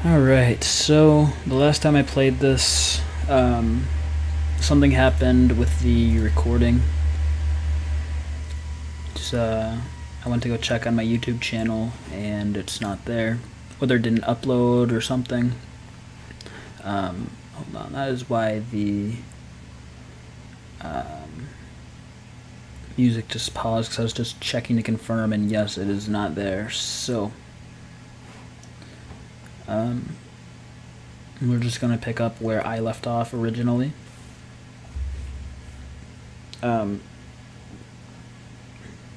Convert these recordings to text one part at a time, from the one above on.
Alright, so the last time I played this, something happened with the recording. I went to go check on my YouTube channel and it's not there. Whether it didn't upload or something. Hold on, that is why the music just paused, because I was just checking to confirm, and yes, it is not there. So we're just going to pick up where I left off originally.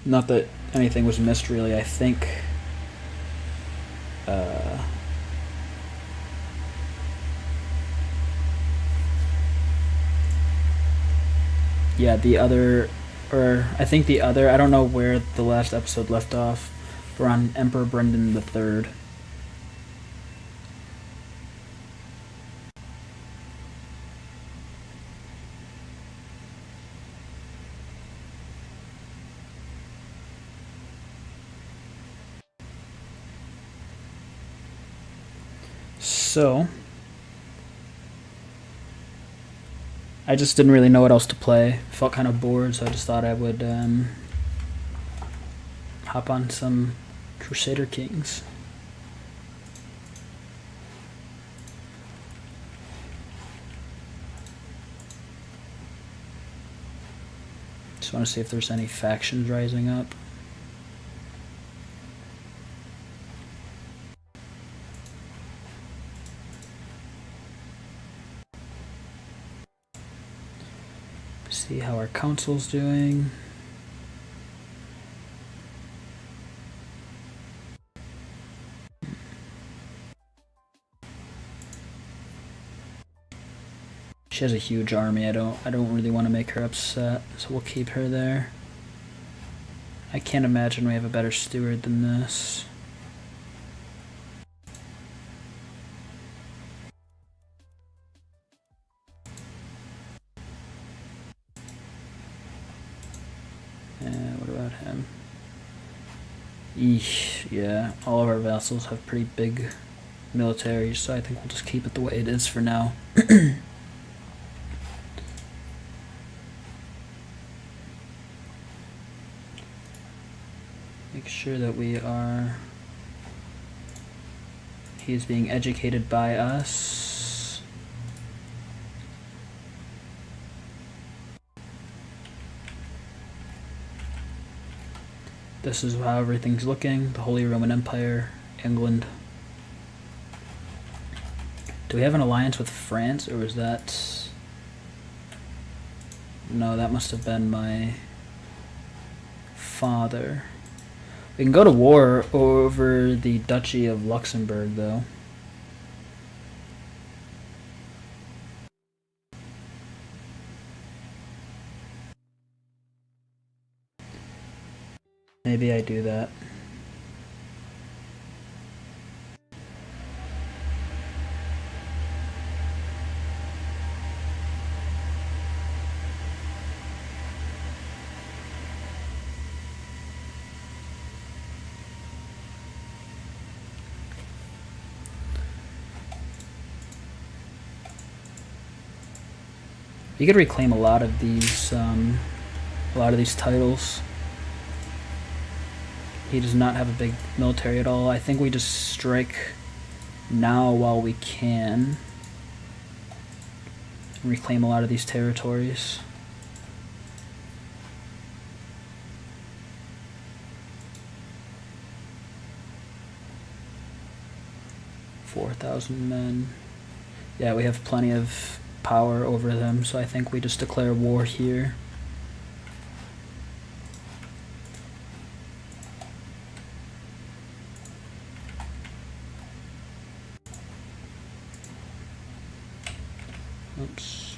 Not that anything was missed, really. I think yeah, I don't know where the last episode left off. We're on Emperor Brendan the Third. So I just didn't really know what else to play. Felt kind of bored, so I just thought I would hop on some Crusader Kings. Just want to see if there's any factions rising up. See how our council's doing. She has a huge army. I don't really want to make her upset, so we'll keep her there. I can't imagine we have a better steward than this. What about him? Eesh, yeah, all of our vassals have pretty big militaries, so I think we'll just keep it the way it is for now. Make sure that he is being educated by us. This is how everything's looking. The Holy Roman Empire, England. Do we have an alliance with France, or was that... No, that must have been my father. We can go to war over the Duchy of Luxembourg, though. Maybe I do that. You could reclaim a lot of these titles. He does not have a big military at all. I think we just strike now while we can and reclaim a lot of these territories. $4,000 men. Yeah, we have plenty of power over them, so I think we just declare war here. Oops.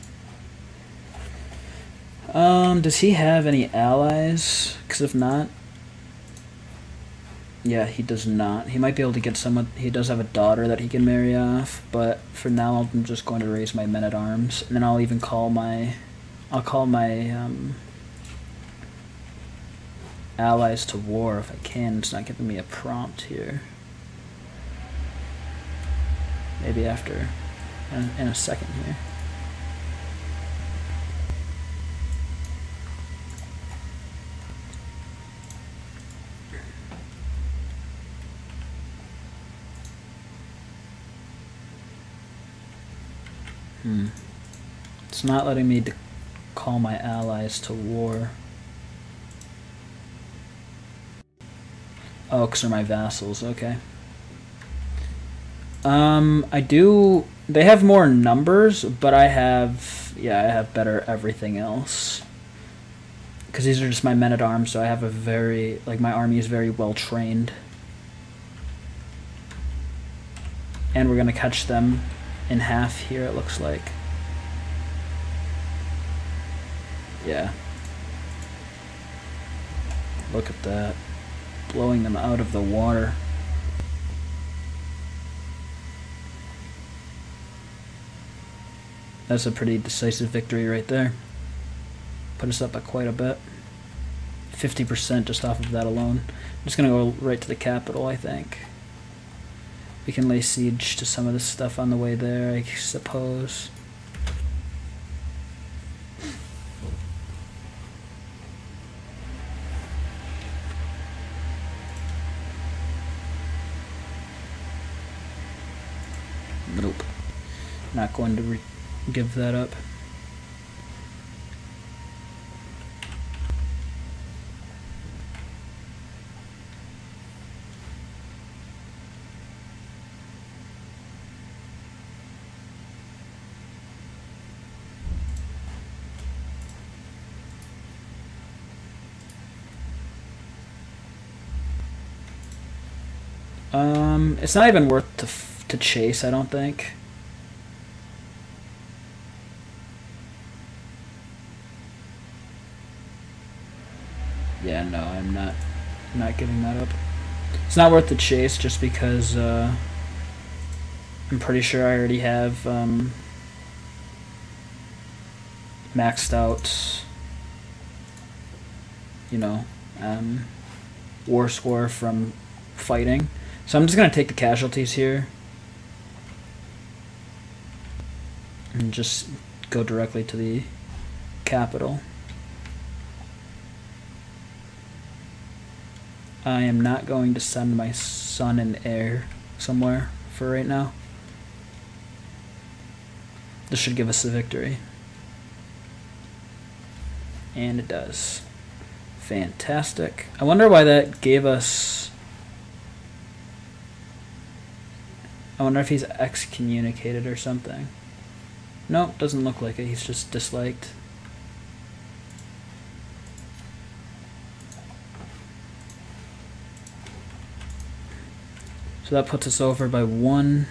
Does he have any allies? Because if not... Yeah, he does not. He might be able to get someone... He does have a daughter that he can marry off, but for now I'm just going to raise my men-at-arms, and then I'll even call my... I'll call my allies to war if I can. It's not giving me a prompt here. maybe after, in a second here. It's not letting me call my allies to war. Oh, because they're my vassals, okay. They have more numbers, but I have better everything else. Because these are just my men-at-arms, so I have my army is very well trained. And we're going to catch them in half here, it looks like. Yeah. Look at that. Blowing them out of the water. That's a pretty decisive victory right there. Put us up by quite a bit. 50% just off of that alone. I'm just going to go right to the capital, I think. We can lay siege to some of this stuff on the way there, I suppose. Nope. Not going to give that up. It's not even worth to chase, I don't think. Yeah, no, I'm not giving that up. It's not worth the chase just because I'm pretty sure I already have maxed out, war score from fighting. So I'm just going to take the casualties here and just go directly to the capital. I am not going to send my son and heir somewhere for right now. This should give us the victory. And it does. Fantastic. I wonder why that gave us... I wonder if he's excommunicated or something. No, doesn't look like it. He's just disliked. So that puts us over by 1.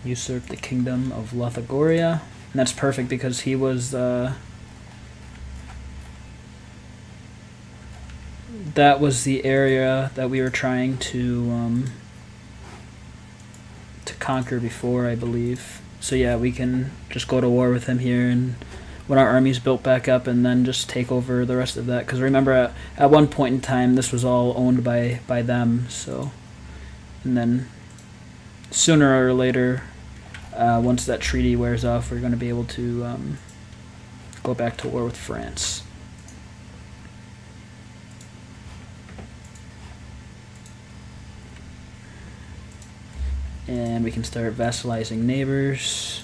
Usurped the kingdom of Lothagoria. And that's perfect because he was that was the area that we were trying to conquer before, I believe. So yeah, we can just go to war with him here and when our army's built back up and then just take over the rest of that. Because remember, at one point in time, this was all owned by them. So, and then sooner or later, once that treaty wears off, we're going to be able to go back to war with France. And we can start vassalizing neighbors.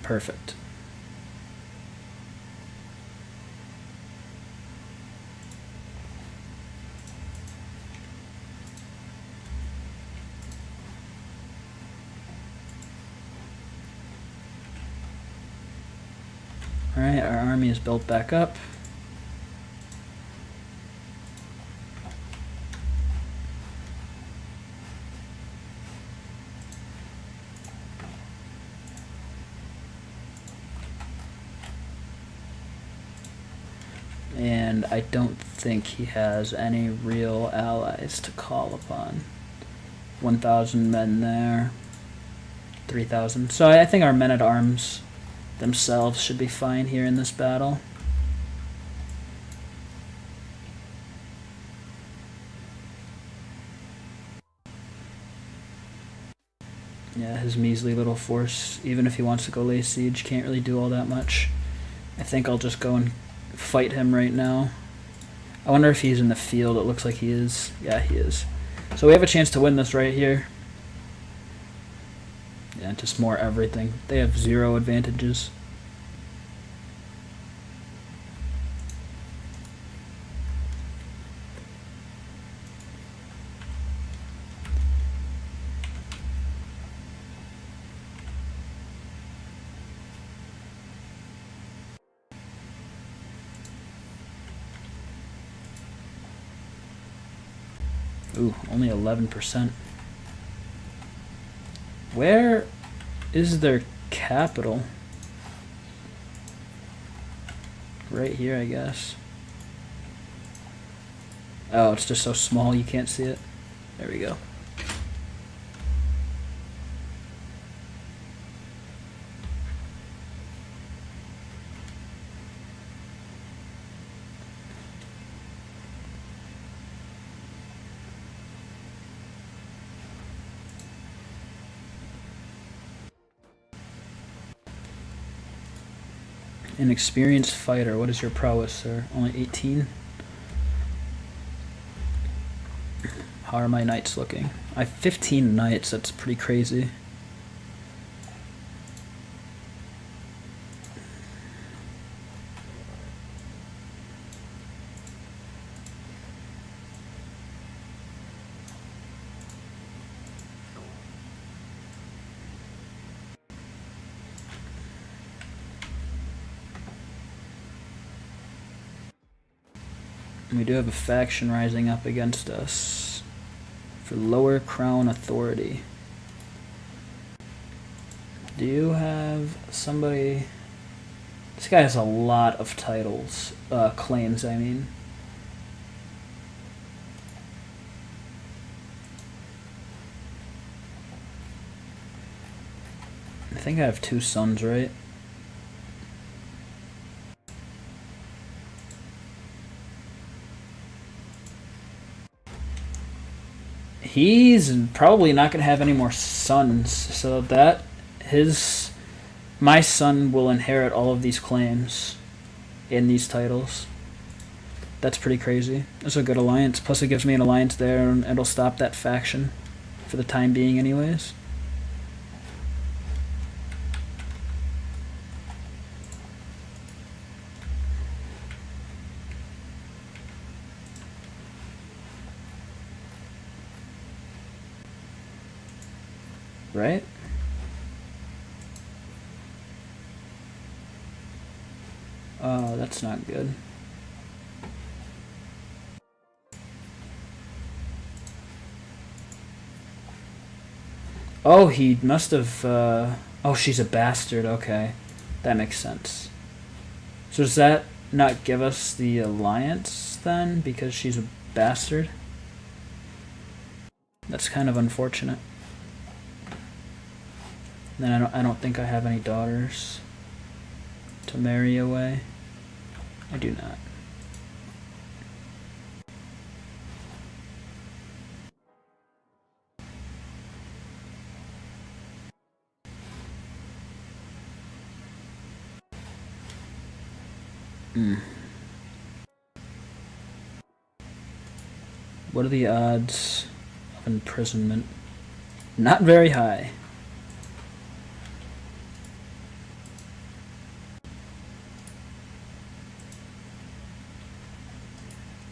Perfect. Alright, our army is built back up. And I don't think he has any real allies to call upon. 1,000 men there. 3,000. So I think our men-at-arms themselves should be fine here in this battle. Yeah, his measly little force, even if he wants to go lay siege, can't really do all that much. I think I'll just go and fight him right now. I wonder if he's in the field. It looks like he is. Yeah, he is. So we have a chance to win this right here. Yeah, just more everything. They have 0 advantages. Ooh, only 11%. Where is their capital? Right here, I guess. Oh, it's just so small you can't see it. There we go. An experienced fighter. What is your prowess, sir? Only 18? How are my knights looking? I have 15 knights. That's pretty crazy. We do have a faction rising up against us for lower crown authority. Do you have somebody? This guy has a lot of titles, claims, I mean. I think I have 2 sons, right? He's probably not going to have any more sons, so that my son will inherit all of these claims in these titles. That's pretty crazy. That's a good alliance. Plus it gives me an alliance there, and it'll stop that faction for the time being anyways. Right? Oh, that's not good. Oh, he must have... oh, she's a bastard. Okay. That makes sense. So does that not give us the alliance, then? Because she's a bastard? That's kind of unfortunate. Then I don't think I have any daughters to marry away. I do not. What are the odds of imprisonment? Not very high.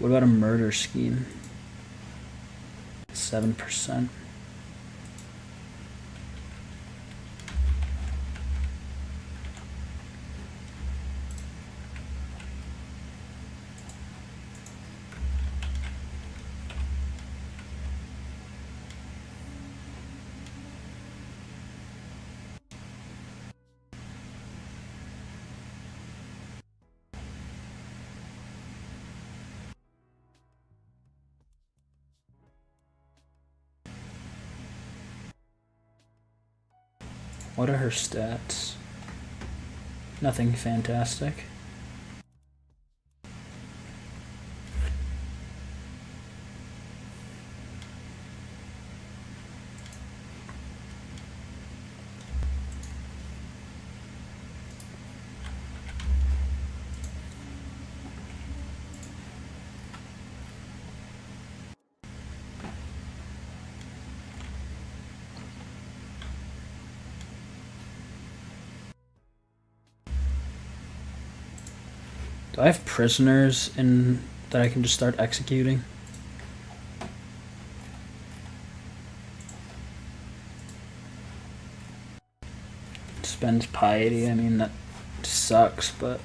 What about a murder scheme? 7%. What are her stats? Nothing fantastic. Do I have prisoners in that I can just start executing? Spends piety. I mean, that sucks, but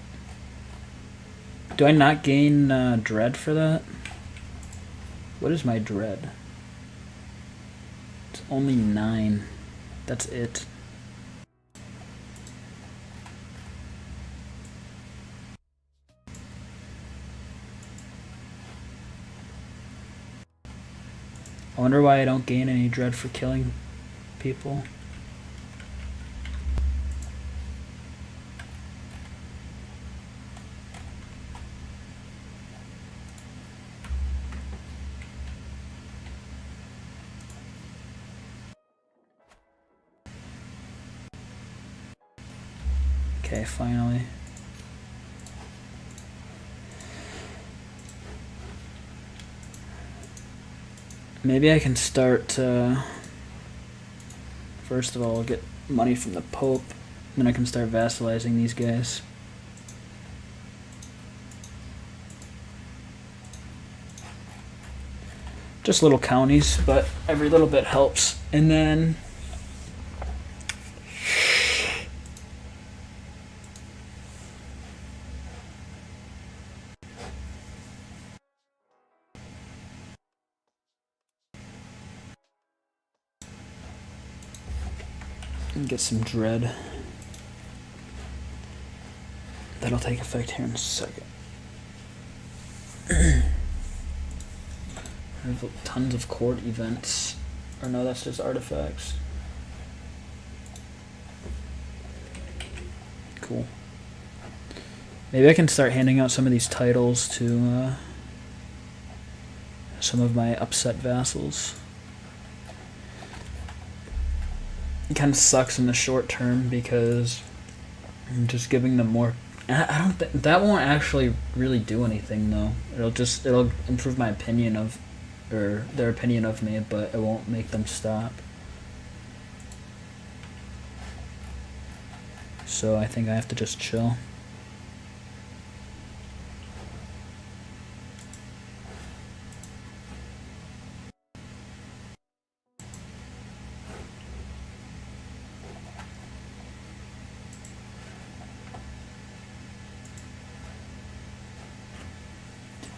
do I not gain dread for that? What is my dread? It's only 9. That's it. I wonder why I don't gain any dread for killing people. Okay, finally. Maybe I can start, first of all, get money from the Pope, then I can start vassalizing these guys. Just little counties, but every little bit helps. And then get some dread. That'll take effect here in a second. I have tons of court events. Or no, that's just artifacts. Cool. Maybe I can start handing out some of these titles to some of my upset vassals. It kind of sucks in the short term because I'm just giving them more. I don't think that won't actually really do anything though. It'll improve my opinion of, or their opinion of me, but it won't make them stop. So I think I have to just chill.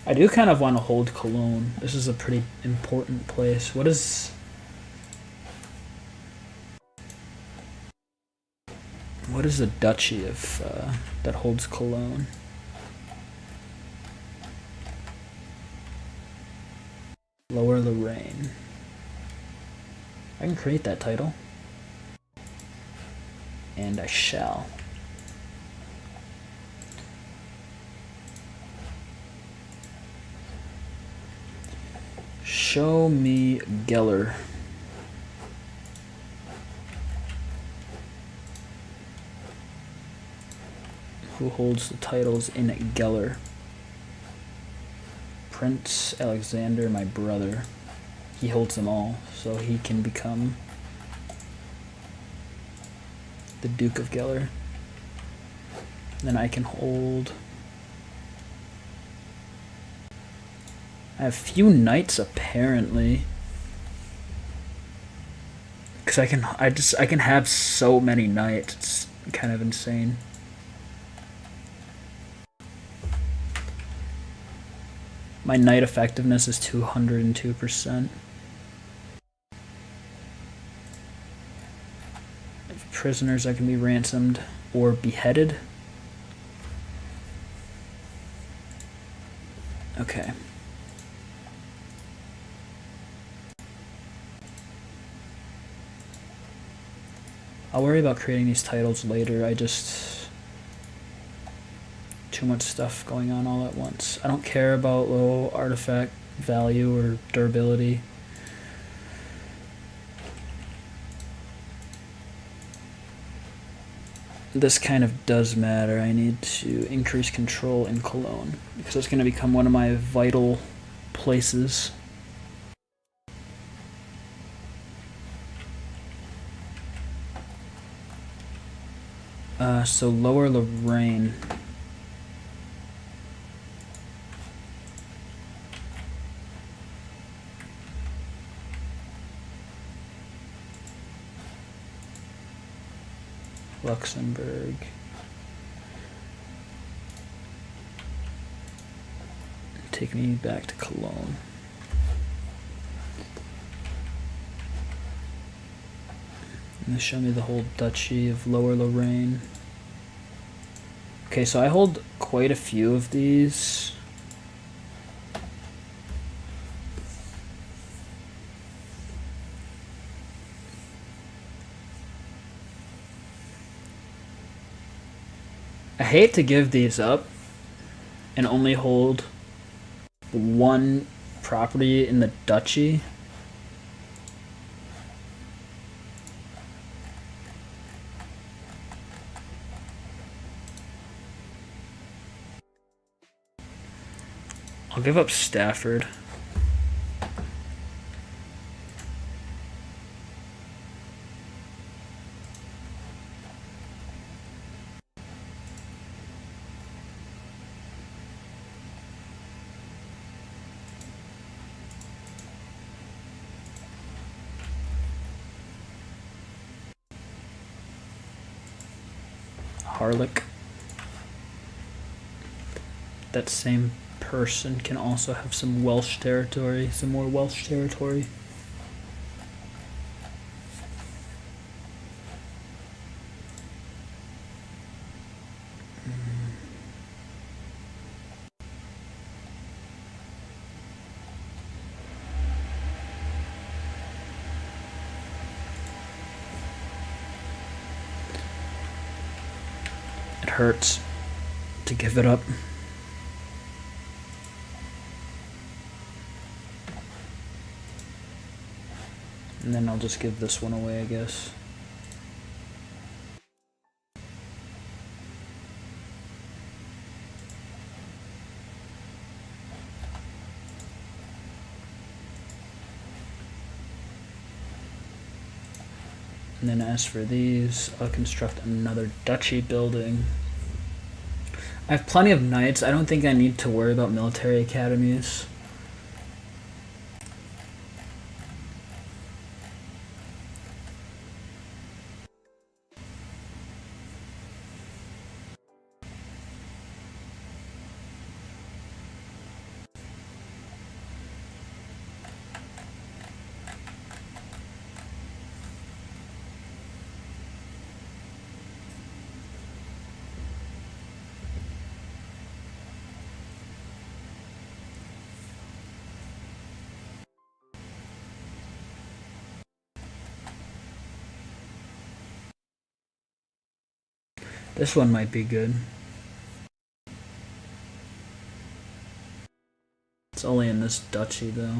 I do kind of want to hold Cologne. This is a pretty important place. What is the duchy of that holds Cologne? Lower Lorraine. I can create that title. And I shall. Show me Geller. Who holds the titles in Geller? Prince Alexander, my brother. He holds them all, so he can become the Duke of Geller. Then I can hold I have few knights apparently. Cause I can have so many knights. It's kind of insane. My knight effectiveness is 202%. Prisoners that can be ransomed or beheaded. Okay. I'll worry about creating these titles later. Too much stuff going on all at once. I don't care about low artifact value or durability. This kind of does matter. I need to increase control in Cologne because it's going to become one of my vital places. So Lower Lorraine. Luxembourg. Take me back to Cologne. And show me the whole Duchy of Lower Lorraine. Okay, so I hold quite a few of these. I hate to give these up and only hold one property in the duchy. I'll give up Stafford. Harlech. That same person can also have some Welsh territory, some more Welsh territory. It hurts to give it up. And then I'll just give this one away, I guess. And then as for these, I'll construct another duchy building. I have plenty of knights. I don't think I need to worry about military academies. This one might be good. It's only in this duchy though.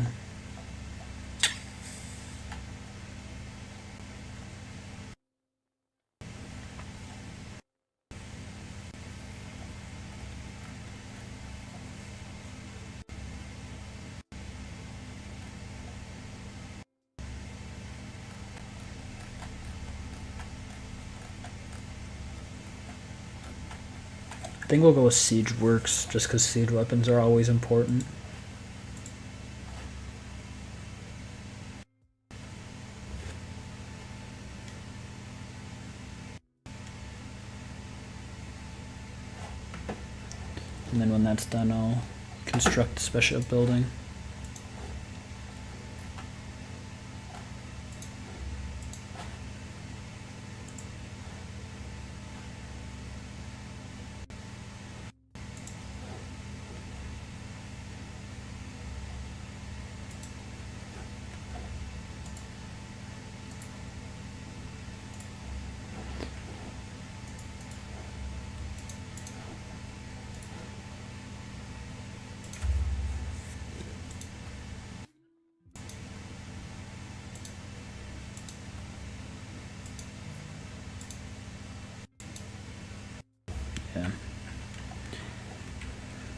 I think we'll go with siege works, just because siege weapons are always important. And then when that's done, I'll construct a special building. Yeah.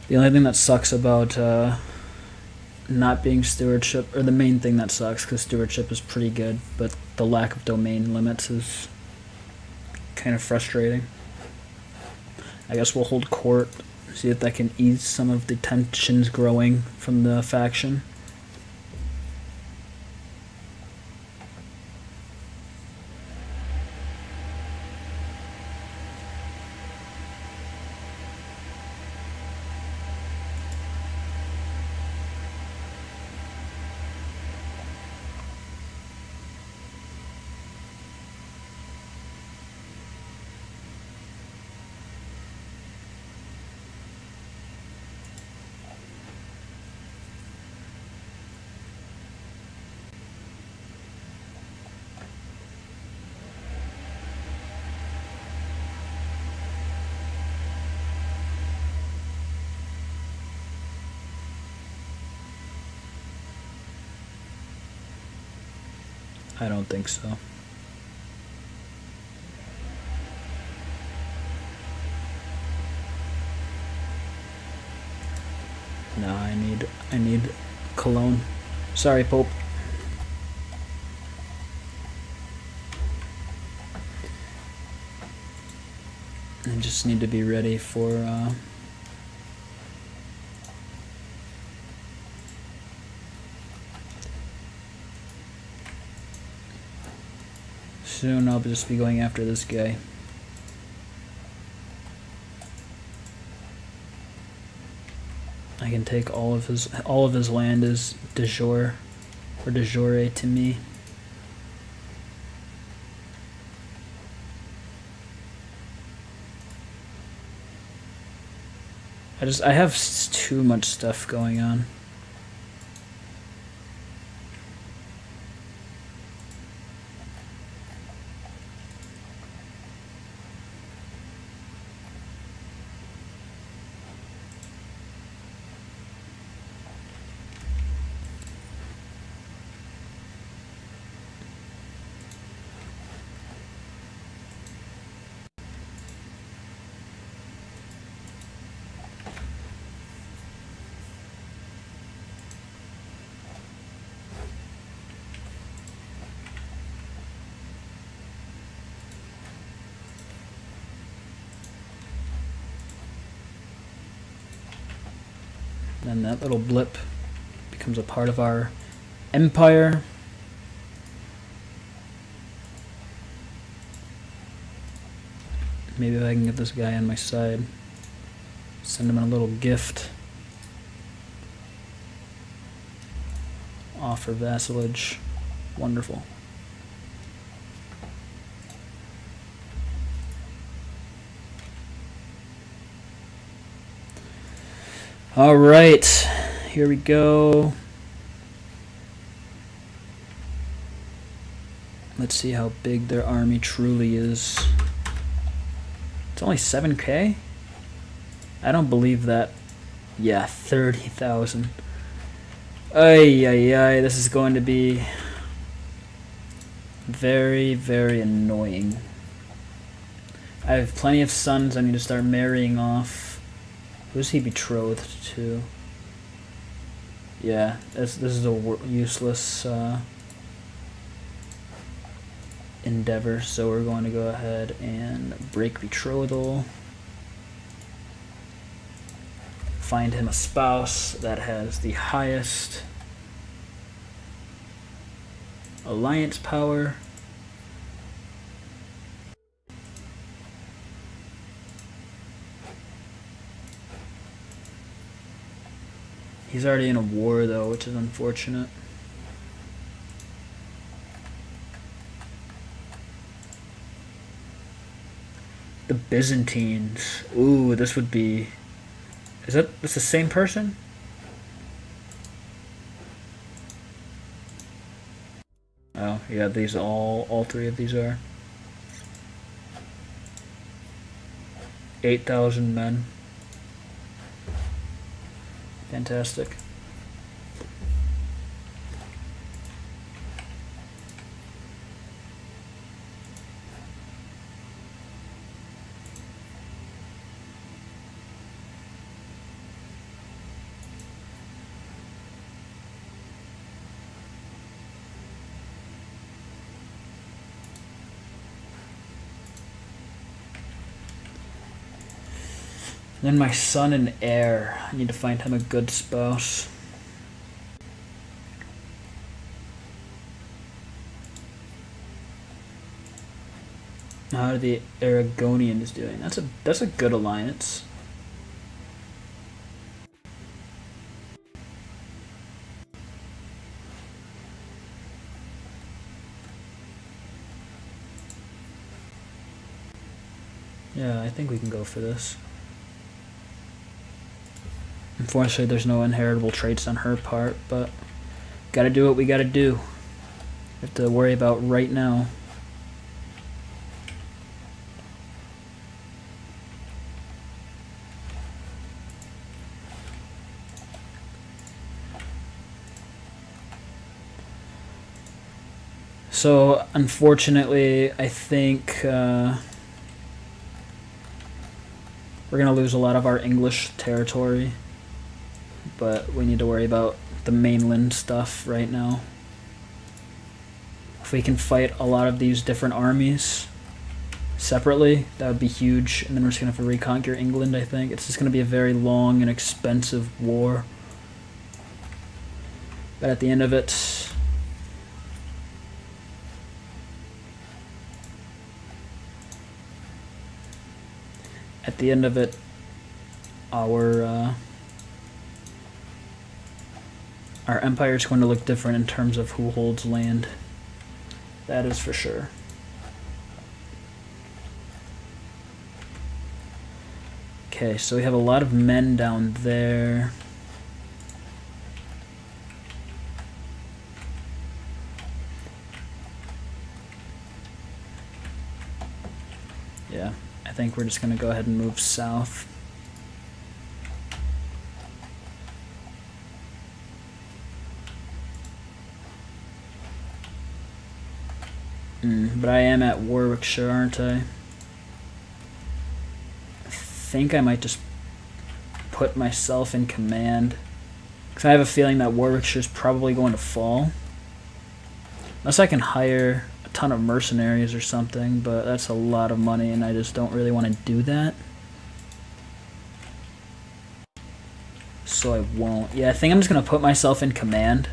The only thing that sucks about not being stewardship, or the main thing that sucks, because stewardship is pretty good, but the lack of domain limits is kind of frustrating. I guess we'll hold court, see if that can ease some of the tensions growing from the faction. I don't think so. No, I need cologne. Sorry, Pope. I just need to be ready for soon I'll just be going after this guy. I can take all of his land is de jure or de jure to me. I have too much stuff going on. Then that little blip becomes a part of our empire. Maybe if I can get this guy on my side, send him a little gift. Offer vassalage. Wonderful. All right, here we go. Let's see how big their army truly is. It's only 7K? I don't believe that. Yeah, 30,000. Ay, ay, ay, this is going to be very, very annoying. I have plenty of sons I need to start marrying off. Who's he betrothed to? Yeah, this is a useless endeavor, so we're going to go ahead and break betrothal. Find him a spouse that has the highest alliance power. He's already in a war, though, which is unfortunate. The Byzantines. Ooh, this would be... Is that... That's the same person? Oh, yeah, these all three of these are. 8,000 men. Fantastic. Then my son and heir. I need to find him a good spouse. How are the Aragonians doing? That's a good alliance. Yeah, I think we can go for this. Unfortunately, there's no inheritable traits on her part, but gotta do what we gotta do. We have to worry about right now. So, unfortunately, I think we're gonna lose a lot of our English territory. But we need to worry about the mainland stuff right now. If we can fight a lot of these different armies separately, that would be huge. And then we're just going to have to reconquer England, I think. It's just going to be a very long and expensive war. But at the end of it, our empire is going to look different in terms of who holds land. That is for sure. Okay, so we have a lot of men down there. Yeah, I think we're just going to go ahead and move south. But I am at Warwickshire, aren't I? I think I might just put myself in command. Because I have a feeling that Warwickshire's probably going to fall. Unless I can hire a ton of mercenaries or something, but that's a lot of money and I just don't really want to do that. So I won't. Yeah, I think I'm just going to put myself in command.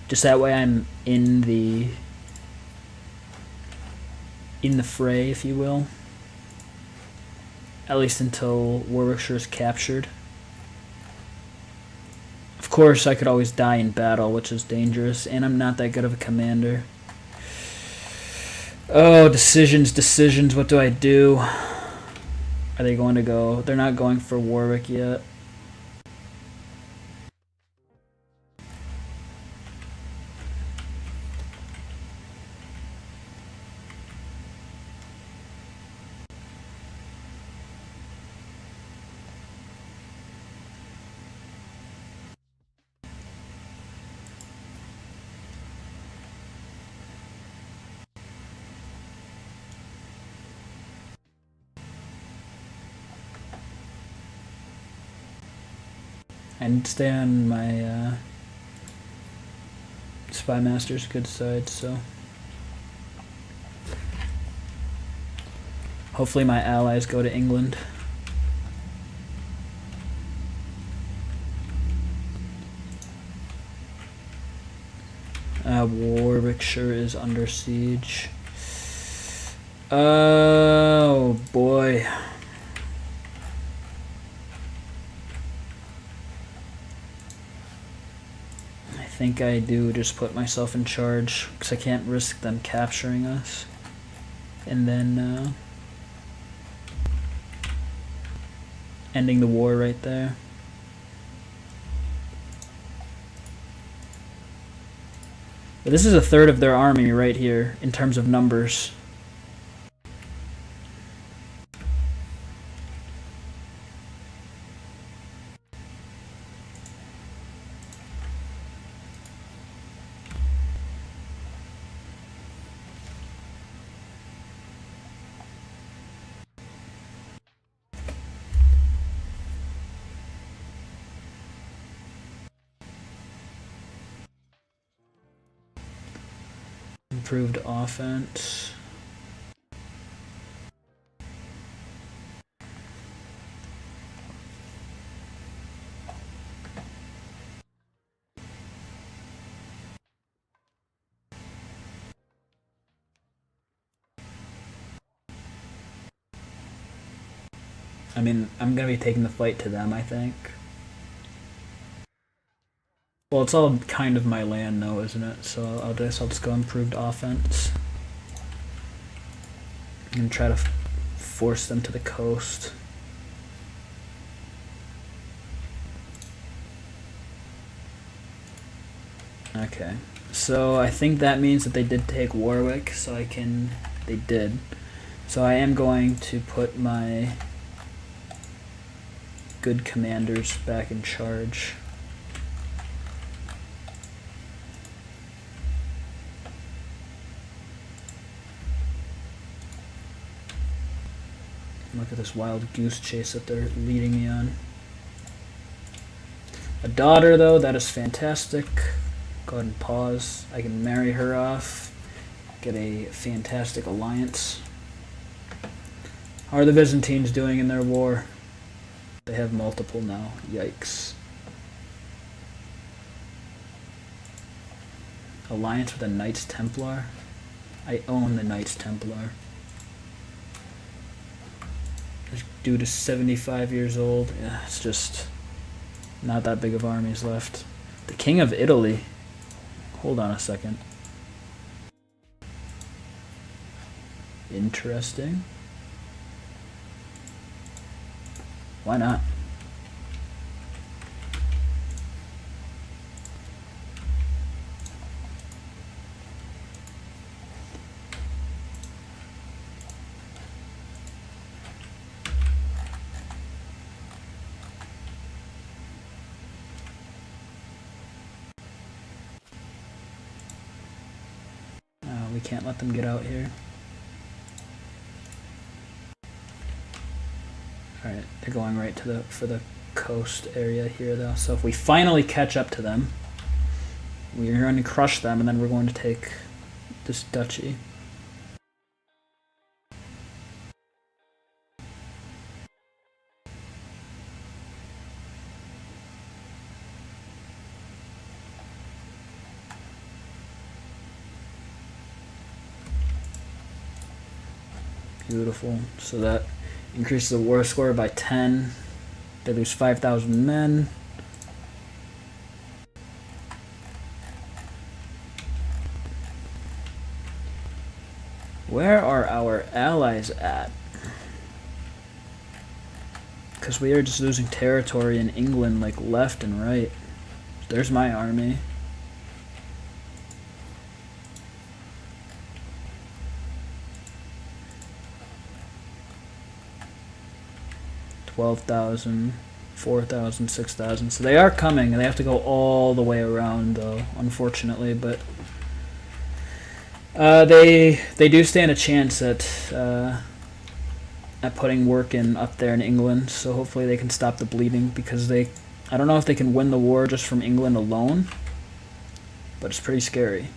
Just that way I'm in the fray, if you will. At least until Warwickshire is captured. Of course, I could always die in battle, which is dangerous, and I'm not that good of a commander. Oh, decisions. What do I do? Are they going to go? They're not going for Warwick yet. I need to stay on my Spy Master's good side, so hopefully my allies go to England. Warwickshire is under siege. Oh boy. think I do just put myself in charge because I can't risk them capturing us. And then ending the war right there. But this is a third of their army right here in terms of numbers. Improved offense. I mean, I'm going to be taking the fight to them, I think. Well, it's all kind of my land though, isn't it? So I'll just go improved offense. And try to force them to the coast. Okay. So I think that means that they did take Warwick, so they did. So I am going to put my good commanders back in charge. Look at this wild goose chase that they're leading me on. A daughter, though, that is fantastic. Go ahead and pause. I can marry her off. Get a fantastic alliance. How are the Byzantines doing in their war? They have multiple now. Yikes. Alliance with a Knights Templar? I own the Knights Templar. This dude is 75 years old. Yeah, it's just not that big of armies left. The King of Italy. Hold on a second. Interesting. Why not? We can't let them get out here. Alright, they're going right to for the coast area here though. So if we finally catch up to them, we're going to crush them and then we're going to take this duchy. Beautiful. So that increases the war score by 10. They lose 5,000 men. Where are our allies at? Because we are just losing territory in England like left and right. There's my army. $12,000, $4,000, $6,000. So they are coming, and they have to go all the way around, though, unfortunately. But they do stand a chance at putting work in up there in England. So hopefully they can stop the bleeding, because I don't know if they can win the war just from England alone, but it's pretty scary.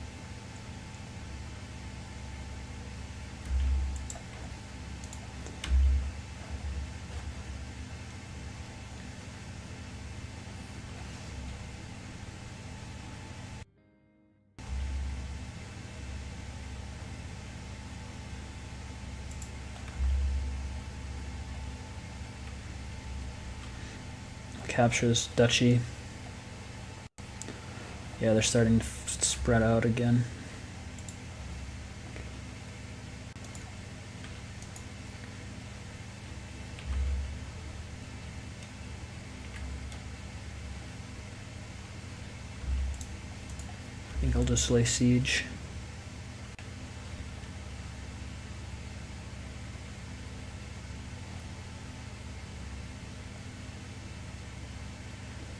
Capture this duchy. Yeah, they're starting to spread out again. I think I'll just lay siege.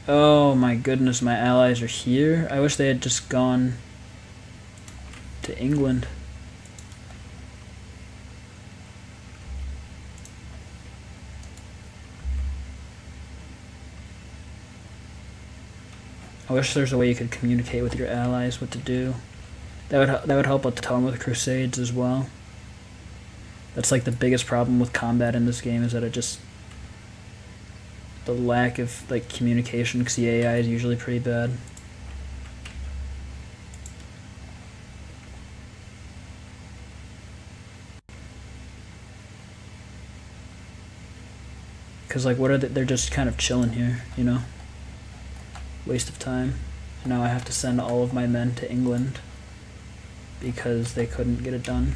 Oh my goodness, my allies are here. I wish they had just gone to England. I wish there's a way you could communicate with your allies what to do. That would help a ton with Crusades as well. That's like the biggest problem with combat in this game, is that it just, the lack of like communication, because the AI is usually pretty bad. Because like what are they're just kind of chilling here, you know? Waste of time. And now I have to send all of my men to England because they couldn't get it done.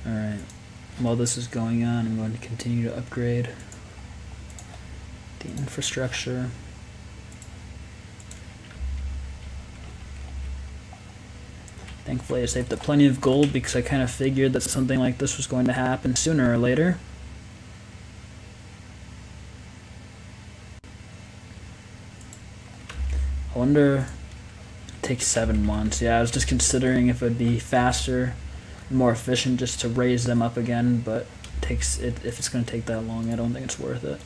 Alright, while this is going on, I'm going to continue to upgrade the infrastructure. Thankfully I saved up plenty of gold because I kind of figured that something like this was going to happen sooner or later. I wonder, it takes 7 months. Yeah, I was just considering if it would be faster, more efficient just to raise them up again, but if it's going to take that long, I don't think it's worth it.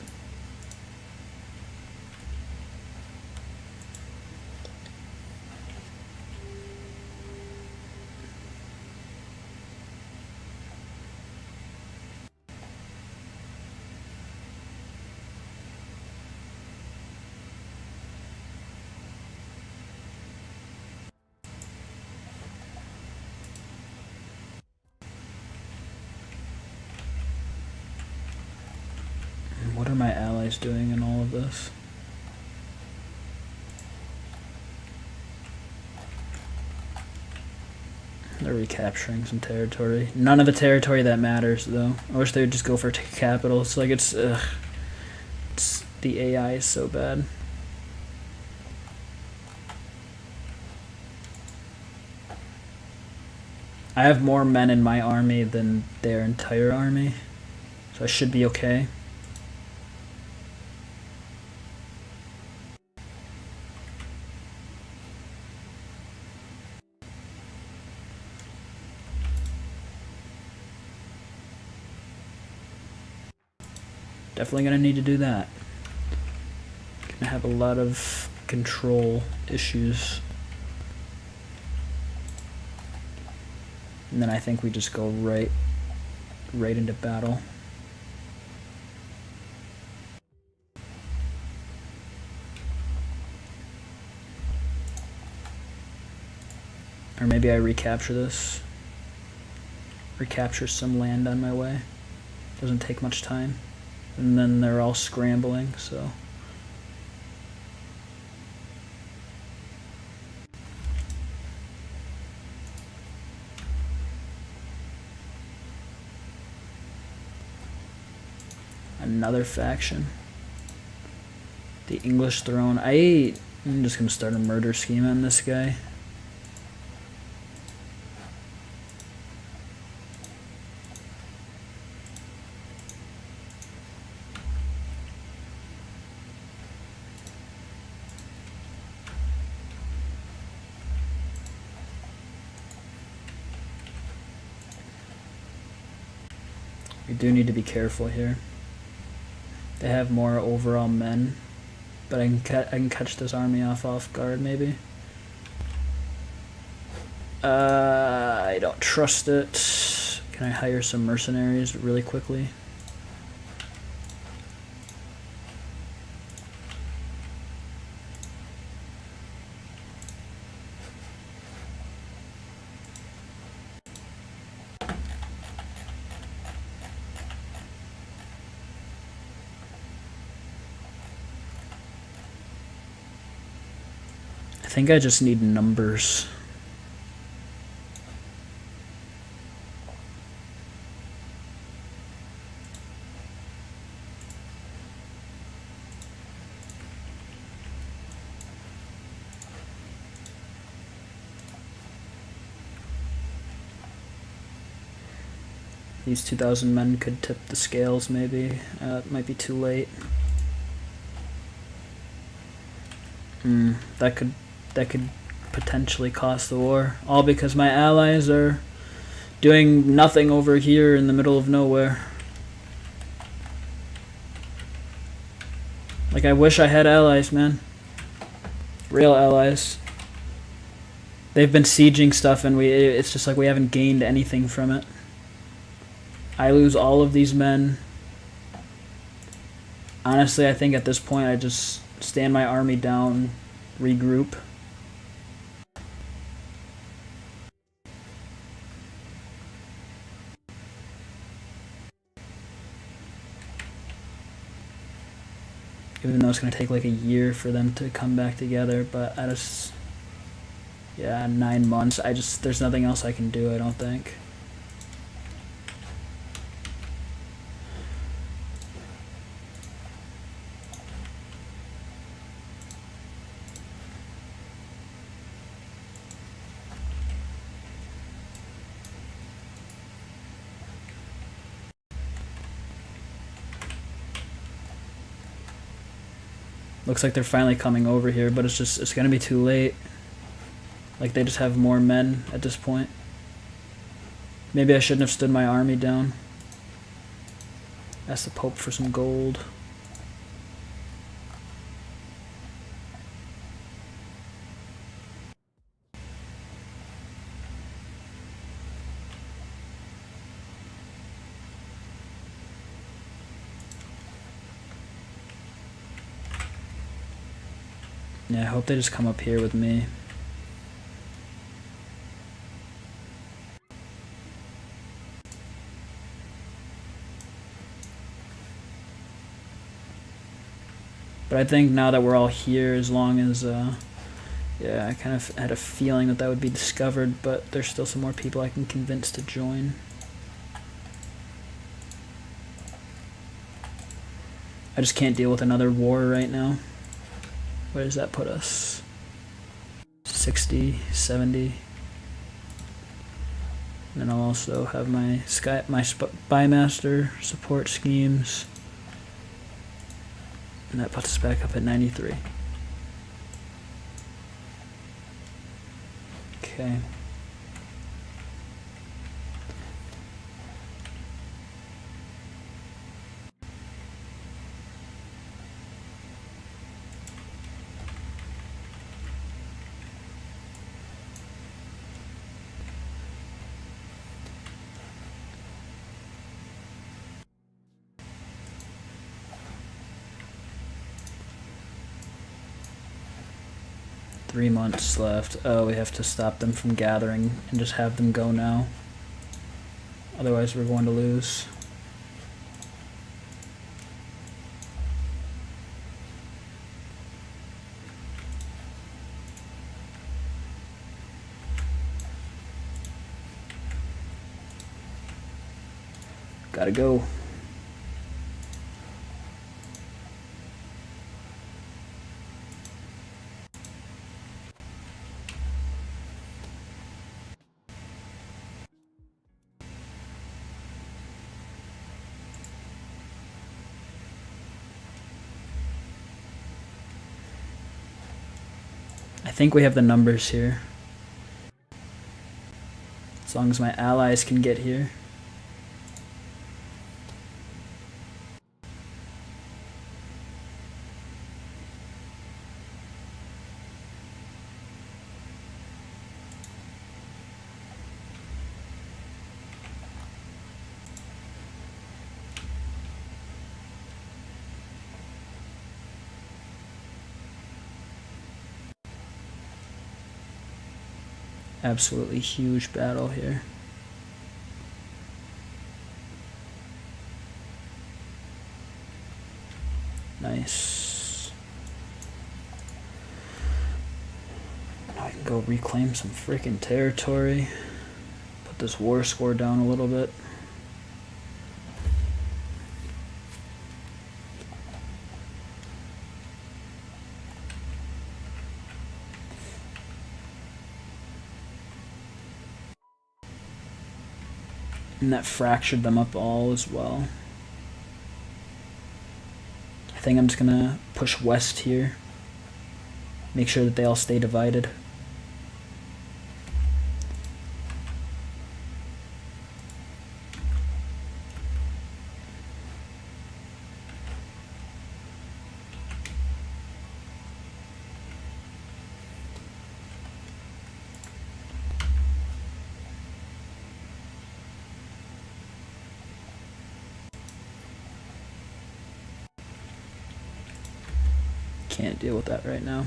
What are my allies doing in all of this? They're recapturing some territory. None of the territory that matters, though. I wish they would just go for capital. It's like the AI is so bad. I have more men in my army than their entire army, so I should be okay. Definitely gonna need to do that. Gonna have a lot of control issues. And then I think we just go right into battle. Or maybe I recapture this. Recapture some land on my way. Doesn't take much time. And then they're all scrambling, so. Another faction. The English throne. I'm just gonna start a murder scheme on this guy. We do need to be careful here. They have more overall men, but I can catch this army off guard maybe. I don't trust it. Can I hire some mercenaries really quickly? I think I just need numbers. These 2,000 men could tip the scales, maybe. It might be too late. That could potentially cost the war. All because my allies are doing nothing over here in the middle of nowhere. Like, I wish I had allies, man. Real allies. They've been sieging stuff and it's just like we haven't gained anything from it. I lose all of these men. Honestly, I think at this point I just stand my army down, regroup. Even though it's going to take like a year for them to come back together, but I just, yeah, 9 months. There's nothing else I can do, I don't think. Looks like they're finally coming over here, but it's gonna be too late. Like, they just have more men at this point. Maybe I shouldn't have stood my army down. Ask the Pope for some gold. Yeah, I hope they just come up here with me. But I think now that we're all here, as long as, yeah, I kind of had a feeling that would be discovered, but there's still some more people I can convince to join. I just can't deal with another war right now. Where does that put us? 60, 70. And then I'll also have my Spymaster support schemes. And that puts us back up at 93. Okay. Three months left. Oh, we have to stop them from gathering and just have them go now. Otherwise, we're going to lose. Gotta go. I think we have the numbers here. As long as my allies can get here. Absolutely huge battle here. Nice. Now I can go reclaim some freaking territory. Put this war score down a little bit. And that fractured them up all as well. I think I'm just gonna push west here. Make sure that they all stay divided. Can't deal with that right now.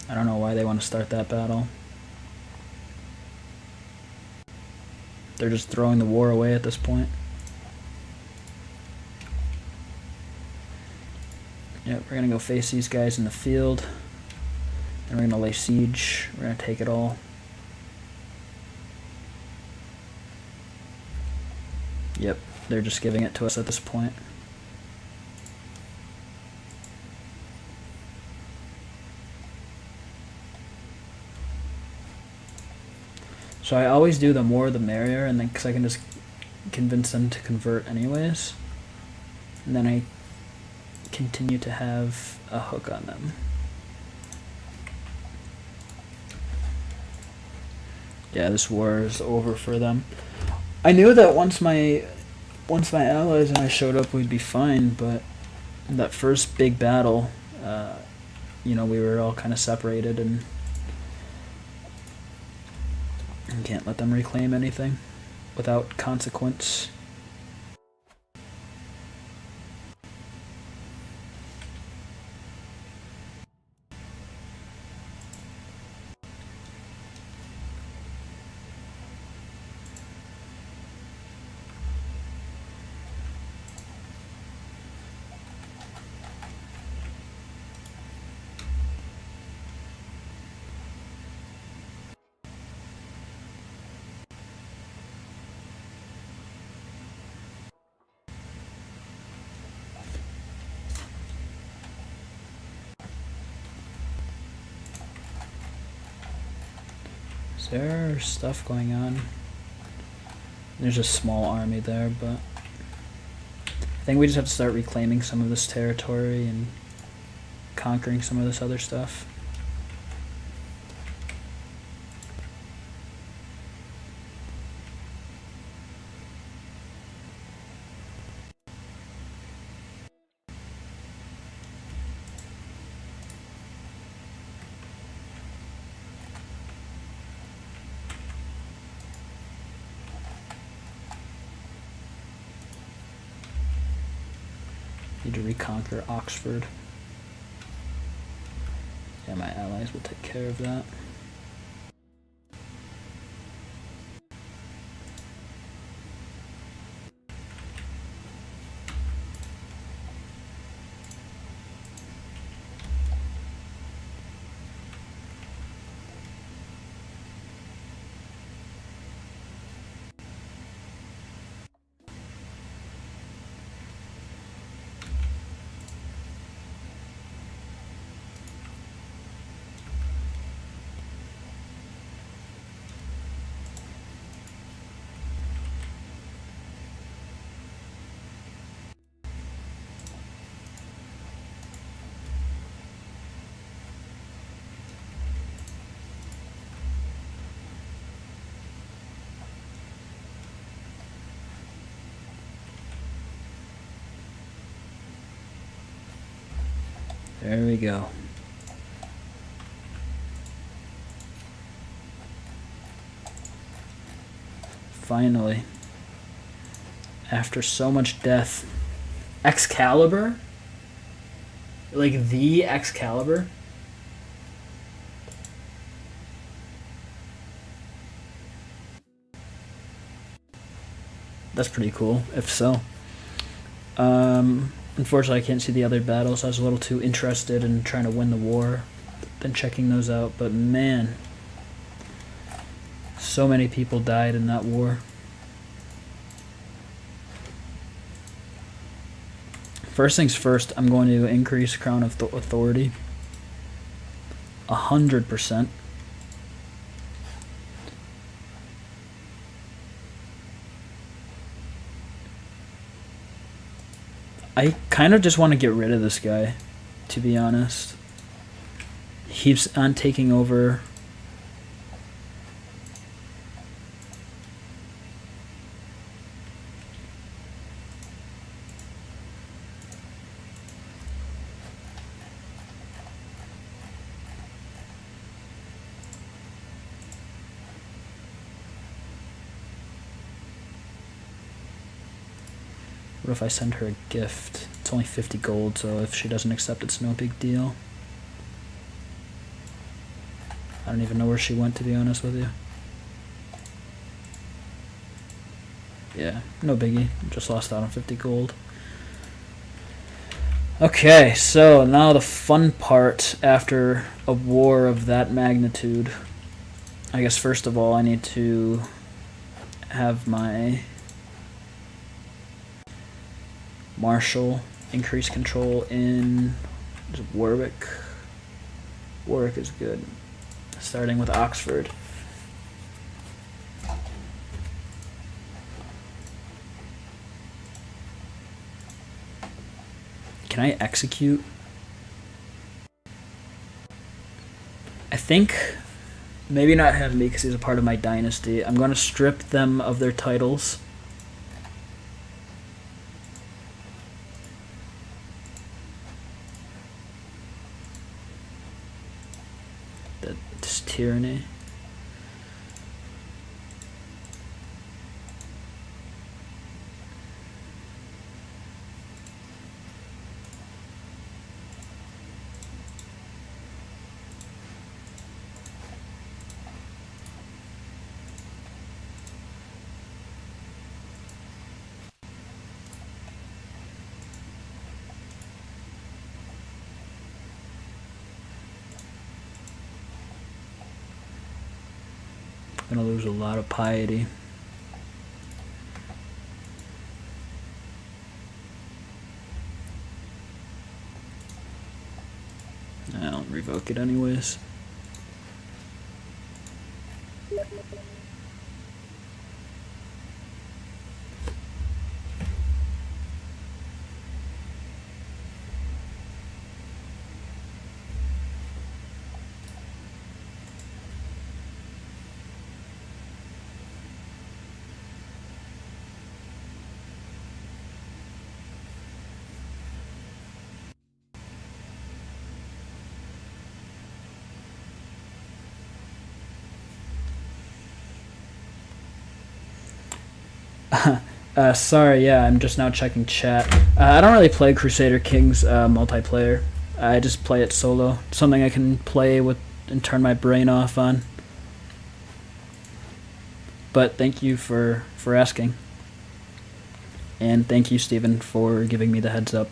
I don't know why they want to start that battle. They're just throwing the war away at this point. Yep, we're gonna go face these guys in the field. And we're gonna lay siege. We're gonna take it all. Yep, they're just giving it to us at this point. So I always do the more the merrier, and then because I can just convince them to convert anyways. And then I continue to have a hook on them. Yeah, this war is over for them. I knew that once my allies and I showed up, we'd be fine, but that first big battle, you know, we were all kind of separated, and can't let them reclaim anything without consequence. Is there stuff going on? There's a small army there, but I think we just have to start reclaiming some of this territory and conquering some of this other stuff. Need to reconquer Oxford. Yeah, my allies will take care of that. There we go. Finally, after so much death, Excalibur? Like the Excalibur? That's pretty cool, if so. Unfortunately, I can't see the other battles. I was a little too interested in trying to win the war than checking those out. But man, so many people died in that war. First things first, I'm going to increase Crown of Authority 100%. I kind of just want to get rid of this guy, to be honest. He keeps on taking over. What if I send her a gift? It's only 50 gold, so if she doesn't accept, it's no big deal. I don't even know where she went, to be honest with you. Yeah, no biggie. Just lost out on 50 gold. Okay, so now the fun part after a war of that magnitude. I guess first of all, I need to have my Marshal increase control in Warwick. Warwick is good. Starting with Oxford. Can I execute? I think maybe not him because he's a part of my dynasty. I'm going to strip them of their titles. This tyranny. Gonna lose a lot of piety. I'll revoke it anyways. Sorry, yeah, I'm just now checking chat. I don't really play Crusader Kings multiplayer. I just play it solo. Something I can play with and turn my brain off on. But thank you for asking. And thank you, Steven, for giving me the heads up.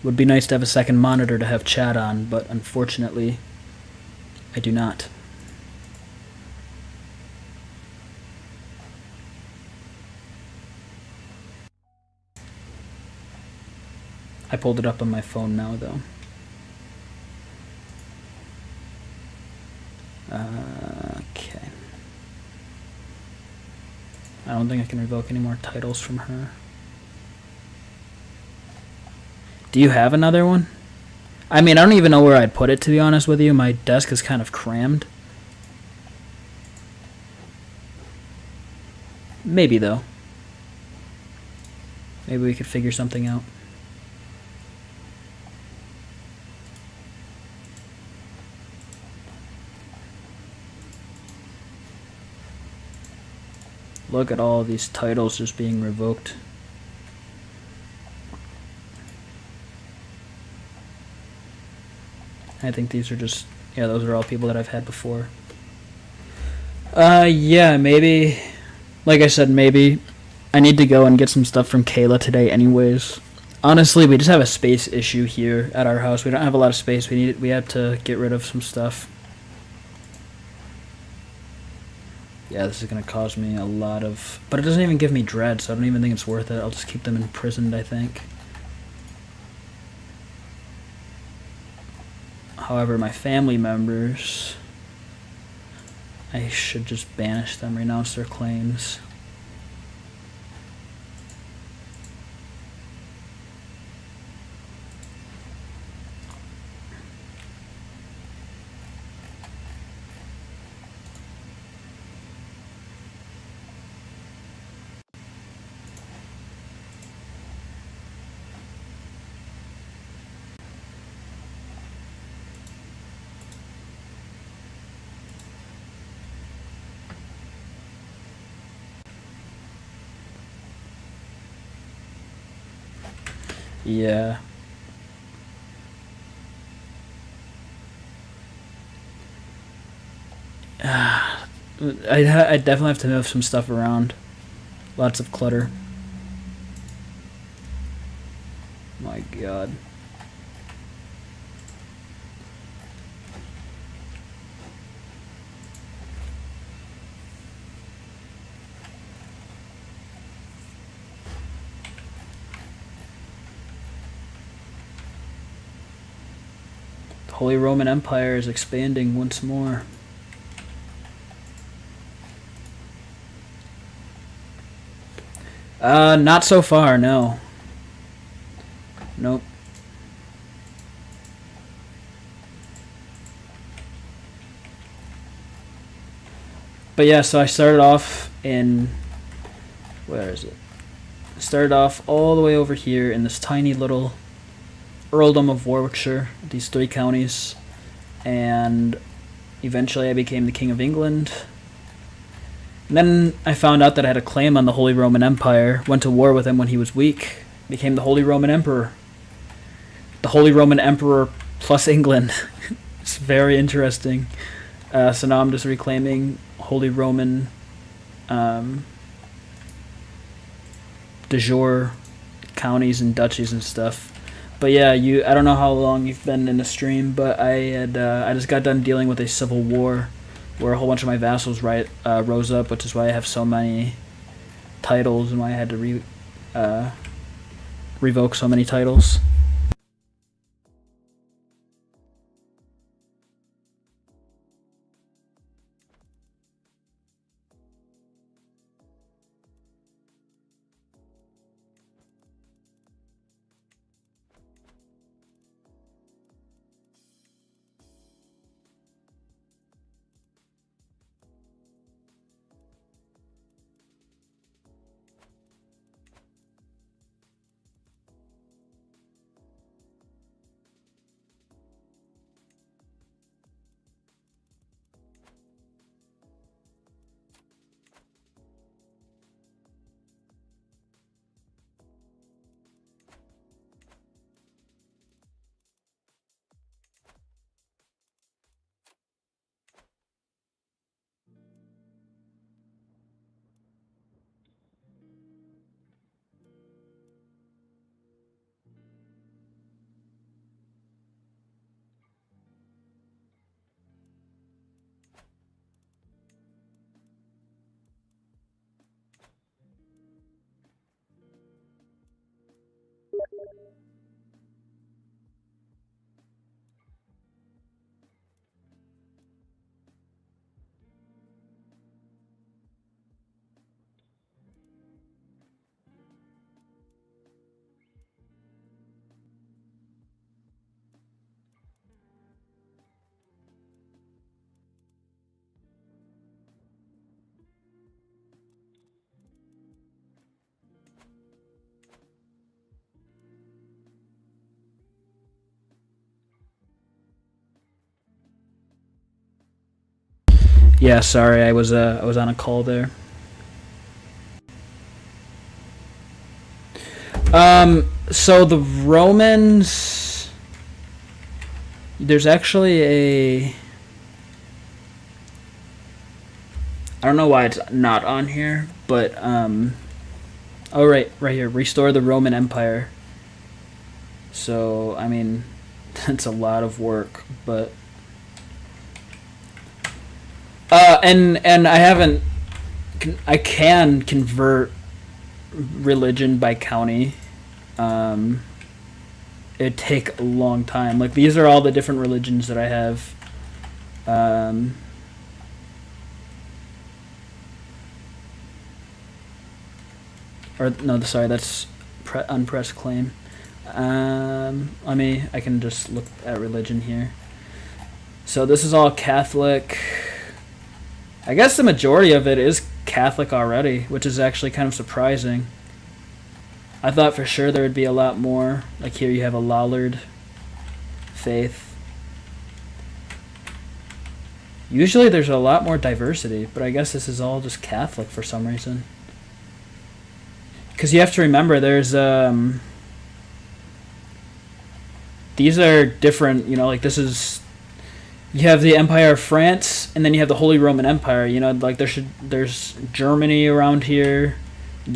Would be nice to have a second monitor to have chat on, but unfortunately, I do not. I pulled it up on my phone now, though. Okay. I don't think I can revoke any more titles from her. Do you have another one? I mean, I don't even know where I'd put it, to be honest with you. My desk is kind of crammed. Maybe, though. Maybe we could figure something out. Look at all these titles just being revoked. I think these are just, yeah, those are all people that I've had before. Yeah, maybe, like I said, maybe I need to go and get some stuff from Kayla today anyways. Honestly, we just have a space issue here at our house. We don't have a lot of space. We have to get rid of some stuff. Yeah, this is going to cause me a lot of... But it doesn't even give me dread, so I don't even think it's worth it. I'll just keep them imprisoned, I think. However, my family members... I should just banish them, renounce their claims. Yeah. I definitely have to move some stuff around. Lots of clutter. My god. The Holy Roman Empire is expanding once more. Not so far, no. Nope. But yeah, so I started off in... Where is it? I started off all the way over here in this tiny little earldom of Warwickshire, these 3 counties. And eventually I became the King of England. And then I found out that I had a claim on the Holy Roman Empire, went to war with him when he was weak, became the Holy Roman Emperor. The Holy Roman Emperor plus England. It's very interesting. So now I'm just reclaiming Holy Roman de jure counties and duchies and stuff. But yeah, I don't know how long you've been in the stream, but I just got done dealing with a civil war where a whole bunch of my vassals rose up, which is why I have so many titles and why I had to revoke so many titles. Yeah, sorry, I was on a call there. So the Romans, There's actually a. I don't know why it's not on here, but oh right here, restore the Roman Empire. So I mean, that's a lot of work, but and I haven't. I can convert religion by county. Um, It'd take a long time. Like these are all the different religions that I have. Um, or no, sorry, that's unpressed claim. I can just look at religion here. So this is all Catholic. I guess the majority of it is Catholic already, which is actually kind of surprising. I thought for sure there would be a lot more. Like here you have a Lollard faith. Usually there's a lot more diversity, but I guess this is all just Catholic for some reason. Because you have to remember there's these are different, like this is, you have the Empire of France and then you have the Holy Roman Empire, like there's Germany around here.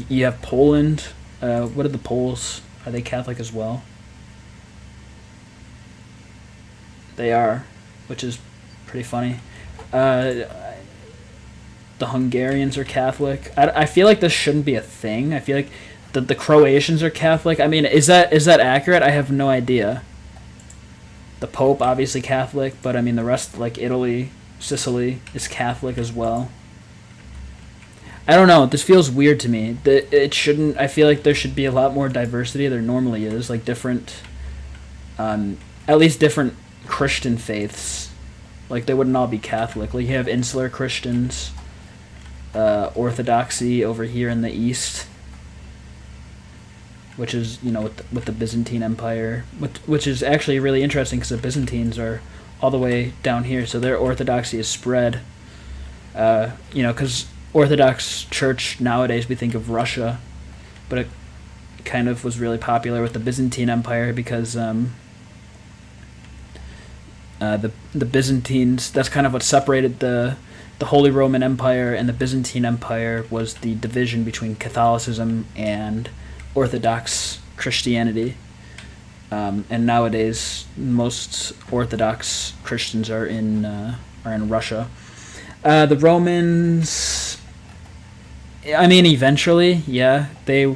You have Poland. What are the Poles? Are they Catholic as well? They are, which is pretty funny. The Hungarians are Catholic. I feel like this shouldn't be a thing. I feel like the Croatians are Catholic. I mean, is that accurate? I have no idea. The Pope, obviously Catholic, but I mean the rest, like Italy, Sicily, is Catholic as well. I don't know. This feels weird to me. It shouldn't. I feel like there should be a lot more diversity. There normally is, like different, at least different Christian faiths. Like they wouldn't all be Catholic. Like you have insular Christians, Orthodoxy over here in the east, which is with the Byzantine Empire, which is actually really interesting because the Byzantines are all the way down here, so their Orthodoxy is spread. Because Orthodox Church nowadays we think of Russia, but it kind of was really popular with the Byzantine Empire because the Byzantines, that's kind of what separated the Holy Roman Empire and the Byzantine Empire, was the division between Catholicism and Orthodox Christianity. And nowadays most Orthodox Christians are in Russia. The Romans, I mean, eventually, yeah, they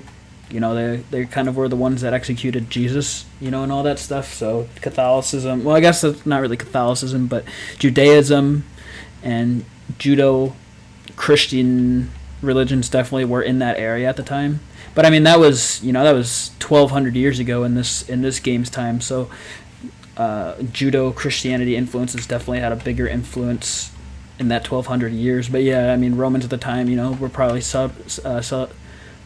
kind of were the ones that executed Jesus, and all that stuff. So Catholicism, well, I guess that's not really Catholicism, but Judaism and Judo-Christian religions definitely were in that area at the time. But I mean, that was 1,200 years ago in this game's time. So Judo-Christianity influences definitely had a bigger influence in that 1,200 years. But yeah, I mean, Romans at the time, were probably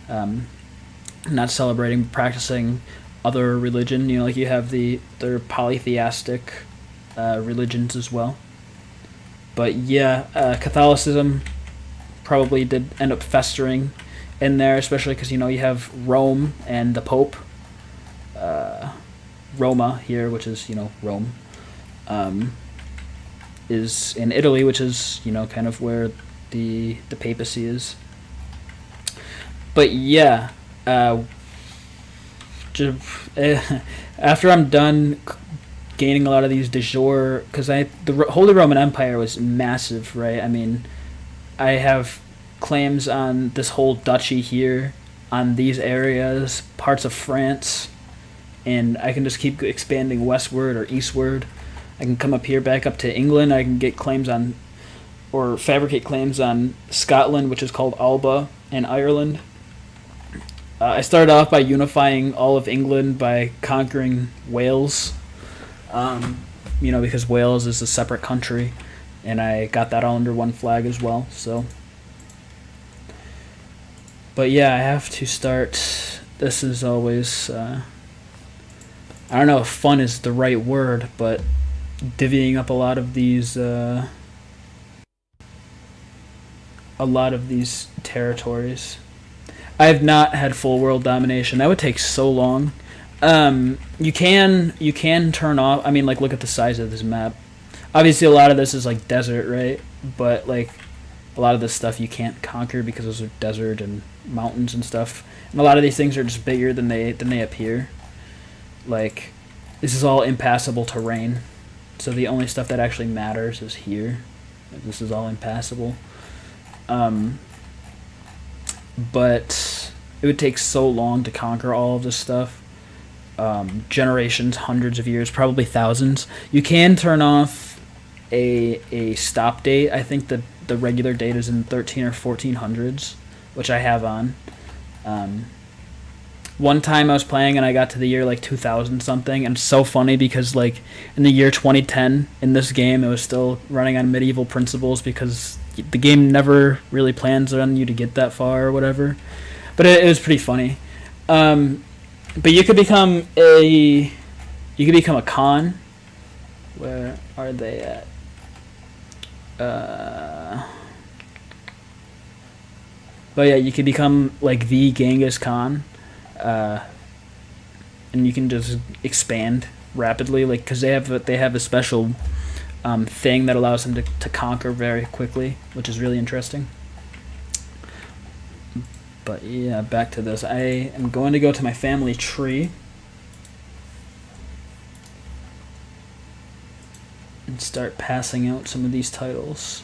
not celebrating, but practicing other religion. Like you have their polytheistic religions as well. But yeah, Catholicism probably did end up festering in there, especially because you have Rome and the Pope. Roma here, which is Rome, is in Italy, which is kind of where the papacy is. But yeah, after I'm done gaining a lot of these de jure, because the Holy Roman Empire was massive, right? I mean, I have claims on this whole duchy here, on these areas, parts of France, and I can just keep expanding westward or eastward. I can come up here, back up to England. I can get claims on, or fabricate claims on Scotland, which is called Alba, and Ireland. I started off by unifying all of England by conquering Wales, because Wales is a separate country, and I got that all under one flag as well. So, but yeah, I have to start. This is always, I don't know if fun is the right word, but divvying up a lot of these territories. I have not had full world domination. That would take so long. You can turn off. I mean, like, look at the size of this map. Obviously, a lot of this is like desert, right? But like a lot of this stuff you can't conquer because those are desert and mountains and stuff. And a lot of these things are just bigger than they appear. Like, this is all impassable terrain. So the only stuff that actually matters is here. Like, this is all impassable. But it would take so long to conquer all of this stuff. Generations, hundreds of years, probably thousands. You can turn off a stop date. I think the regular date is in 13 or 1400s, which I have on. One time I was playing and I got to the year like 2000 something, and it's so funny because like in the year 2010 in this game it was still running on medieval principles because the game never really plans on you to get that far or whatever. But it was pretty funny. But you could become a Khan. Where are they at? But yeah, you could become like the Genghis Khan, and you can just expand rapidly, like because they have a special thing that allows them to conquer very quickly, which is really interesting. But yeah, back to this. I am going to go to my family tree and start passing out some of these titles.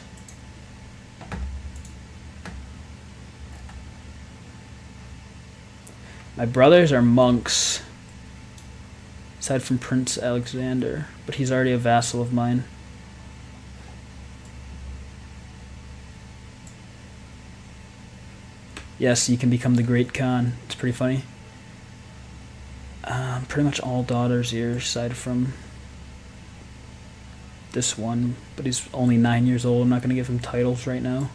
My brothers are monks, aside from Prince Alexander, but he's already a vassal of mine. Yes, you can become the Great Khan. It's pretty funny. Pretty much all daughters here, aside from this one, but he's only 9 years old. I'm not going to give him titles right now.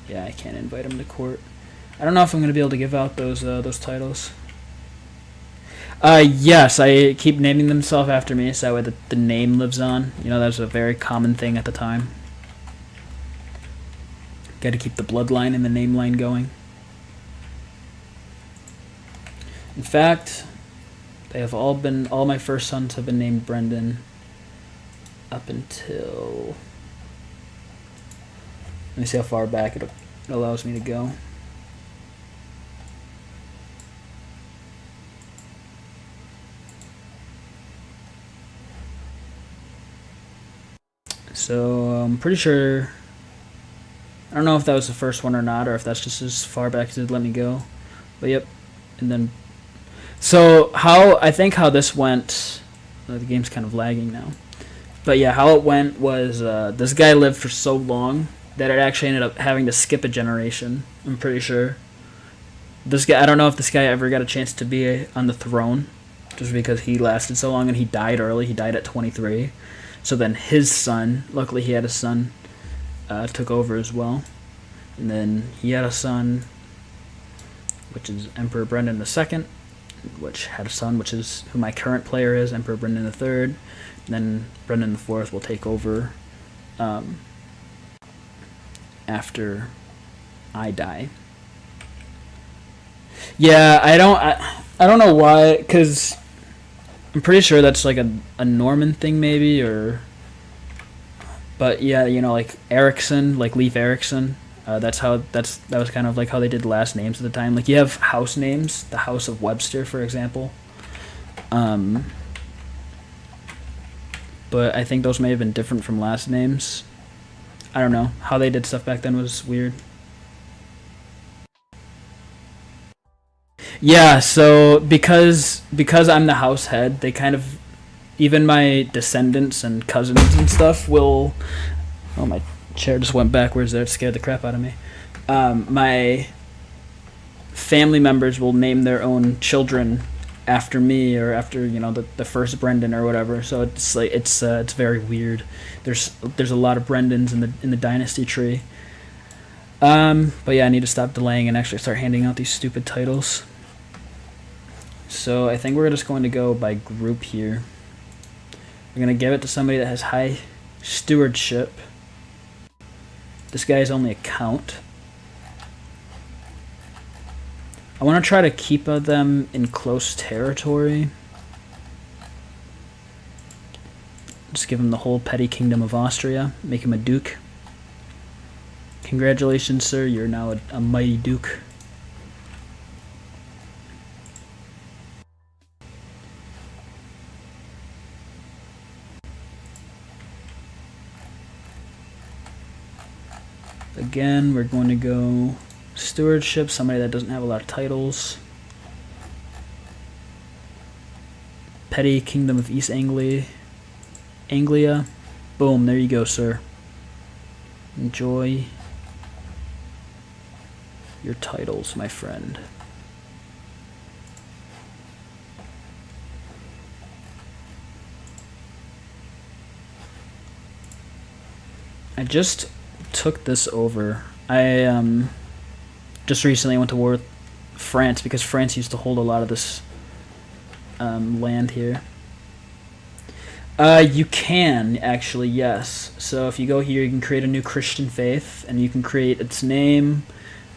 Yeah, I can't invite him to court. I don't know if I'm going to be able to give out those titles. Yes, I keep naming themselves after me, so that way the name lives on. You know, that was a very common thing at the time. Got to keep the bloodline and the name line going. In fact, all my first sons have been named Brendan up until... Let me see how far back it allows me to go. So I'm pretty sure... I don't know if that was the first one or not, or if that's just as far back as it let me go. But yep. And then... So I think how this went... The game's kind of lagging now. But yeah, how it went was this guy lived for so long that it actually ended up having to skip a generation. I'm pretty sure. This guy, I don't know if this guy ever got a chance to be on the throne, just because he lasted so long and he died early. He died at 23. So then his son, luckily he had a son, took over as well. And then he had a son, which is Emperor Brendan II, which had a son, which is who my current player is, Emperor Brendan III. And then Brendan IV will take over after I die. Yeah, I don't know why, because I'm pretty sure that's like a Norman thing maybe, or... But yeah, you know, like Erickson, like Leif Erikson, that was kind of like how they did last names at the time. Like you have house names, the House of Webster, for example. But I think those may have been different from last names. I don't know. How they did stuff back then was weird. Yeah, so because I'm the house head, they kind of... Even my descendants and cousins and stuff will... Oh, my chair just went backwards there. It scared the crap out of me. My family members will name their own children after me, or after, you know, the first Brendan or whatever. So it's like it's very weird. There's a lot of Brendans in the dynasty tree. But yeah, I need to stop delaying and actually start handing out these stupid titles. So I think we're just going to go by group here. We're gonna give it to somebody that has high stewardship. This guy is only a count. I want to try to keep them in close territory. Just give him the whole petty kingdom of Austria. Make him a duke. Congratulations, sir. You're now a mighty duke. Again, we're going to go stewardship, somebody that doesn't have a lot of titles. Petty Kingdom of East Anglia. Boom, there you go, sir. Enjoy your titles, my friend. I just took this over. I just recently went to war with France because France used to hold a lot of this land here. You can actually, yes. So if you go here, you can create a new Christian faith, and you can create its name.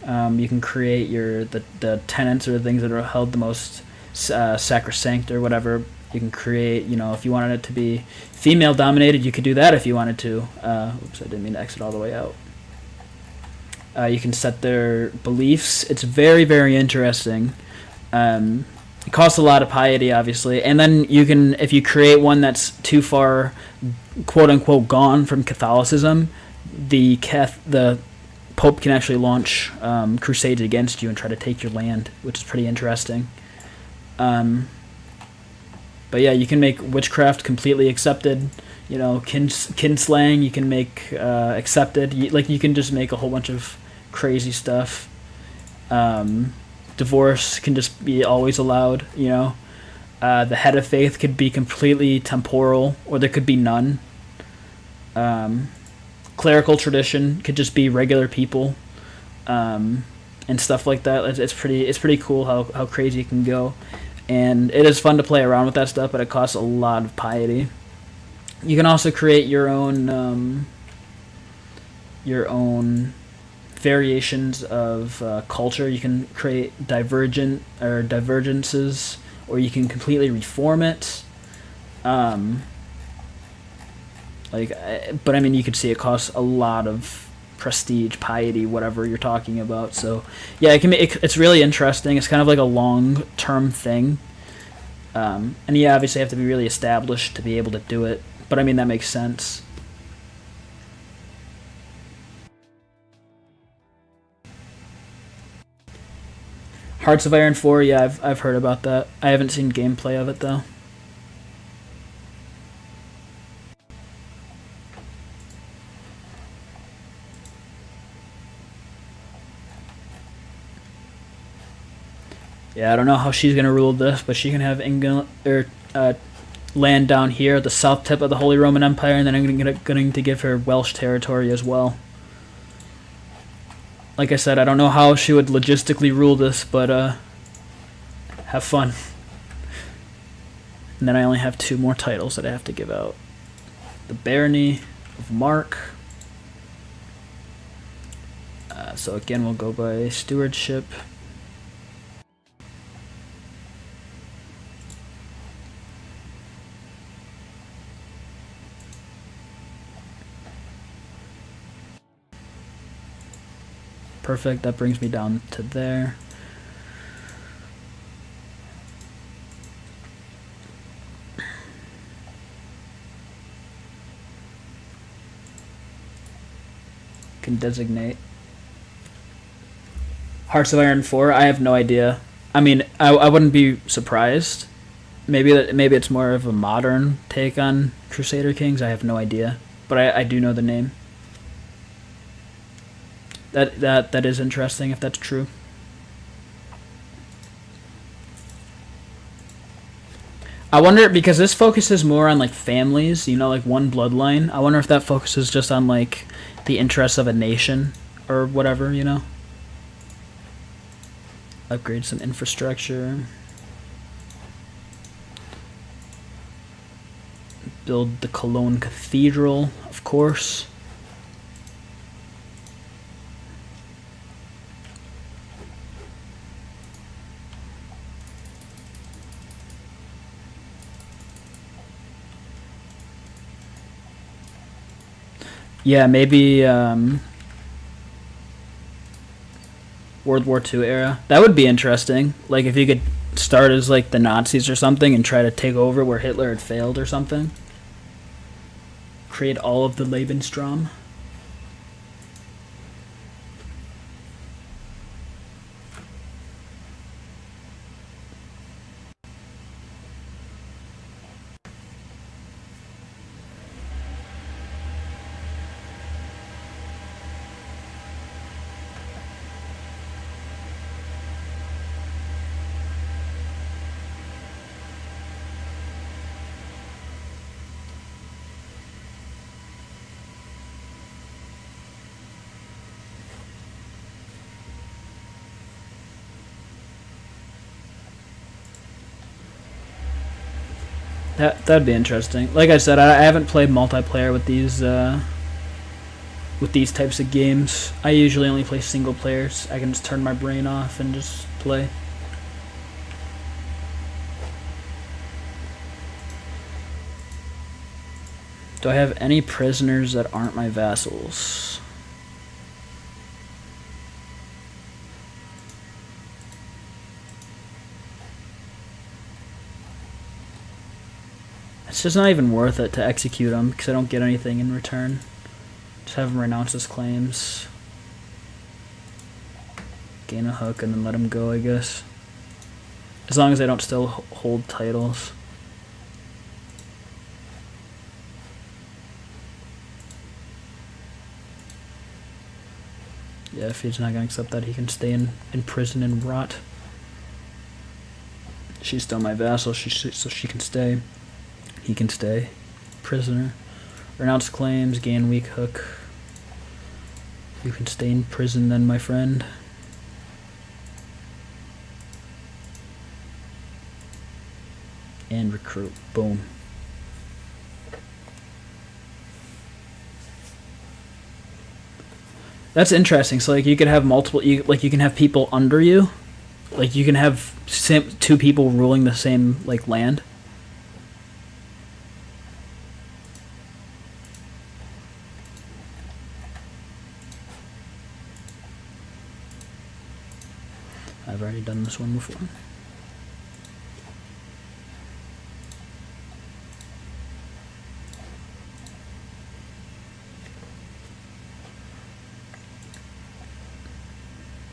You can create the tenets or the things that are held the most sacrosanct or whatever. You can create, if you wanted it to be female dominated, you could do that if you wanted to. Oops, I didn't mean to exit all the way out. You can set their beliefs. It's very, very interesting. It costs a lot of piety, obviously. And then you can, if you create one that's too far, quote unquote, gone from Catholicism, the Pope can actually launch crusades against you and try to take your land, which is pretty interesting. But yeah, you can make witchcraft completely accepted. Kinslaying you can make accepted. You can just make a whole bunch of crazy stuff. Divorce can just be always allowed. The head of faith could be completely temporal, or there could be none. Clerical tradition could just be regular people, and stuff like that. It's pretty cool how crazy it can go. And it is fun to play around with that stuff, but it costs a lot of piety. You can also create your own variations of culture. You can create divergences, or you can completely reform it. But I mean, you could see it costs a lot of prestige, piety, whatever you're talking about. So yeah, it's really interesting. It's kind of like a long-term thing. And you obviously have to be really established to be able to do it. But I mean, that makes sense. Hearts of Iron 4, yeah, I've heard about that. I haven't seen gameplay of it though. Yeah, I don't know how she's gonna rule this, but she can have England or land down here at the south tip of the Holy Roman Empire, and then I'm going to give her Welsh territory as well. Like I said, I don't know how she would logistically rule this, but have fun. And then I only have 2 more titles that I have to give out. The Barony of Mark. So again, we'll go by stewardship. Perfect, that brings me down to there. Can designate. Hearts of Iron 4, I have no idea. I mean, I wouldn't be surprised. Maybe it's more of a modern take on Crusader Kings, I have no idea. But I do know the name. That is interesting if that's true. I wonder, because this focuses more on like families, like one bloodline. I wonder if that focuses just on like the interests of a nation or whatever, Upgrade some infrastructure. build the Cologne Cathedral, of course. Yeah, maybe World War II era. That would be interesting. Like if you could start as like the Nazis or something and try to take over where Hitler had failed or something. Create all of the Lebensraum. That'd be interesting. Like I said, I haven't played multiplayer with these types of games. I usually only play single players. I can just turn my brain off and just play. Do I have any prisoners that aren't my vassals? It's just not even worth it to execute them because I don't get anything in return. Just have him renounce his claims. Gain a hook and then let him go, I guess. As long as I don't still hold titles. Yeah, if he's not going to accept that, he can stay in prison and rot. She's still my vassal, so she can stay. He can stay. Prisoner. Renounce claims, gain weak hook. You can stay in prison then, my friend. And recruit. Boom. That's interesting. So like you could have multiple, you can have people under you. Like you can have two people ruling the same like land. I've already done this one before.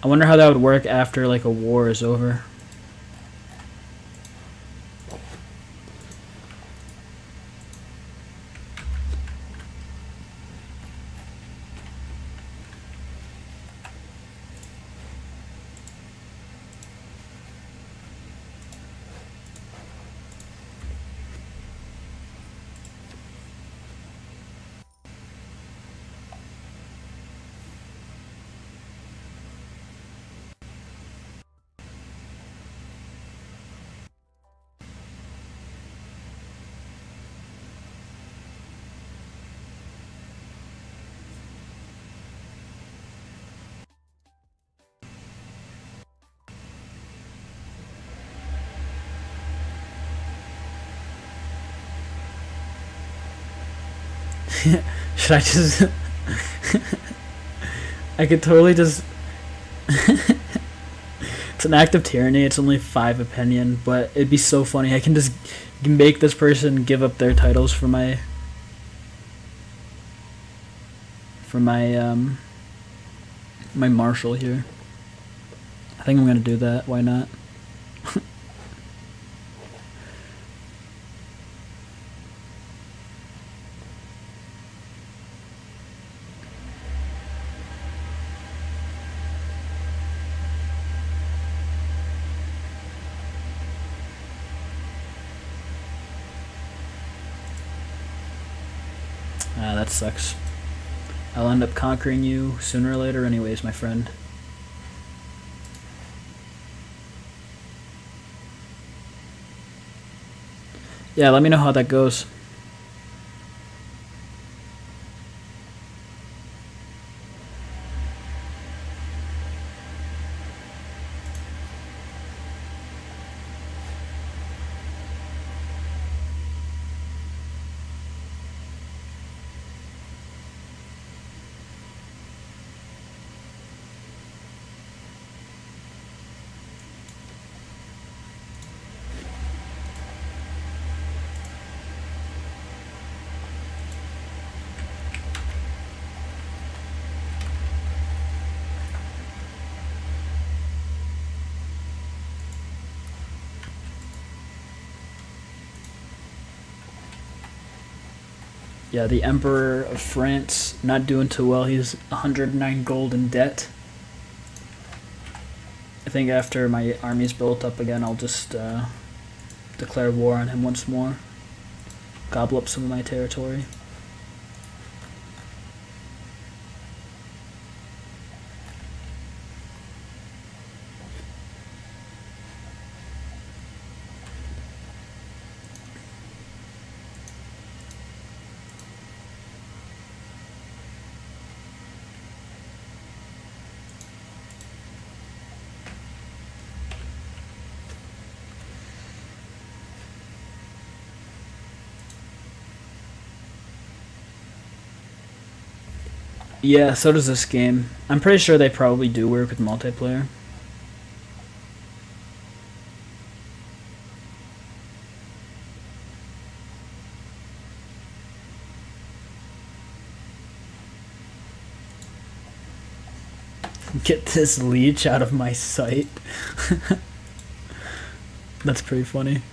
I wonder how that would work after like a war is over. Should I just... I could totally just... It's an act of tyranny. It's only 5 opinion, but it'd be so funny. I can just make this person give up their titles for my... my marshal here. I think I'm gonna do that. Why not? That sucks. I'll end up conquering you sooner or later anyways, my friend. Yeah, let me know how that goes. Yeah, the Emperor of France, not doing too well. He's 109 gold in debt. I think after my army's built up again, I'll just declare war on him once more. Gobble up some of my territory. Yeah, so does this game. I'm pretty sure they probably do work with multiplayer. Get this leech out of my sight. That's pretty funny.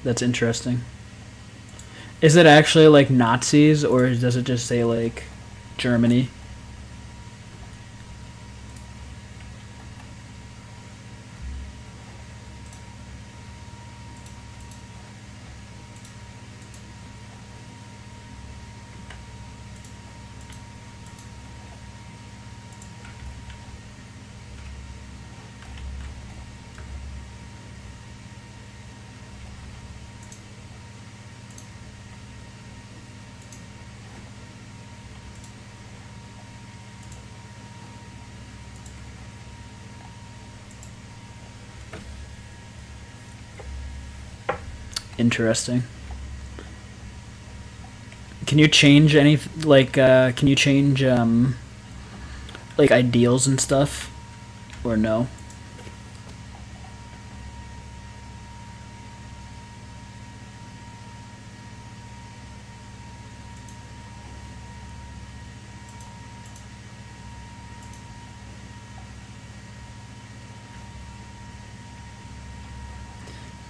That's interesting. Is it actually like Nazis, or does it just say like Germany? Interesting. Can you change any can you change like ideals and stuff, or no?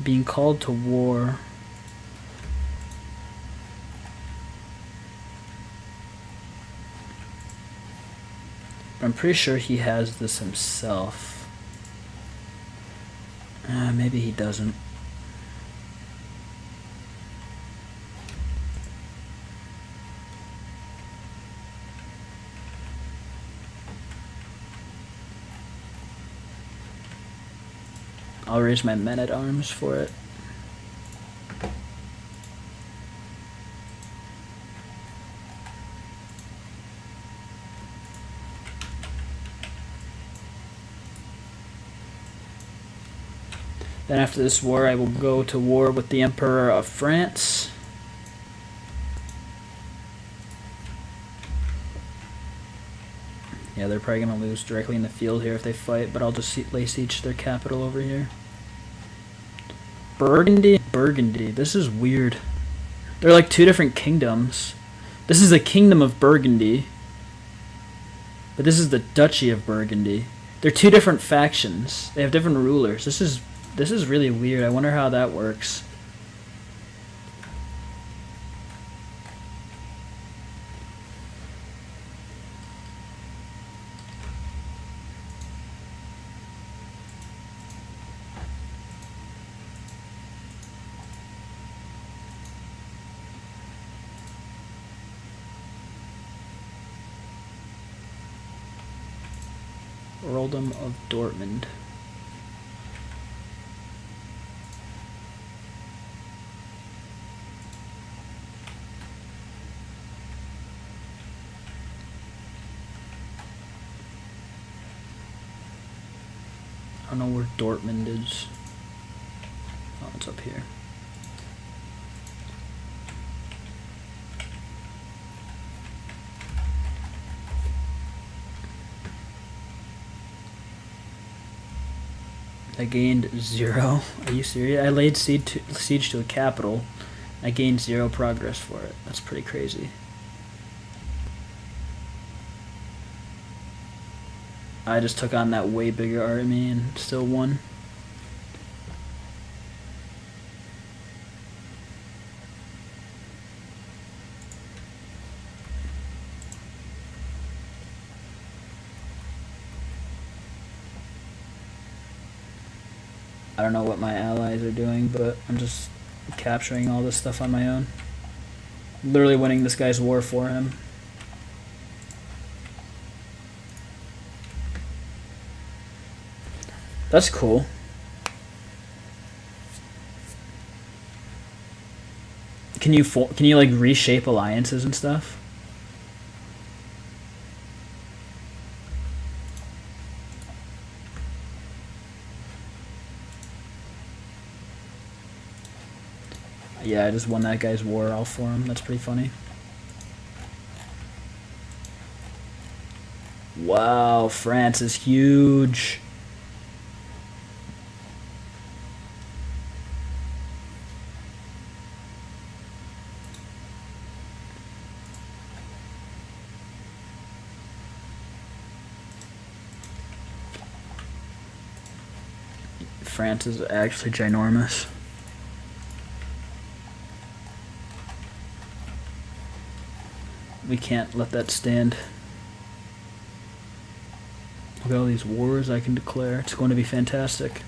Being called to war. I'm pretty sure he has this himself. Maybe he doesn't. I'll raise my men at arms for it. Then after this war, I will go to war with the Emperor of France. Yeah, they're probably going to lose directly in the field here if they fight, but I'll just lay siege their capital over here. Burgundy? Burgundy. This is weird. They're like two different kingdoms. This is the Kingdom of Burgundy, but this is the Duchy of Burgundy. They're two different factions. They have different rulers. This is really weird. I wonder how that works. Earldom of Dortmund. don't know where Dortmund is. Oh, it's up here. I gained 0. Are you serious? I laid siege to a capital. I gained 0 progress for it. That's pretty crazy. I just took on that way bigger army and still won. I don't know what my allies are doing, but I'm just capturing all this stuff on my own. Literally winning this guy's war for him. That's cool. Can you like reshape alliances and stuff? Yeah, I just won that guy's war all for him. That's pretty funny. Wow, France is huge. France is actually ginormous. We can't let that stand. Look at all these wars I can declare. It's going to be fantastic.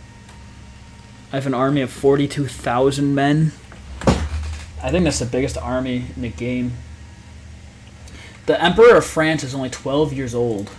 I have an army of 42,000 men. I think that's the biggest army in the game. The Emperor of France is only 12 years old.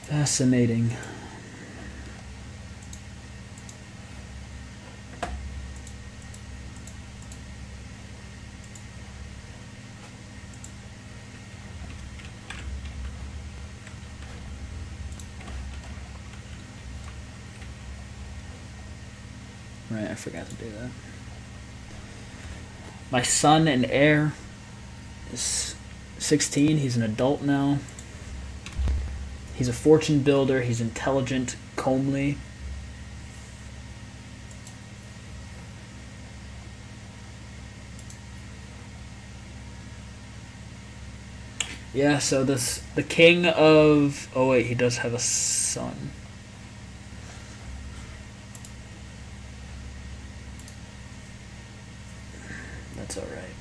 Fascinating. Right, I forgot to do that. My son and heir is 16. He's an adult now. He's a fortune builder. He's intelligent, comely. Yeah, so the king of... Oh wait, he does have a son. That's alright.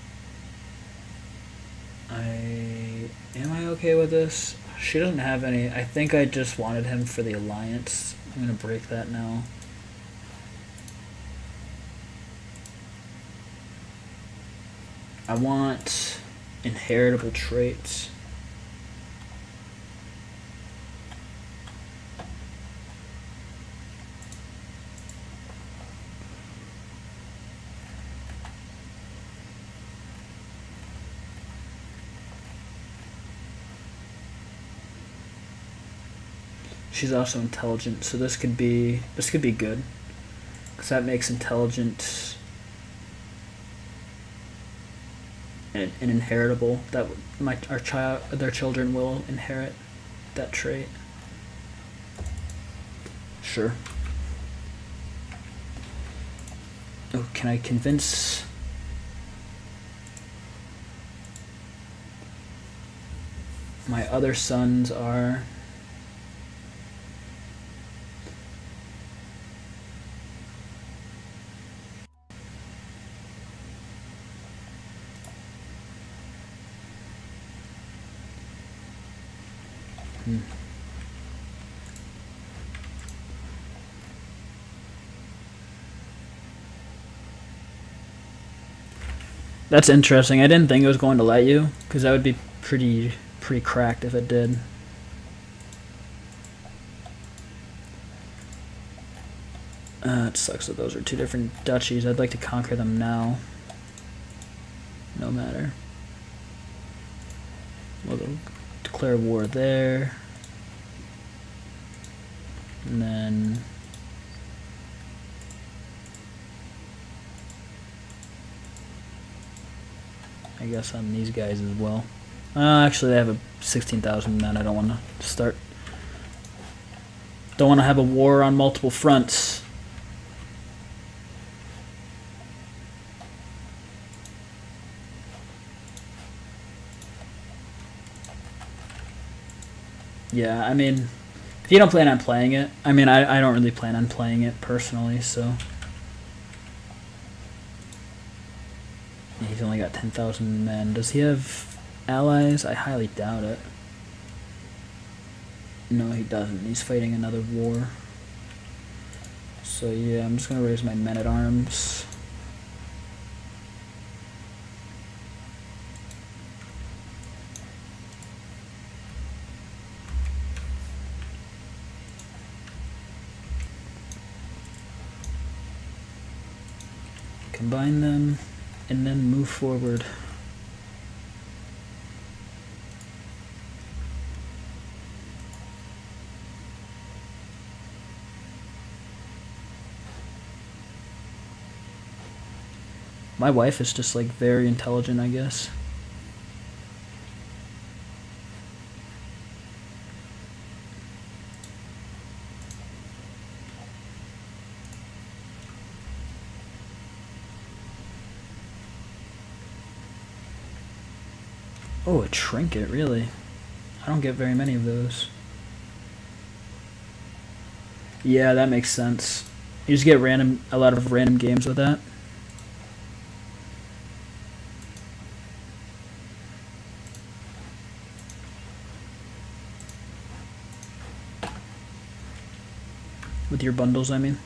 Am I okay with this? She doesn't have any. I think I just wanted him for the alliance. I'm going to break that now. I want inheritable traits. She's also intelligent, so this could be good, because that makes intelligent an inheritable. That their children will inherit that trait. Sure. Oh, can I convince? My other sons are... That's interesting. I didn't think it was going to let you, because that would be pretty cracked if it did. It sucks that those are two different duchies. I'd like to conquer them now. No matter. We'll declare war there. And then I guess on these guys as well. Actually, they have a 16,000 men. I don't want to start. Don't want to have a war on multiple fronts. Yeah, I mean, if you don't plan on playing it, I mean, I don't really plan on playing it personally, so. He's only got 10,000 men. Does he have allies? I highly doubt it. No, he doesn't. He's fighting another war. So yeah, I'm just going to raise my men-at-arms. Combine them, and then move forward. My wife is just like very intelligent, I guess. Oh, a trinket, really? I don't get very many of those. Yeah, that makes sense. You just get a lot of random games with that. With your bundles, I mean.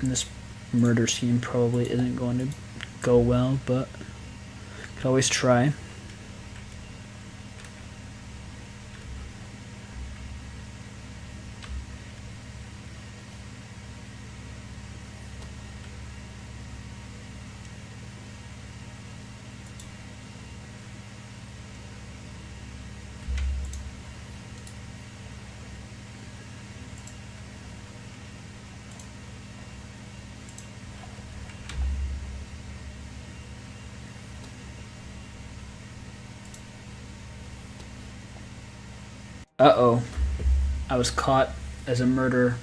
And this murder scheme probably isn't going to go well, but could always try. Uh-oh. I was caught as a murderer.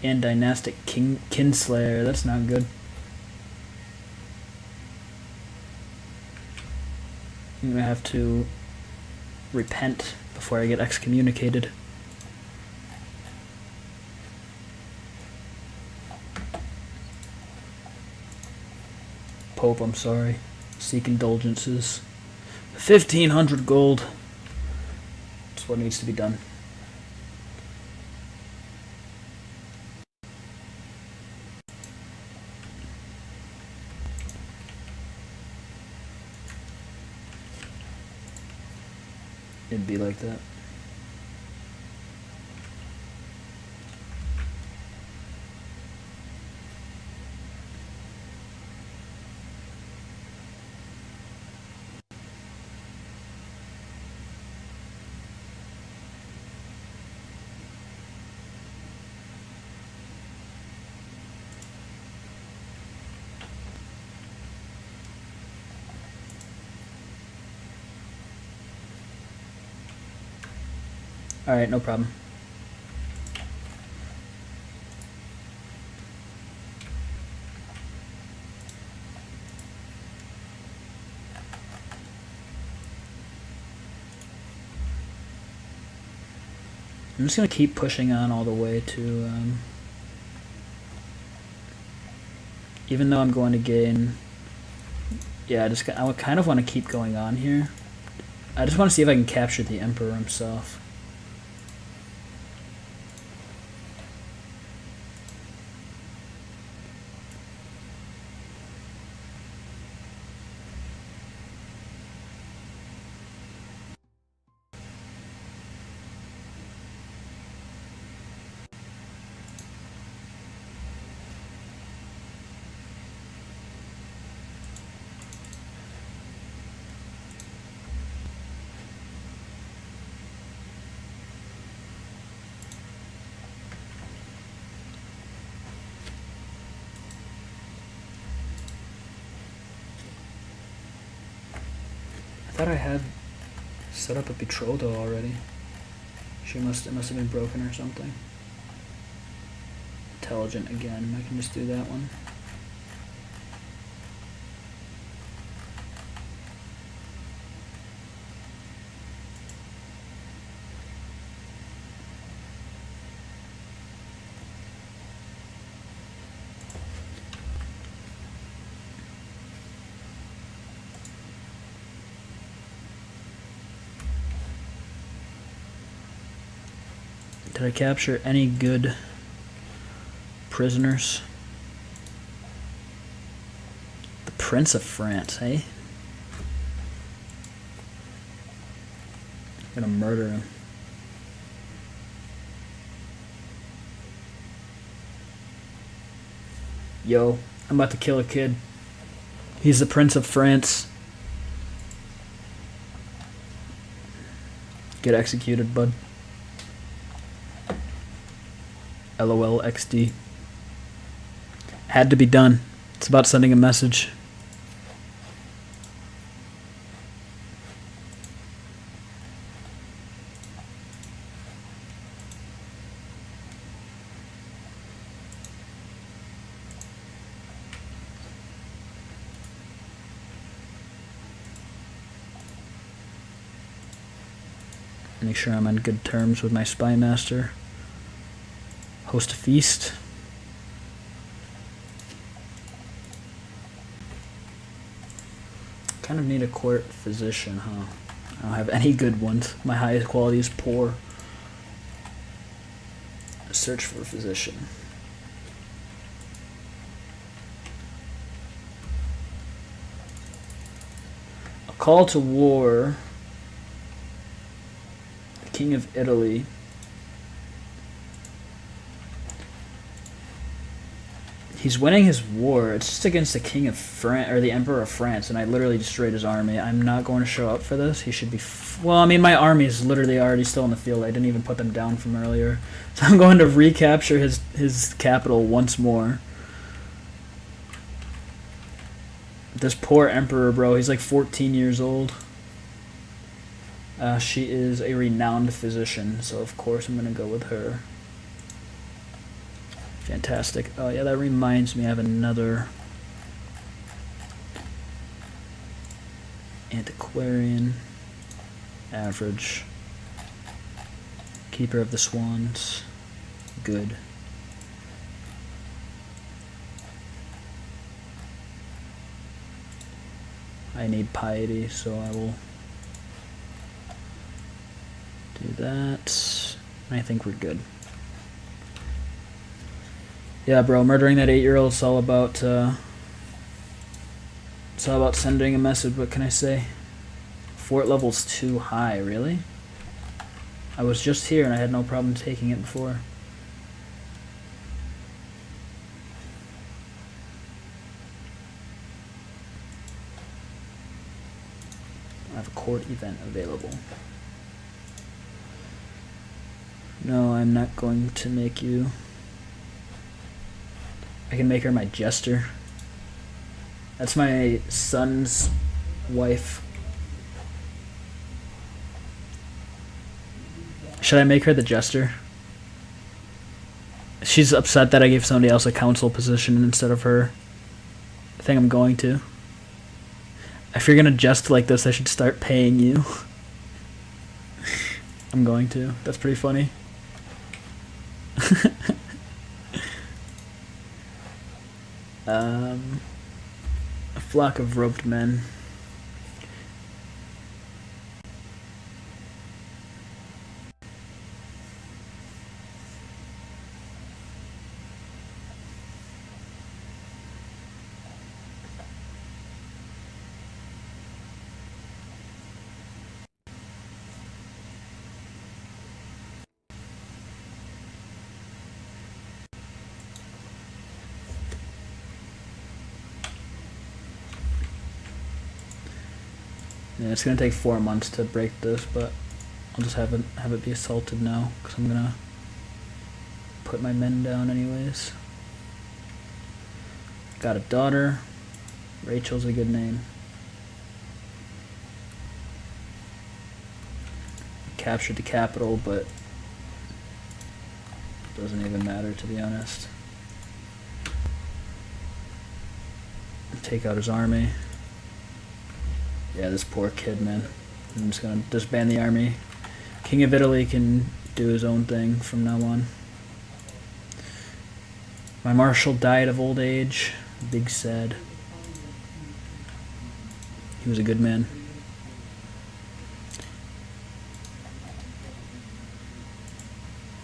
And dynastic kinslayer. That's not good. I'm gonna have to repent before I get excommunicated. Pope, I'm sorry. Seek indulgences. 1,500 gold. That's what needs to be done. It'd be like that. Alright, no problem. I'm just going to keep pushing on all the way to even though I'm going to gain... Yeah, I kind of want to keep going on here. I just want to see if I can capture the Emperor himself. I thought I had set up a betrothal already. It must have been broken or something. Intelligent again. I can just do that one. Did I capture any good prisoners? The Prince of France, eh? I'm gonna murder him. Yo, I'm about to kill a kid. He's the Prince of France. Get executed, bud. LOL XD. Had to be done. It's about sending a message. Make sure I'm on good terms with my spy master. Host a feast. Kind of need a court physician, huh? I don't have any good ones. My highest quality is poor. Search for a physician. A call to war. The King of Italy. He's winning his war. It's just against the King of France, or the Emperor of France, and I literally destroyed his army. I'm not going to show up for this. He should be... well, I mean, my army is literally already still in the field. I didn't even put them down from earlier. So I'm going to recapture his capital once more. This poor Emperor, bro. He's like 14 years old. She is a renowned physician, so of course I'm going to go with her. Fantastic. Oh yeah, that reminds me I have another antiquarian. Average. Keeper of the Swans. Good. I need piety, so I will do that. I think we're good. Yeah, bro, murdering that 8-year-old is all about sending a message. What can I say? Fort level's too high, really? I was just here and I had no problem taking it before. I have a court event available. No, I'm not going to make you... I can make her my jester. That's my son's wife. Should I make her the jester? She's upset that I gave somebody else a council position instead of her. I think I'm going to. If you're gonna jest like this, I should start paying you. I'm going to. That's pretty funny. A flock of roped men. Yeah, it's gonna take 4 months to break this, but I'll just have it be assaulted now because I'm gonna put my men down anyways. Got a daughter. Rachel's a good name. Captured the capital, but doesn't even matter to be honest. Take out his army. Yeah, this poor kid, man. I'm just gonna disband the army. King of Italy can do his own thing from now on. My marshal died of old age. Big sad. He was a good man.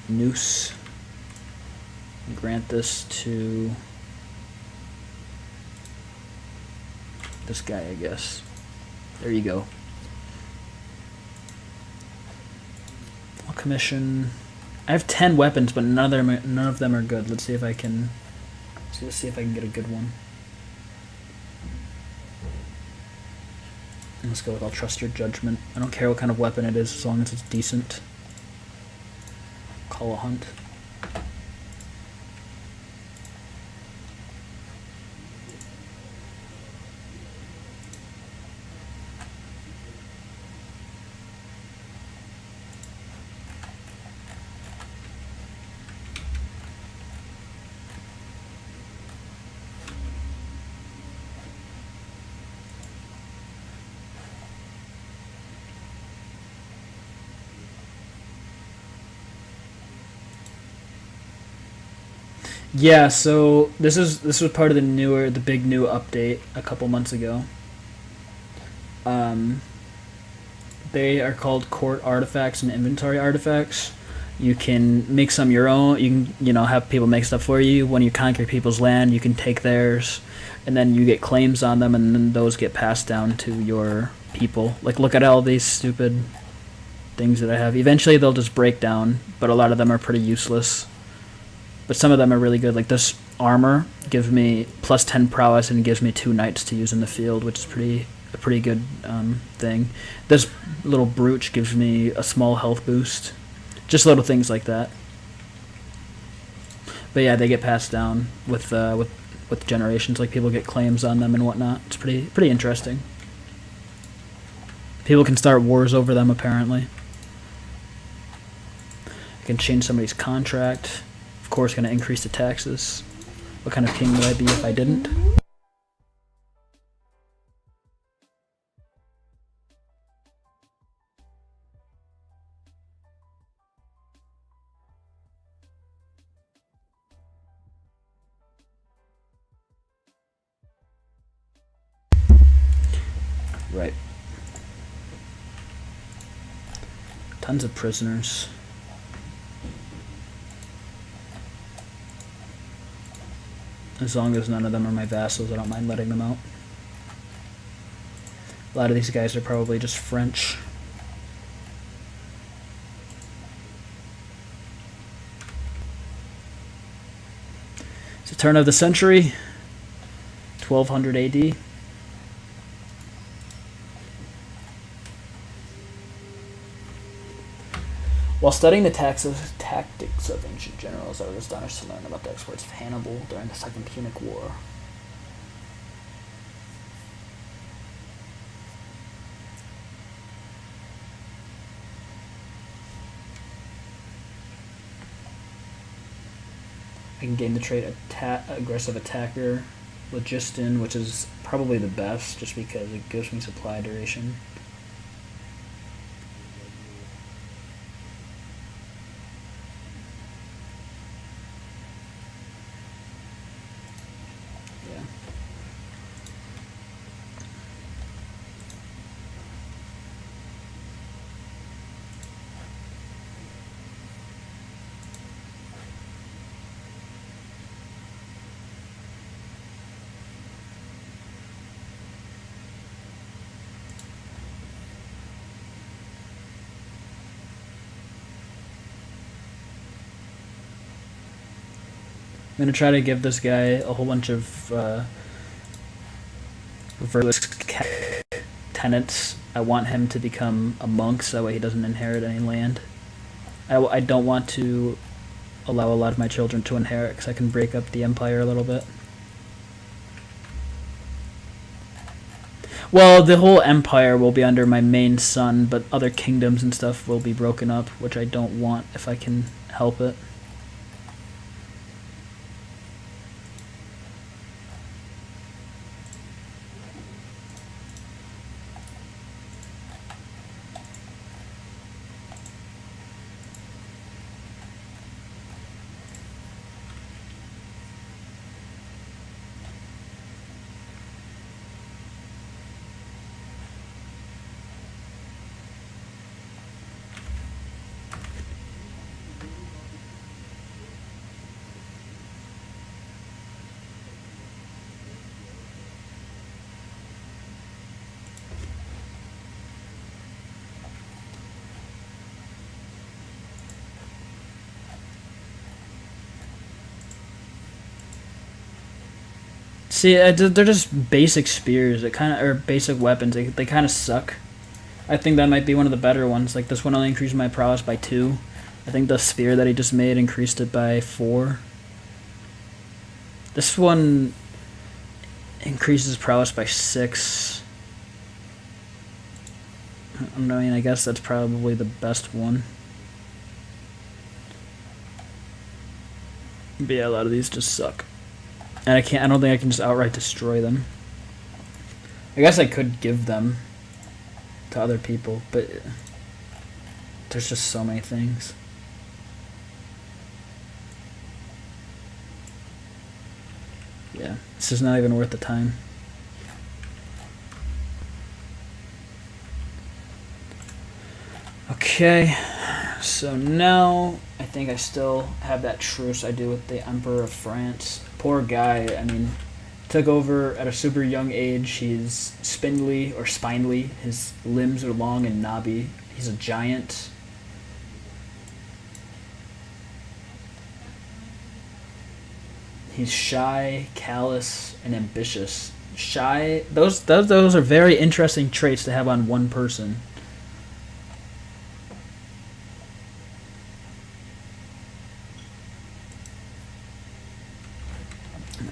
Noose. Grant this to this guy, I guess. There you go. I'll commission. I have 10 weapons, but none of them are good. Let's see if I can. Let's see if I can get a good one. Let's go with I'll trust your judgment. I don't care what kind of weapon it is, as long as it's decent. Call a hunt. Yeah, so this was part of the big new update a couple months ago. Um, they are called court artifacts and inventory artifacts. You can make some your own. You can have people make stuff for you. When you conquer people's land, you can take theirs, and then you get claims on them, and then those get passed down to your people. Like, look at all these stupid things that I have. Eventually, they'll just break down, but a lot of them are pretty useless. But some of them are really good. Like this armor gives me plus 10 prowess and gives me 2 knights to use in the field, which is a pretty good thing. This little brooch gives me a small health boost. Just little things like that. But yeah, they get passed down with generations. Like people get claims on them and whatnot. It's pretty interesting. People can start wars over them apparently. I can change somebody's contract. Of course, going to increase the taxes. What kind of king would I be if I didn't? Right. Tons of prisoners. As long as none of them are my vassals, I don't mind letting them out. A lot of these guys are probably just French. It's the turn of the century, 1200 AD. While studying the tactics of ancient generals, I was astonished to learn about the exploits of Hannibal during the Second Punic War. I can gain the trait aggressive attacker, logistin, which is probably the best just because it gives me supply duration. gonna try to give this guy a whole bunch of virtuous tenants. I want him to become a monk, so that way he doesn't inherit any land. I don't want to allow a lot of my children to inherit, because I can break up the empire a little bit. Well, the whole empire will be under my main son, but other kingdoms and stuff will be broken up, which I don't want if I can help it. See, they're just basic spears. It kind of, or basic weapons. They kind of suck. I think that might be one of the better ones. Like, this one only increased my prowess by 2. I think the spear that he just made increased it by 4. This one increases prowess by 6. I mean, I guess that's probably the best one. But yeah, a lot of these just suck. And I don't think I can just outright destroy them. I guess I could give them to other people, but there's just so many things. Yeah, this is not even worth the time. Okay, so now I think I still have that truce I do with the Emperor of France. Poor guy, I mean, took over at a super young age. He's spindly or spindly. His limbs are long and knobby. He's a giant. He's shy, callous, and ambitious. Shy, those are very interesting traits to have on one person.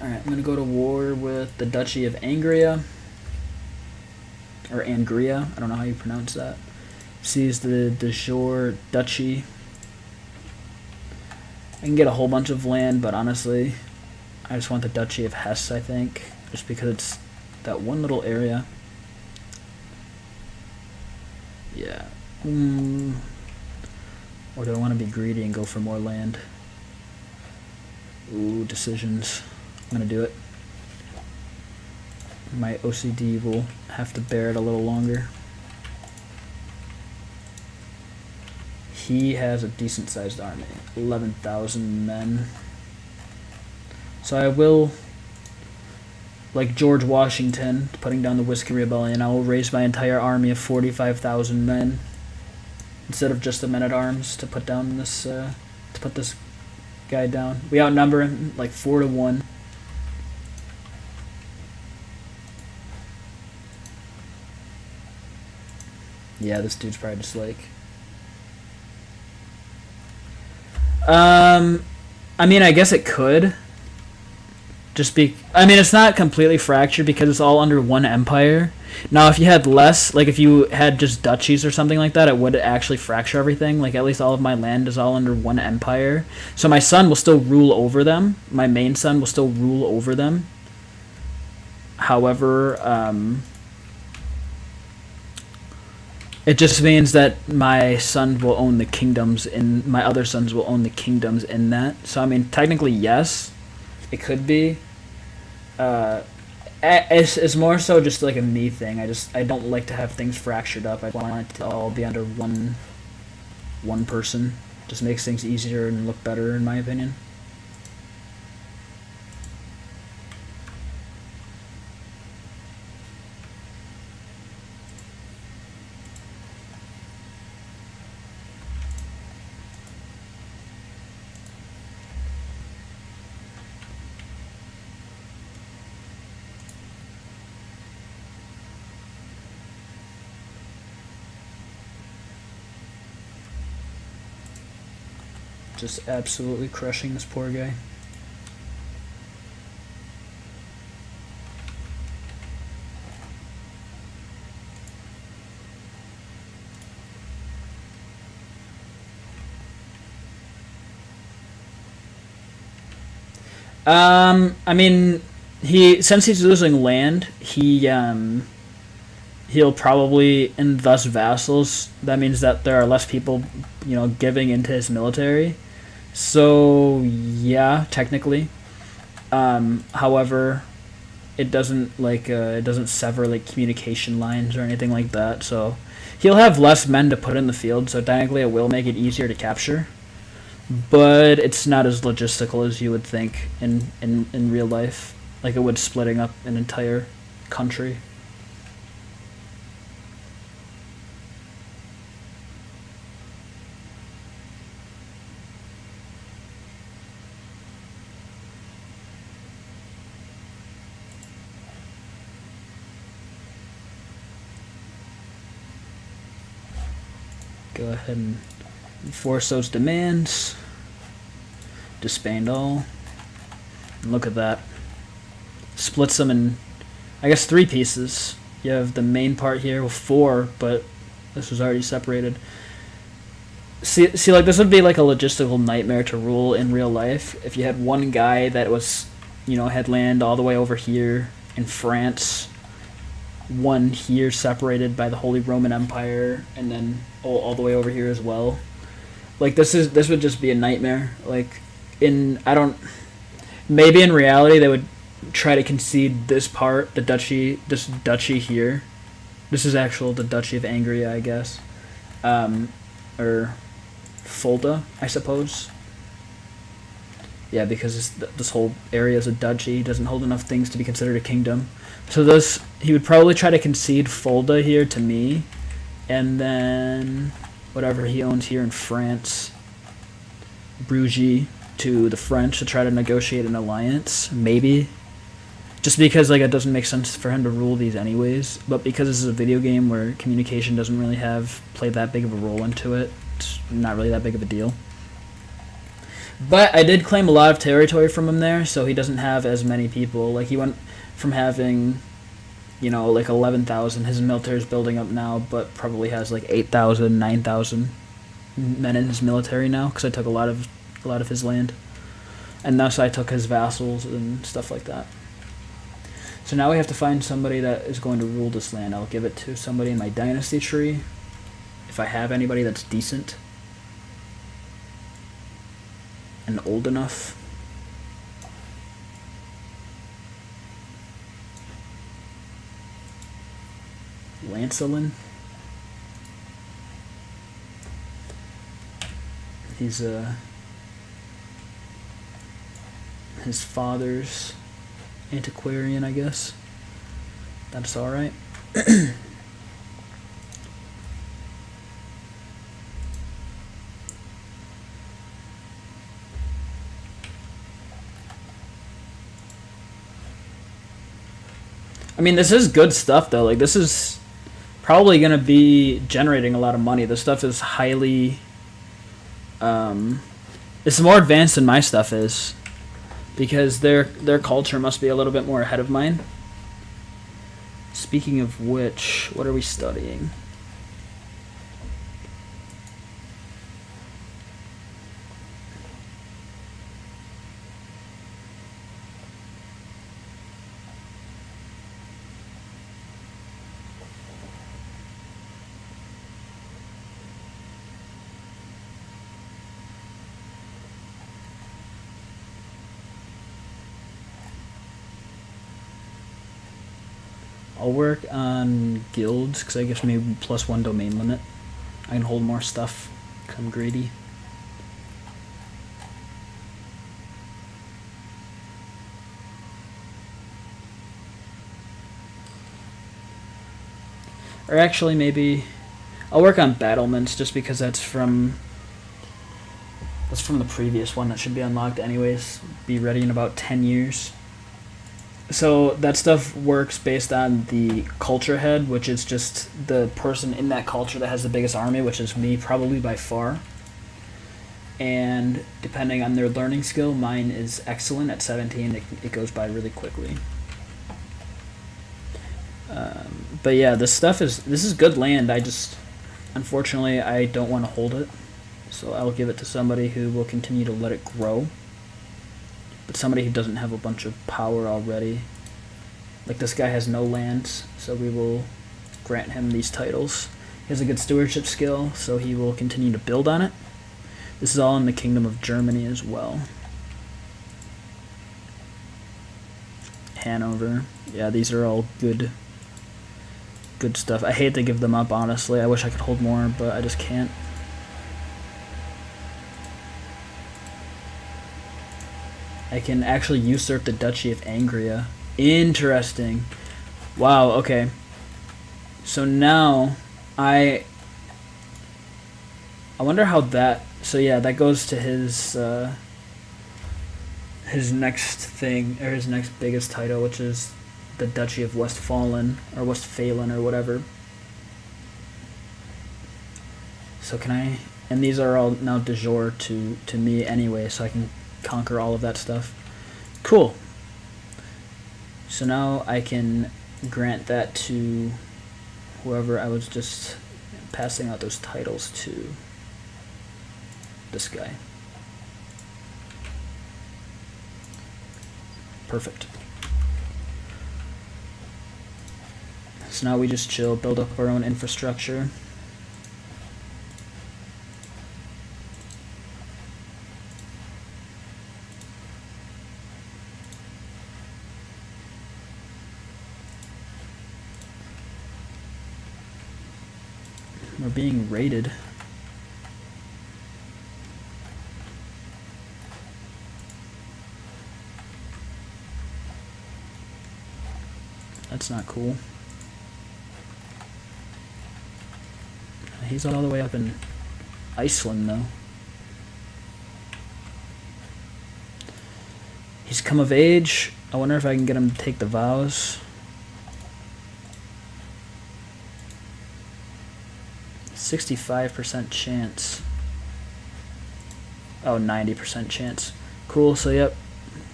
Alright, I'm going to go to war with the Duchy of Angria. Or Angria, I don't know how you pronounce that. Seize the de jure Duchy. I can get a whole bunch of land, but honestly, I just want the Duchy of Hesse, I think. Just because it's that one little area. Yeah. Or do I want to be greedy and go for more land? Ooh, decisions. I'm going to do it. My OCD will have to bear it a little longer. He has a decent sized army. 11,000 men. So I will, like George Washington, putting down the Whiskey Rebellion, I will raise my entire army of 45,000 men. Instead of just the men-at-arms to put down this, to put this guy down. We outnumber him like 4-1. Yeah, this dude's probably just like... I mean, I guess it could. Just be... I mean, it's not completely fractured because it's all under one empire. Now, if you had less, like if you had just duchies or something like that, it would actually fracture everything. Like, at least all of my land is all under one empire. So my son will still rule over them. My main son will still rule over them. However, it just means that my son will own the kingdoms, and my other sons will own the kingdoms in that. So, I mean, technically, yes, it could be. It's more so just like a me thing. I don't like to have things fractured up. I want it to all be under one person. Just makes things easier and look better, in my opinion. Just absolutely crushing this poor guy. I mean, since he's losing land, he'll probably, and thus vassals. That means that there are less people, giving into his military. So yeah, technically. However, it doesn't sever like communication lines or anything like that. So he'll have less men to put in the field. So technically, it will make it easier to capture. But it's not as logistical as you would think in real life, like it would splitting up an entire country. Go ahead and enforce those demands. Disband all. And look at that. Splits them in, I guess, 3 pieces. You have the main part here with 4, but this was already separated. See, like this would be like a logistical nightmare to rule in real life if you had one guy that was, had land all the way over here in France, one here separated by the Holy Roman Empire, and then all the way over here as well. Like this would just be a nightmare. Like maybe in reality they would try to concede this part, this duchy here. This is the Duchy of Angria, I guess, or Fulda, I suppose. Yeah, because this whole area is a duchy, doesn't hold enough things to be considered a kingdom. So he would probably try to concede Fulda here to me, and then whatever he owns here in France, Bruges, to the French to try to negotiate an alliance, maybe. Just because it doesn't make sense for him to rule these anyways, but because this is a video game where communication doesn't really play that big of a role into it, it's not really that big of a deal. But I did claim a lot of territory from him there, so he doesn't have as many people. Like he went from having, 11,000. His military is building up now, but probably has 8,000, 9,000 men in his military now because I took a lot of his land, and thus I took his vassals and stuff like that. So now we have to find somebody that is going to rule this land. I'll give it to somebody in my dynasty tree, if I have anybody that's decent and old enough. Lancelin. He's his father's antiquarian, I guess. That's alright. I mean, this is good stuff, though. This is probably going to be generating a lot of money. This stuff is highly... it's more advanced than my stuff is, because their culture must be a little bit more ahead of mine. Speaking of which, what are we studying? I'll work on guilds, because I guess maybe +1 domain limit. I can hold more stuff, because I'm greedy. Or actually, maybe I'll work on battlements, just because that's from the previous one that should be unlocked anyways. Be ready in about 10 years. So that stuff works based on the culture head, which is just the person in that culture that has the biggest army, which is me probably by far. and depending on their learning skill, mine is excellent at 17. It goes by really quickly. But yeah, this is good land. Unfortunately, I don't want to hold it, so I'll give it to somebody who will continue to let it grow. But somebody who doesn't have a bunch of power already. Like this guy has no lands, so we will grant him these titles. He has a good stewardship skill, so he will continue to build on it. This is all in the Kingdom of Germany as well. Hanover. Yeah, these are all good stuff. I hate to give them up, honestly. I wish I could hold more, but I just can't. I can actually usurp the Duchy of Angria. Interesting. Wow, okay. So now, I wonder how that... So yeah, that goes to his next thing, or his next biggest title, which is the Duchy of Westphalen, or Westphalen, or whatever. So can I... And these are all now de jure to me anyway, so I can conquer all of that stuff. Cool. So now I can grant that to whoever I was just passing out those titles to. This guy. Perfect. So now we just chill, build up our own infrastructure. We're being raided. That's not cool. He's all the way up in Iceland, though. He's come of age. I wonder if I can get him to take the vows. 65% chance. Oh, 90% chance. Cool, so yep.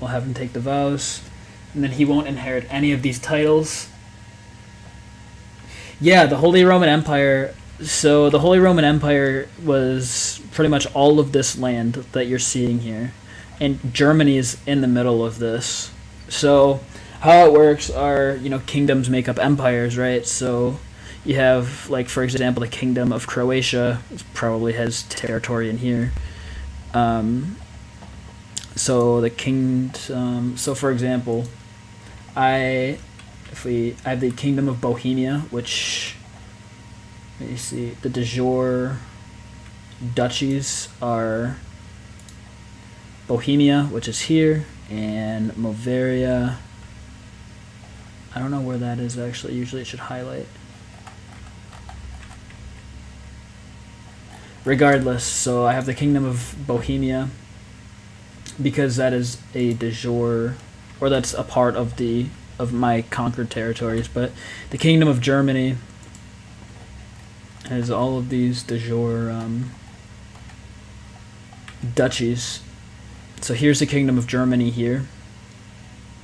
We'll have him take the vows. And then he won't inherit any of these titles. Yeah, the Holy Roman Empire. So the Holy Roman Empire was pretty much all of this land that you're seeing here. And Germany is in the middle of this. So how it works are, kingdoms make up empires, right? So you have, like, for example, the Kingdom of Croatia probably has territory in here. So the so for example, I have the Kingdom of Bohemia, which, let me see, the de jure duchies are Bohemia, which is here, and Movaria. I don't know where that is actually. Usually it should highlight. Regardless, so I have the Kingdom of Bohemia because that is a de jure, or that's a part of my conquered territories. But the Kingdom of Germany has all of these de jure duchies. So here's the Kingdom of Germany here.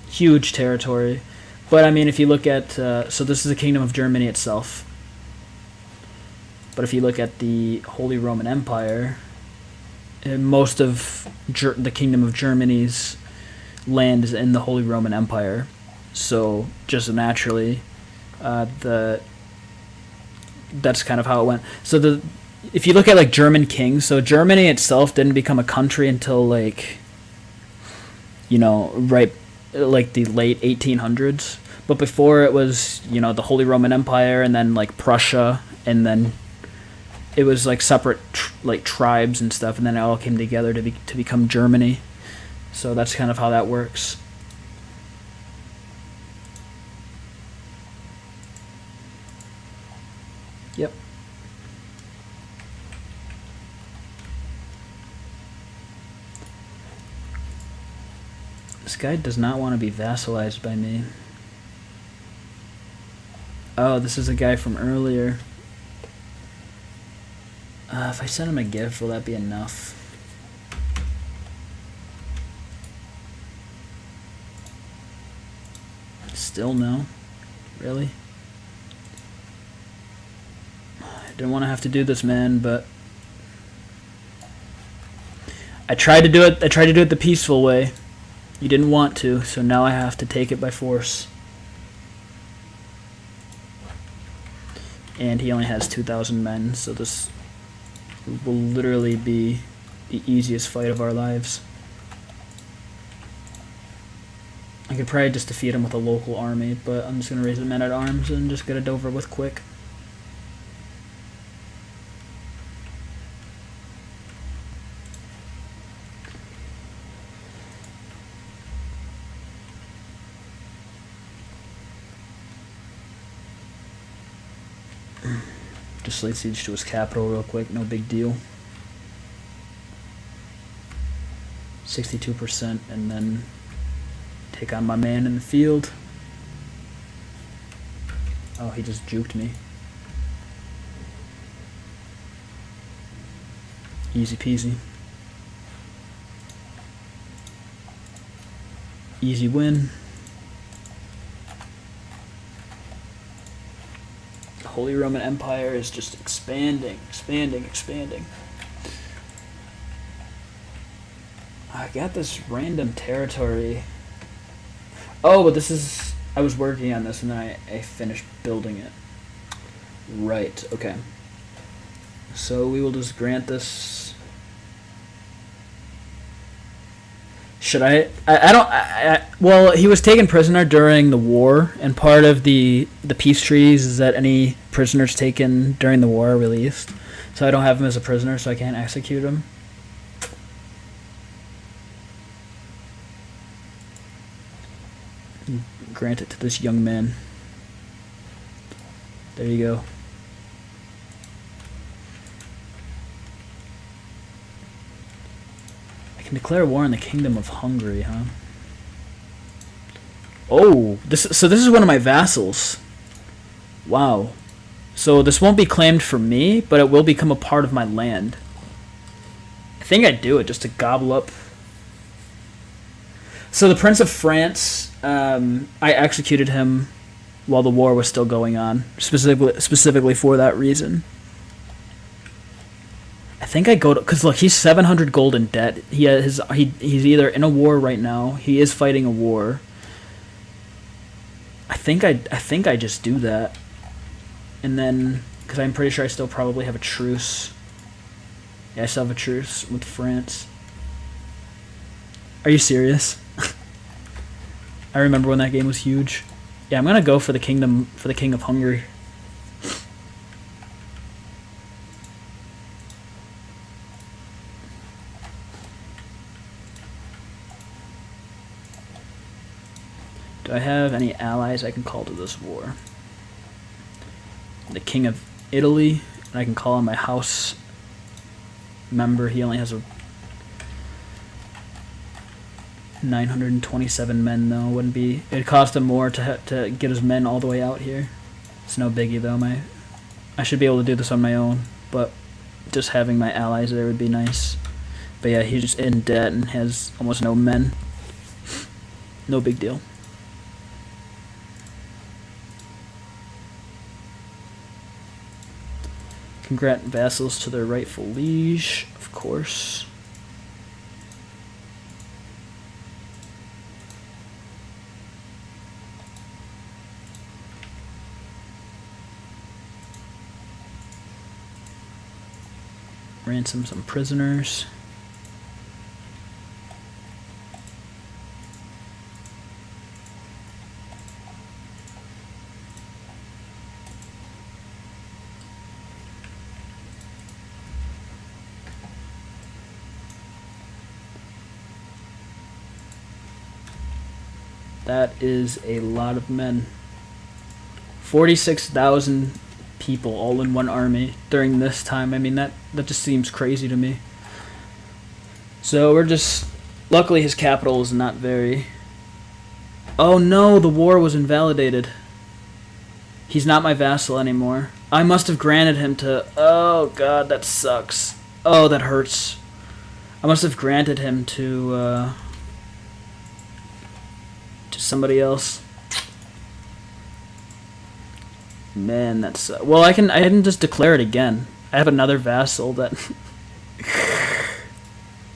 Huge territory. But I mean, if you look at, so this is the Kingdom of Germany itself. But if you look at the Holy Roman Empire, most of the Kingdom of Germany's land is in the Holy Roman Empire. So just naturally, that's kind of how it went. So if you look at like German kings, so Germany itself didn't become a country until right like the late 1800s. But before it was, the Holy Roman Empire, and then like Prussia, and then it was like separate tribes and stuff, and then it all came together to become Germany. So that's kind of how that works. Yep. This guy does not want to be vassalized by me. Oh, this is a guy from earlier. If I send him a gift, will that be enough? Still no. Really? I didn't want to have to do this, man, but I tried to do it. I tried to do it the peaceful way. You didn't want to, so now I have to take it by force. And he only has 2,000 men, so this will literally be the easiest fight of our lives. I could probably just defeat him with a local army, but I'm just going to raise the men at arms and just get it over with quick. Just lay siege to his capital real quick, no big deal. 62%, and then take on my man in the field. Oh, he just juked me. Easy peasy. Easy win. The Holy Roman Empire is just expanding, expanding, expanding. I got this random territory. Oh, but this is... I was working on this and then I finished building it. Right, okay. So we will just grant this... Should well, he was taken prisoner during the war, and part of the peace treaties is that any prisoners taken during the war are released. So I don't have him as a prisoner, so I can't execute him. Grant it to this young man. There you go. I can declare war on the Kingdom of Hungary, huh? Oh, this is one of my vassals. Wow. So this won't be claimed for me, but it will become a part of my land. I think I'd do it just to gobble up. So the Prince of France, I executed him while the war was still going on, specifically for that reason. I think I go to, because look, he's 700 gold in debt. He's either in a war right now. He is fighting a war. I think I just do that, and then because I'm pretty sure I still probably have a truce. Yeah, I still have a truce with France. Are you serious? I remember when that game was huge. Yeah, I'm gonna go for the King of Hungary. Do I have any allies I can call to this war? The King of Italy, and I can call on my house member. He only has a 927 men though. Wouldn't be. It'd cost him more to get his men all the way out here. It's no biggie though. I should be able to do this on my own, but just having my allies there would be nice. But yeah, he's just in debt and has almost no men. No big deal. Can grant vassals to their rightful liege, of course. Ransom some prisoners. That is a lot of men. 46,000 people all in one army during this time. I mean, that just seems crazy to me. So we're just... Luckily his capital is not very... Oh no, the war was invalidated. He's not my vassal anymore. I must have granted him to... Oh god, that sucks. Oh, that hurts. I must have granted him to somebody else. Man, that's well. I can just declare it again. I have another vassal that.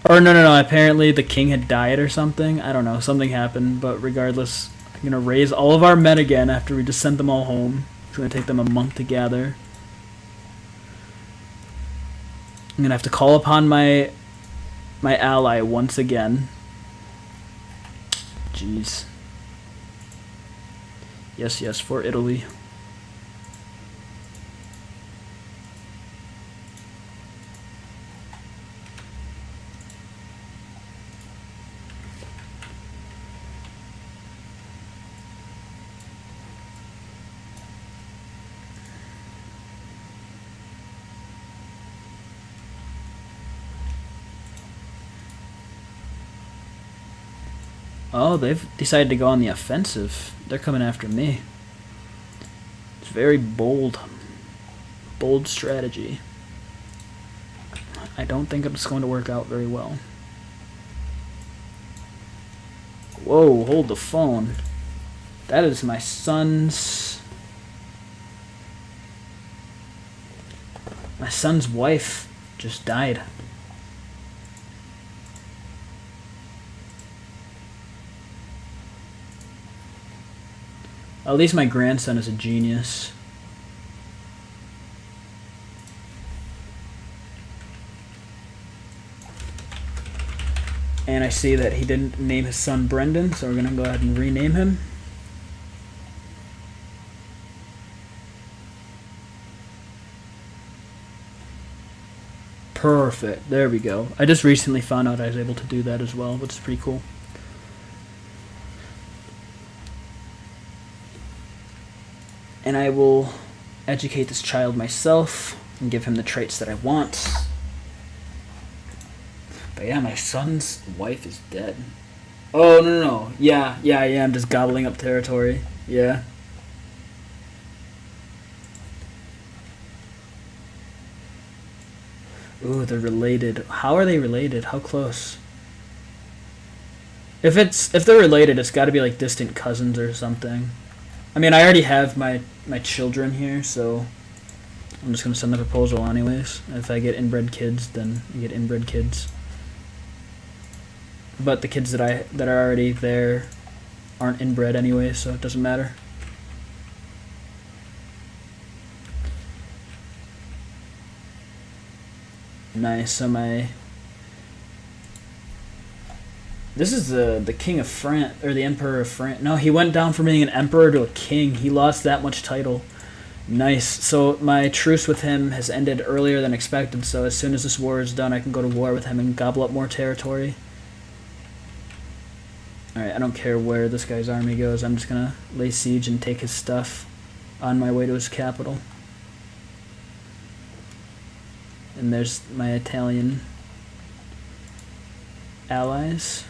Or no. Apparently the king had died or something. I don't know. Something happened, but regardless, I'm gonna raise all of our men again after we just sent them all home. It's gonna take them a month to gather. I'm gonna have to call upon my ally once again. Jeez. Yes, for Italy. Oh, they've decided to go on the offensive. They're coming after me. It's very bold. Bold strategy. I don't think it's going to work out very well. Whoa, hold the phone. That is my son's... My son's wife just died. At least my grandson is a genius. And I see that he didn't name his son Brendan, so we're going to go ahead and rename him. Perfect. There we go. I just recently found out I was able to do that as well, which is pretty cool. And I will educate this child myself and give him the traits that I want. But yeah, my son's wife is dead. Oh, no. Yeah, I'm just gobbling up territory. Yeah. Ooh, they're related. How are they related? How close? If they're related, it's got to be like distant cousins or something. I mean, I already have my children here, so I'm just going to send the proposal anyways. If I get inbred kids, then you get inbred kids. But the kids that are already there aren't inbred anyway, so it doesn't matter. Nice. So this is the king of France, or the emperor of France. No, he went down from being an emperor to a king. He lost that much title. Nice. So my truce with him has ended earlier than expected, so as soon as this war is done, I can go to war with him and gobble up more territory. Alright, I don't care where this guy's army goes. I'm just going to lay siege and take his stuff on my way to his capital. And there's my Italian allies.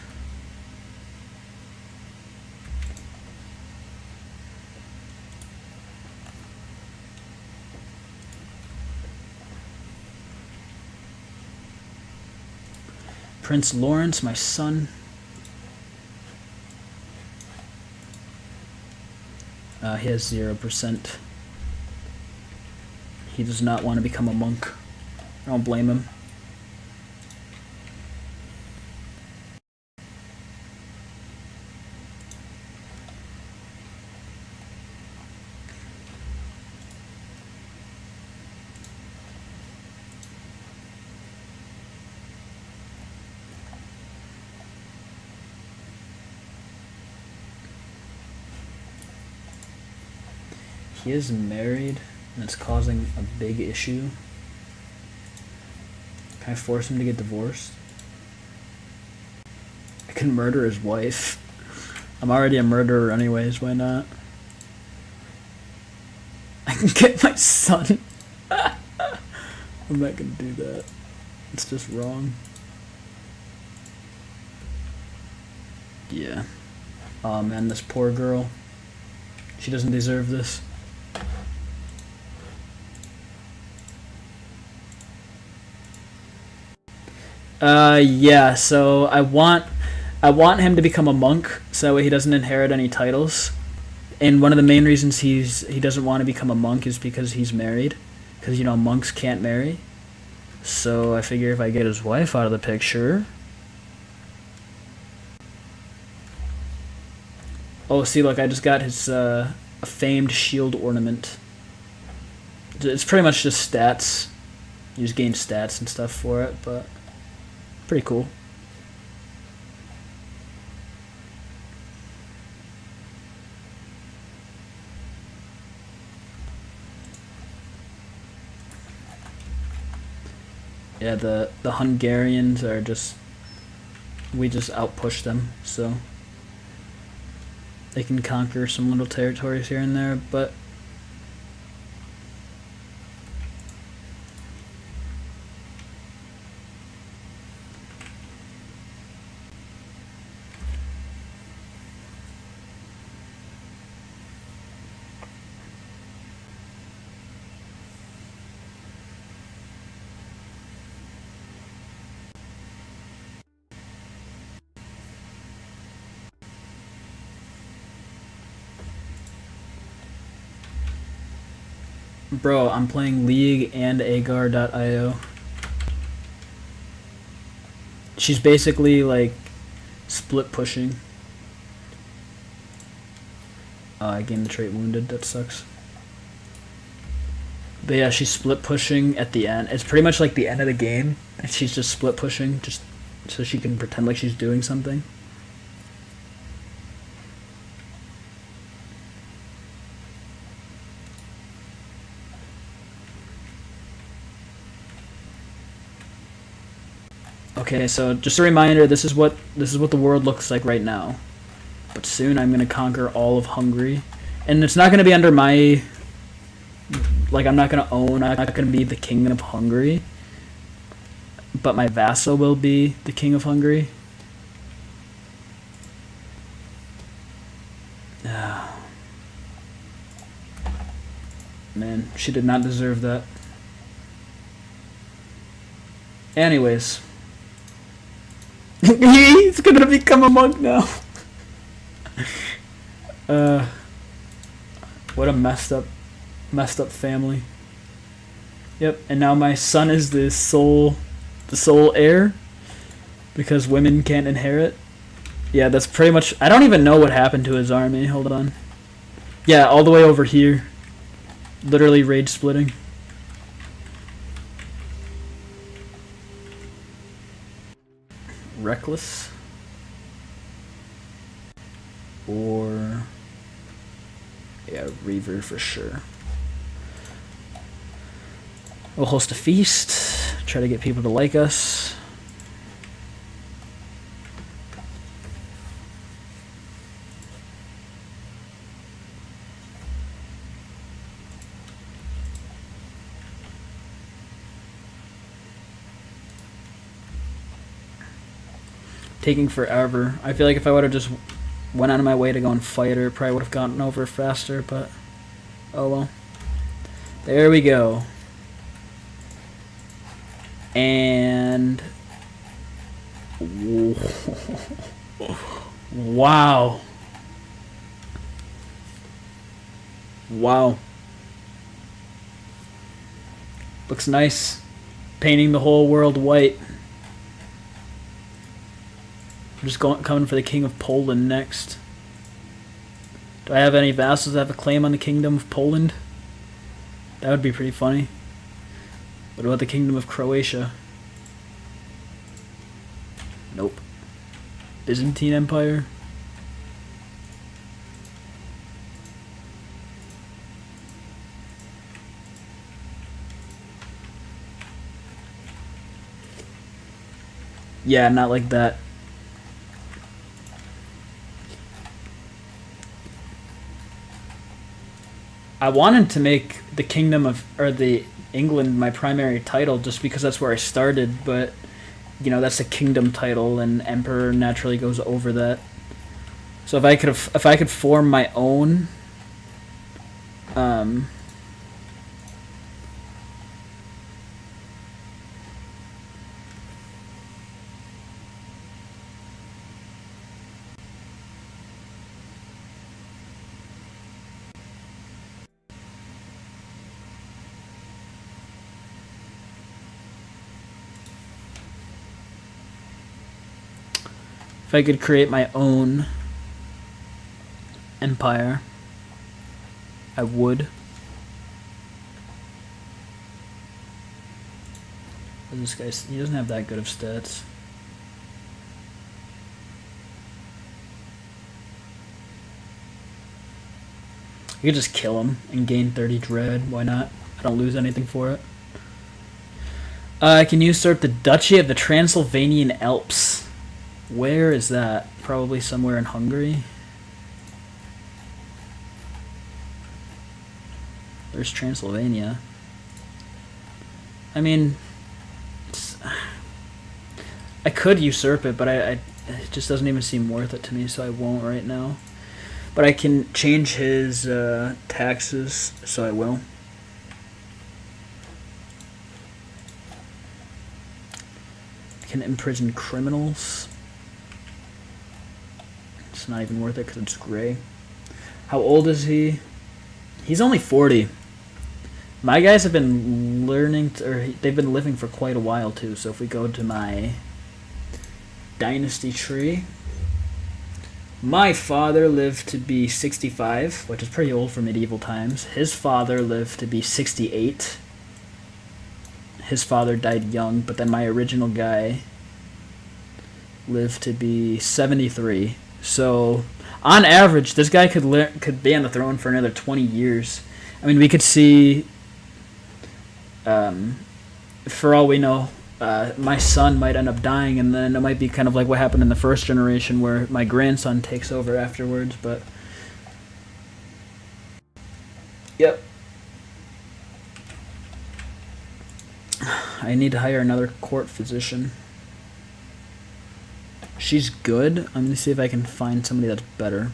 Prince Lawrence, my son. He has 0%. He does not want to become a monk. I don't blame him. He is married, and it's causing a big issue. Can I force him to get divorced? I can murder his wife. I'm already a murderer anyways, why not? I can get my son. I'm not gonna do that. It's just wrong. Yeah. Oh man, this poor girl. She doesn't deserve this. Yeah, so I want him to become a monk, so that way he doesn't inherit any titles. And one of the main reasons he doesn't want to become a monk is because he's married, because monks can't marry. So I figure if I get his wife out of the picture. Oh, see, look, I just got his a famed shield ornament. It's pretty much just stats. You just gain stats and stuff for it, but pretty cool. Yeah, the Hungarians are just, we just outpush them, so they can conquer some little territories here and there, but bro, I'm playing League and Agar.io. She's basically like split pushing. I gained the trait wounded, that sucks. But yeah, she's split pushing at the end. It's pretty much like the end of the game, and she's just split pushing just so she can pretend like she's doing something. Okay, so just a reminder, this is what the world looks like right now. But soon I'm gonna conquer all of Hungary. And it's not gonna be under my, like, I'm not gonna be the king of Hungary. But my vassal will be the king of Hungary. Man, she did not deserve that. Anyways. He's gonna become a monk now. What a messed up family. Yep, and now my son is the sole heir because women can't inherit. Yeah, that's pretty much. I don't even know what happened to his army. Hold on. Yeah, all the way over here. Literally rage splitting. Reckless. Or yeah, Reaver for sure. We'll host a feast. Try to get people to like us. Taking forever. I feel like if I would have just went out of my way to go and fight her, it probably would have gotten over faster, but oh well. There we go. And wow. Wow. Looks nice. Painting the whole world white. I'm just coming for the King of Poland next. Do I have any vassals that have a claim on the Kingdom of Poland? That would be pretty funny. What about the Kingdom of Croatia? Nope. Byzantine Empire? Yeah, not like that. I wanted to make the Kingdom of, or the England my primary title just because that's where I started, but you know, that's a kingdom title and Emperor naturally goes over that. So if I could form my own I could create my own empire, I would. This guy, he doesn't have that good of stats. You could just kill him and gain 30 dread. Why not? I don't lose anything for it. I can usurp the Duchy of the Transylvanian Alps. Where is that? Probably somewhere in Hungary. There's Transylvania. I mean, I could usurp it, but it just doesn't even seem worth it to me, so I won't right now. But I can change his taxes, so I will. I can imprison criminals. It's not even worth it because it's gray. How old is he? He's only 40. My guys have been learning, or they've been living for quite a while too. So if we go to my dynasty tree, my father lived to be 65, which is pretty old for medieval times. His father lived to be 68. His father died young, but then my original guy lived to be 73. So on average, this guy could be on the throne for another 20 years. I mean, we could see, for all we know, my son might end up dying, and then it might be kind of like what happened in the first generation where my grandson takes over afterwards, but yep. I need to hire another court physician. She's good. I'm going to see if I can find somebody that's better.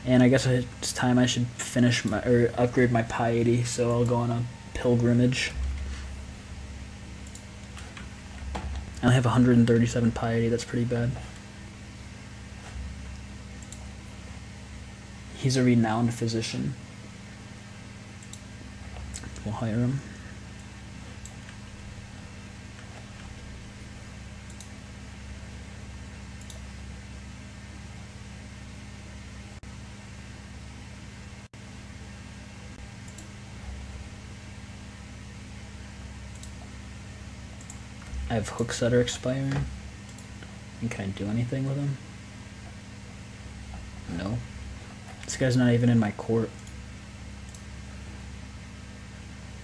And I guess it's time I should finish or upgrade my piety, so I'll go on a pilgrimage. I only have 137 piety, that's pretty bad. He's a renowned physician. We'll hire him. I have hooks that are expiring. And can I do anything with them? No. This guy's not even in my court.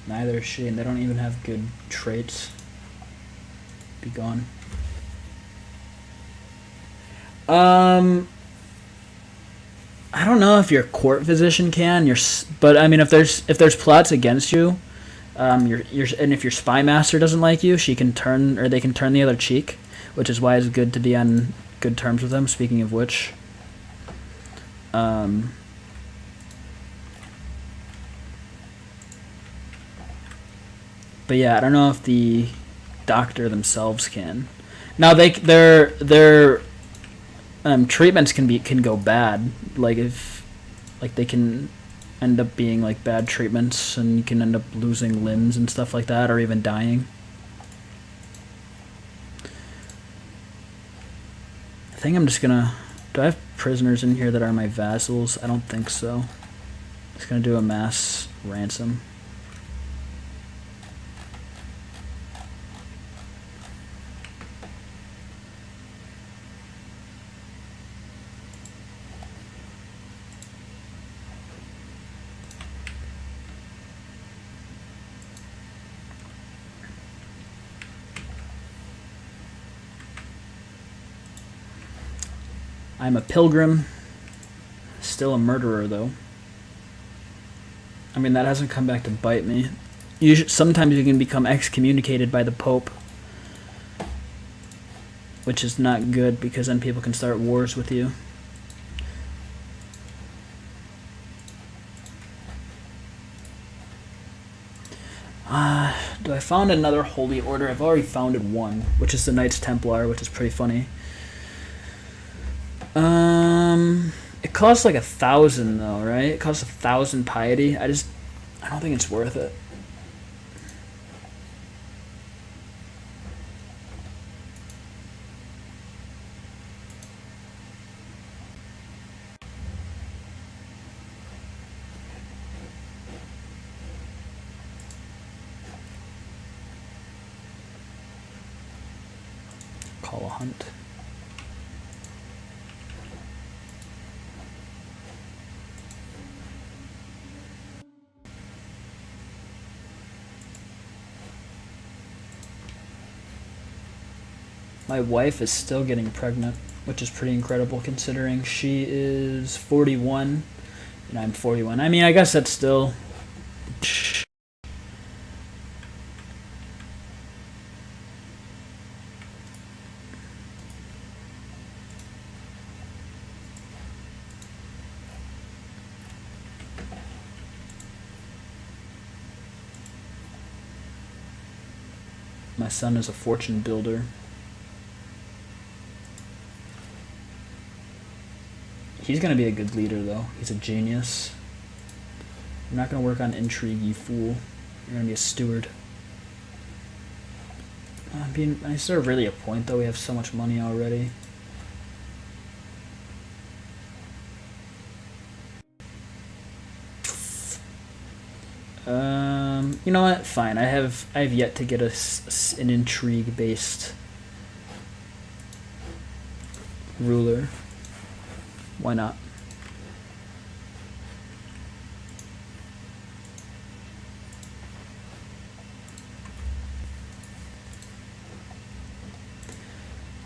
Neither is she, and they don't even have good traits. Be gone. I don't know if your court physician can. But I mean, if there's plots against you, and if your spy master doesn't like you, they can turn the other cheek, which is why it's good to be on good terms with them. Speaking of which, but yeah, I don't know if the doctor themselves can. Now their treatments can go bad. They can end up being like bad treatments, and you can end up losing limbs and stuff like that, or even dying. I think I'm just gonna. Do I have prisoners in here that are my vassals? I don't think so. Just gonna do a mass ransom. I'm a pilgrim, still a murderer though. I mean, that hasn't come back to bite me. Sometimes you can become excommunicated by the Pope, which is not good because then people can start wars with you. Do I found another holy order? I've already founded one, which is the Knights Templar, which is pretty funny. It costs like 1,000 though, right? It costs 1,000 piety. I don't think it's worth it. hunt. My wife is still getting pregnant, which is pretty incredible considering she is 41 and I'm 41. I mean, I guess that's still... My son is a fortune builder. He's going to be a good leader, though. He's a genius. You're not going to work on intrigue, you fool. You're going to be a steward. Is there really a point, though? We have so much money already. You know what? Fine. I have yet to get an intrigue-based ruler. Why not?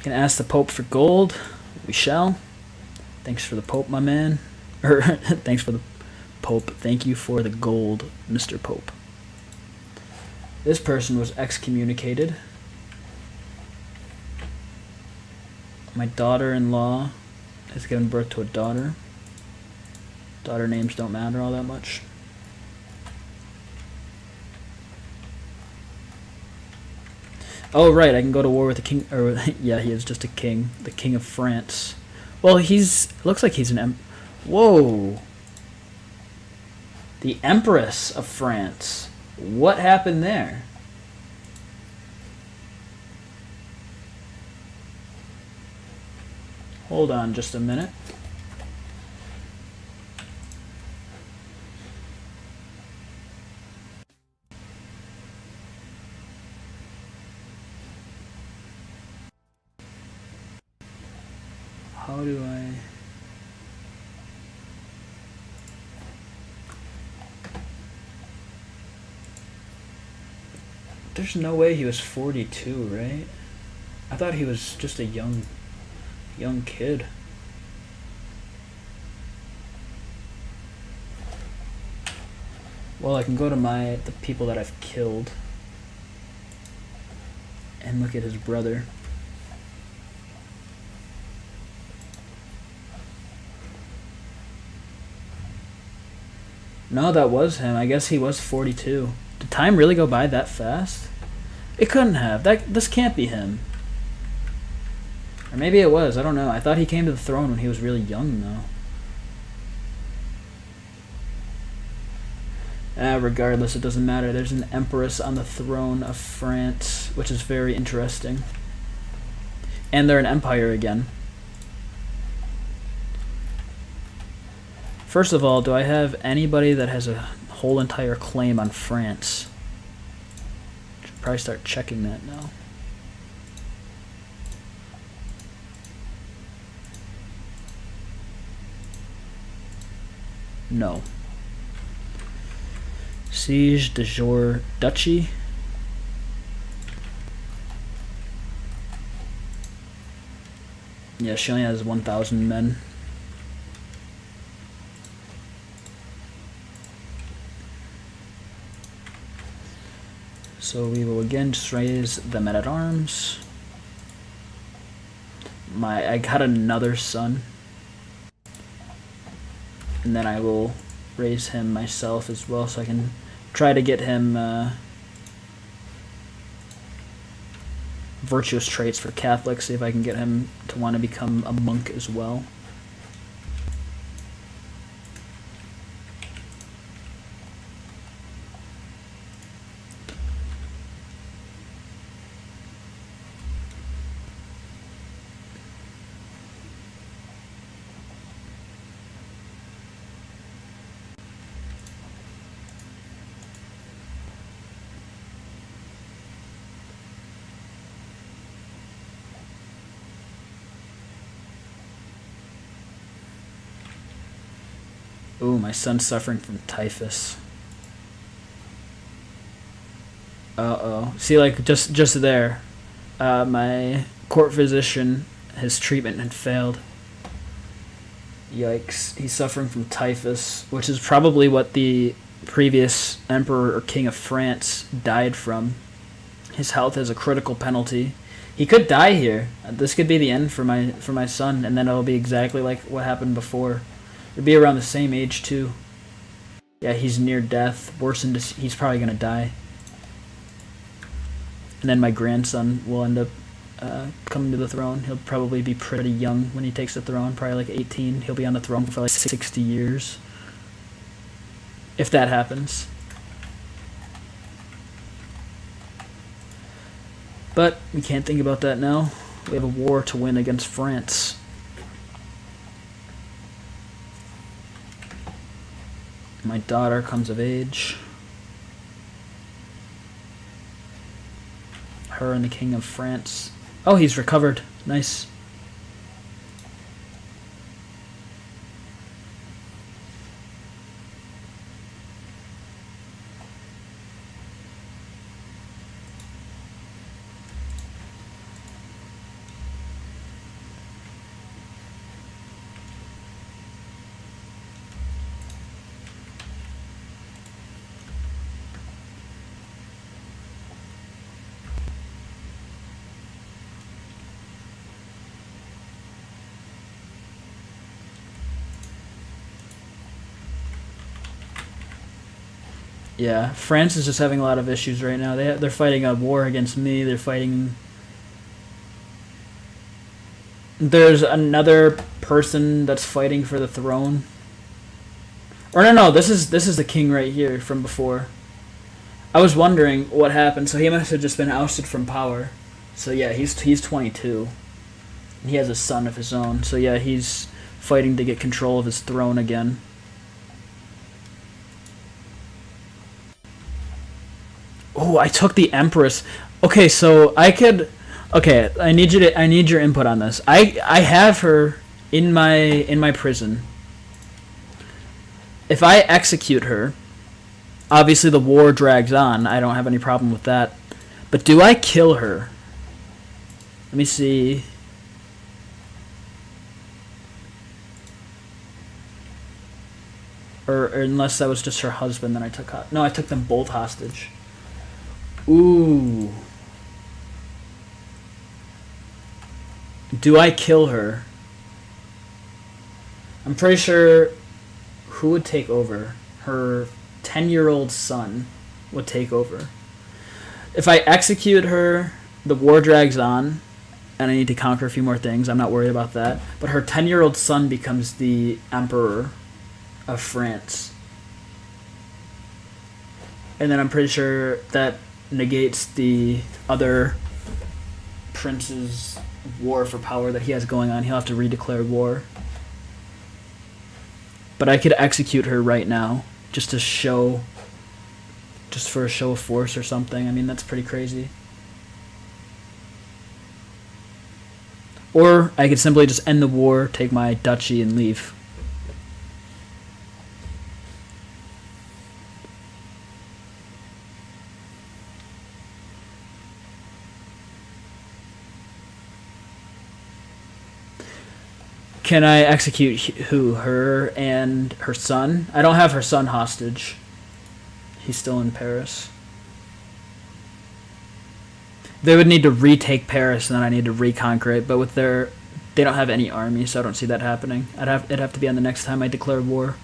Can ask the Pope for gold. We shall. Thanks for the Pope, my man. Or thanks for the Pope. Thank you for the gold, Mr. Pope. This person was excommunicated. My daughter-in-law has given birth to a daughter. Daughter names don't matter all that much. Oh, right, I can go to war with the king, or, yeah, he is just a king. The king of France. Well, looks like he's an whoa. The Empress of France. What happened there? Hold on just a minute. How do I... There's no way he was 42, right? I thought he was just a young kid. Well, I can go to the people that I've killed and look at his brother. No, that was him. I guess he was 42. Did time really go by that fast? It couldn't have. This can't be him. Or maybe it was. I don't know. I thought he came to the throne when he was really young, though. Regardless, it doesn't matter. There's an empress on the throne of France, which is very interesting. And they're an empire again. First of all, do I have anybody that has a whole entire claim on France? Should probably start checking that now. No. Siege de Jour Duchy. Yeah, she only has 1,000 men. So we will again just raise the men at arms. I got another son. And then I will raise him myself as well, so I can try to get him virtuous traits for Catholics, see if I can get him to want to become a monk as well. Ooh, my son's suffering from typhus. Uh-oh. See, like, just there, my court physician, his treatment had failed. Yikes. He's suffering from typhus, which is probably what the previous emperor or king of France died from. His health is a critical penalty. He could die here. This could be the end for my son, and then it'll be exactly like what happened before. It'll be around the same age, too. Yeah, he's near death. Worsened. He's probably going to die. And then my grandson will end up coming to the throne. He'll probably be pretty young when he takes the throne, probably like 18. He'll be on the throne for like 60 years. If that happens. But we can't think about that now. We have a war to win against France. My daughter comes of age. Her and the King of France. Oh, he's recovered. Nice. Yeah, France is just having a lot of issues right now. They're fighting a war against me. They're fighting. There's another person that's fighting for the throne. Or no, this is the king right here from before. I was wondering what happened. So he must have just been ousted from power. So yeah, he's 22. He has a son of his own. So yeah, he's fighting to get control of his throne again. Oh, I took the Empress. Okay, so I could. Okay, I need your input on this. I have her in my prison. If I execute her, obviously the war drags on. I don't have any problem with that. But do I kill her? Let me see. Or unless that was just her husband, then I took. No, I took them both hostage. Ooh. Do I kill her? I'm pretty sure who would take over? Her 10-year-old son would take over. If I execute her, the war drags on, and I need to conquer a few more things. I'm not worried about that. But her 10-year-old son becomes the emperor of France. And then I'm pretty sure that negates the other prince's war for power that he has going on. He'll have to redeclare war. But I could execute her right now, just for a show of force or something. I mean, that's pretty crazy. Or I could simply just end the war, take my duchy, and leave. Can I execute who? Her and her son? I don't have her son hostage. He's still in Paris. They would need to retake Paris, and then I need to reconquer it. But they don't have any army, so I don't see that happening. It'd have to be on the next time I declare war.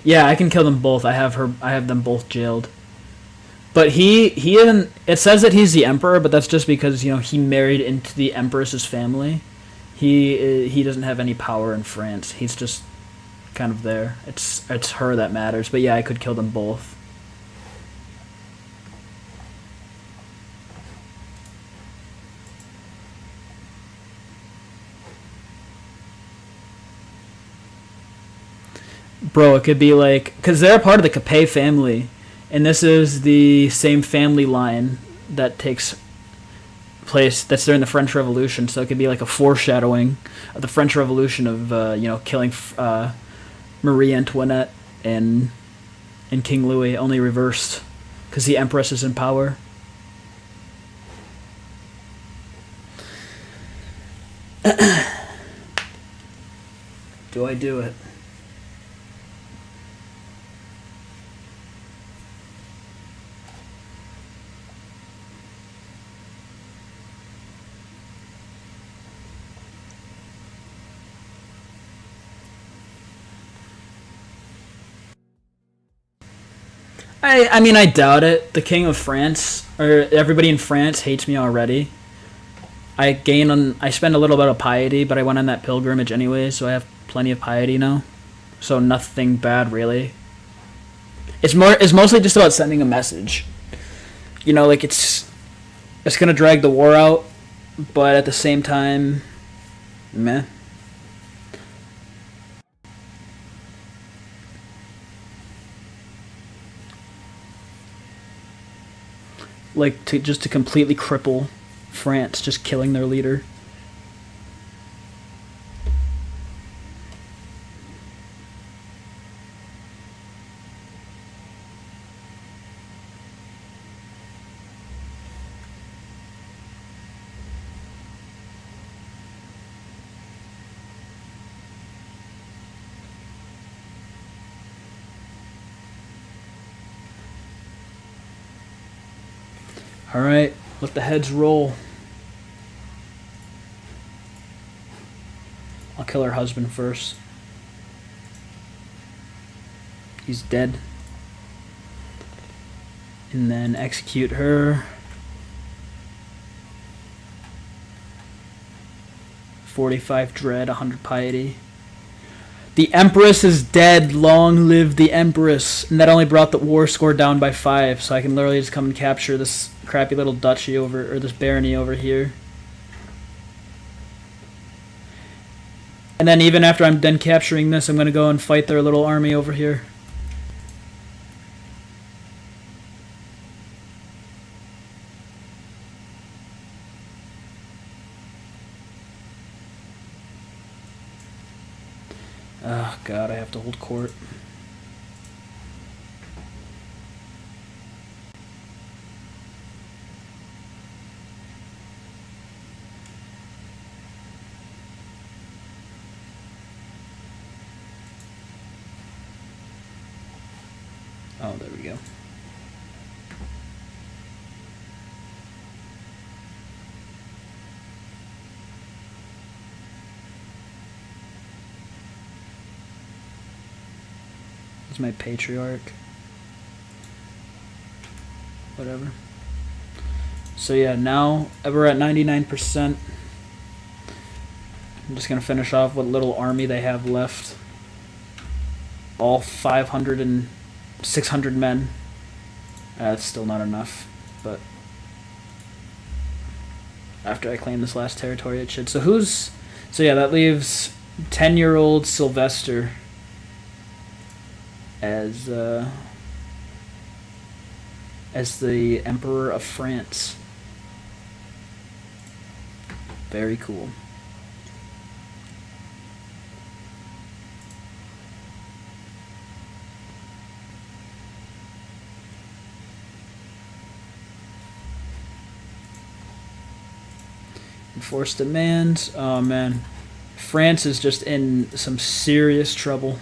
Yeah, I can kill them both. I have them both jailed. But he isn't. It says that he's the emperor, but that's just because he married into the empress's family. He doesn't have any power in France. He's just kind of there. It's her that matters. But yeah, I could kill them both. Bro, it could be like, because they're a part of the Capet family, and this is the same family line that takes place that's during the French Revolution, so it could be like a foreshadowing of the French Revolution of killing Marie Antoinette and King Louis, only reversed because the Empress is in power. Do I do it? I mean, I doubt it. The King of France, or everybody in France, hates me already. I spend a little bit of piety, but I went on that pilgrimage anyway, so I have plenty of piety now. So nothing bad, really. It's mostly just about sending a message. Like it's gonna drag the war out, but at the same time, meh. Like to completely cripple France, just killing their leader. All right, let the heads roll. I'll kill her husband first. He's dead. And then execute her. 45 dread, 100 piety. The Empress is dead. Long live the Empress. And that only brought the war score down by 5, so I can literally just come and capture this crappy little duchy over, or this barony over here. And then even after I'm done capturing this, I'm going to go and fight their little army over here. Oh god, I have to hold court. Oh, there we go. It's my patriarch. Whatever. So yeah, now we're at 99%. I'm just going to finish off what little army they have left. All 500 and 600 men. That's still not enough, but after I claim this last territory it should. So yeah, that leaves 10-year-old Sylvester as the Emperor of France. Very cool. Enforced demands. Oh man, France is just in some serious trouble.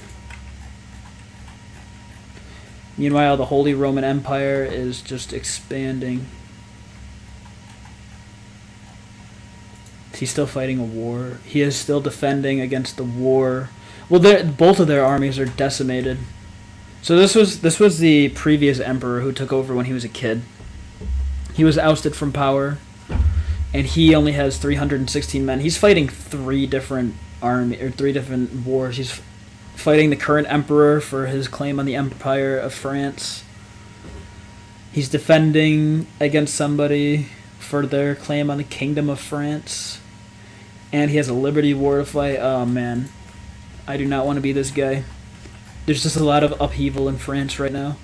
Meanwhile, the Holy Roman Empire is just expanding. He's still fighting a war. He is still defending against the war. Well, both of their armies are decimated. So this was the previous emperor who took over when he was a kid. He was ousted from power, and he only has 316 men. He's fighting three different wars. He's fighting the current emperor for his claim on the Empire of France. He's defending against somebody for their claim on the Kingdom of France. And he has a liberty war to fight. Oh man, I do not want to be this guy. There's just a lot of upheaval in France right now.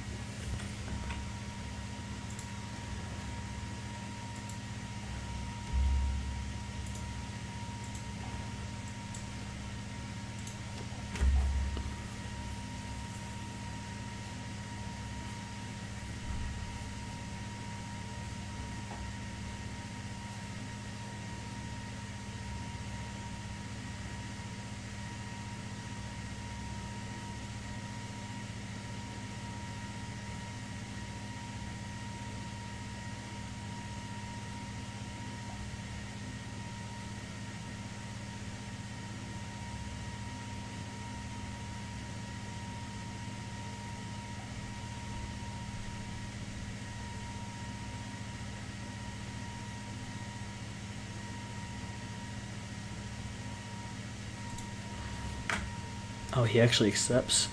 Oh, he actually accepts.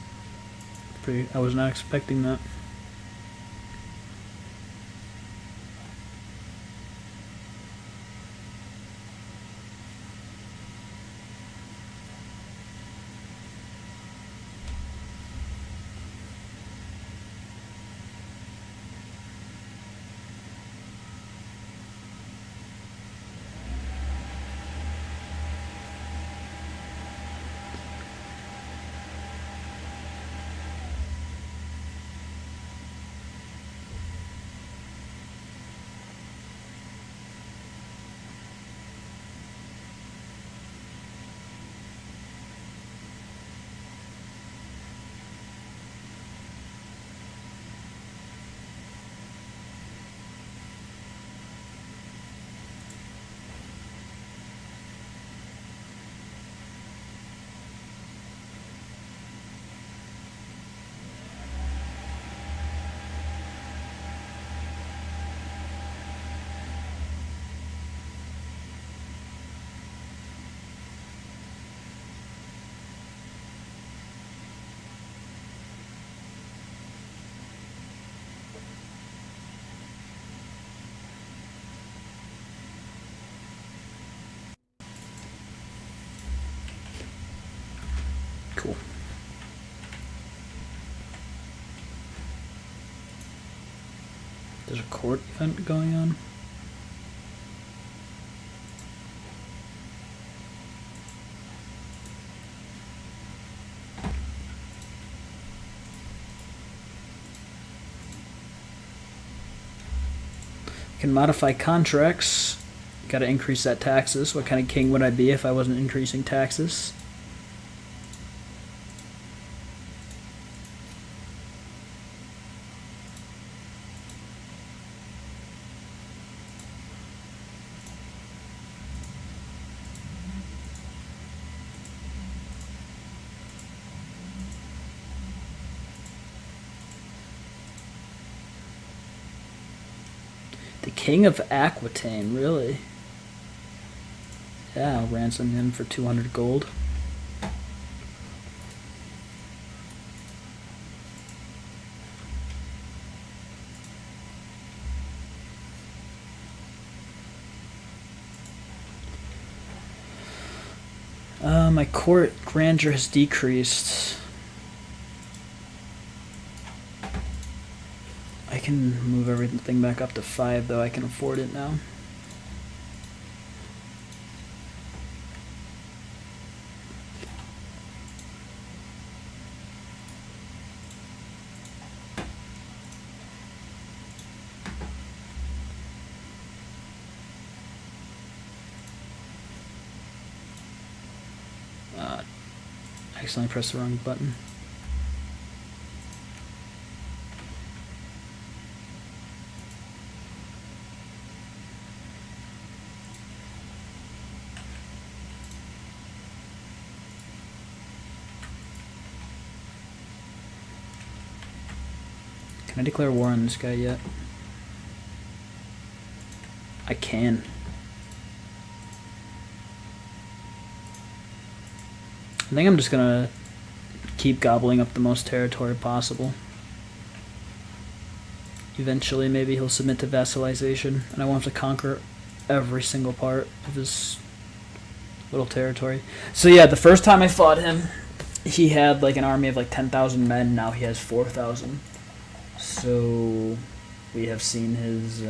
I was not expecting that. Cool. There's a court event going on. Can modify contracts. Got to increase that taxes. What kind of king would I be if I wasn't increasing taxes? The King of Aquitaine, really? Yeah, I'll ransom him for 200 gold. My court grandeur has decreased. I can move everything back up to 5, though. I can afford it now. I accidentally pressed the wrong button. Can I declare war on this guy yet? I can. I think I'm just gonna keep gobbling up the most territory possible. Eventually, maybe he'll submit to vassalization, and I won't have to conquer every single part of his little territory. So yeah, the first time I fought him, he had like an army of like 10,000 men. Now he has 4,000. So we have seen his.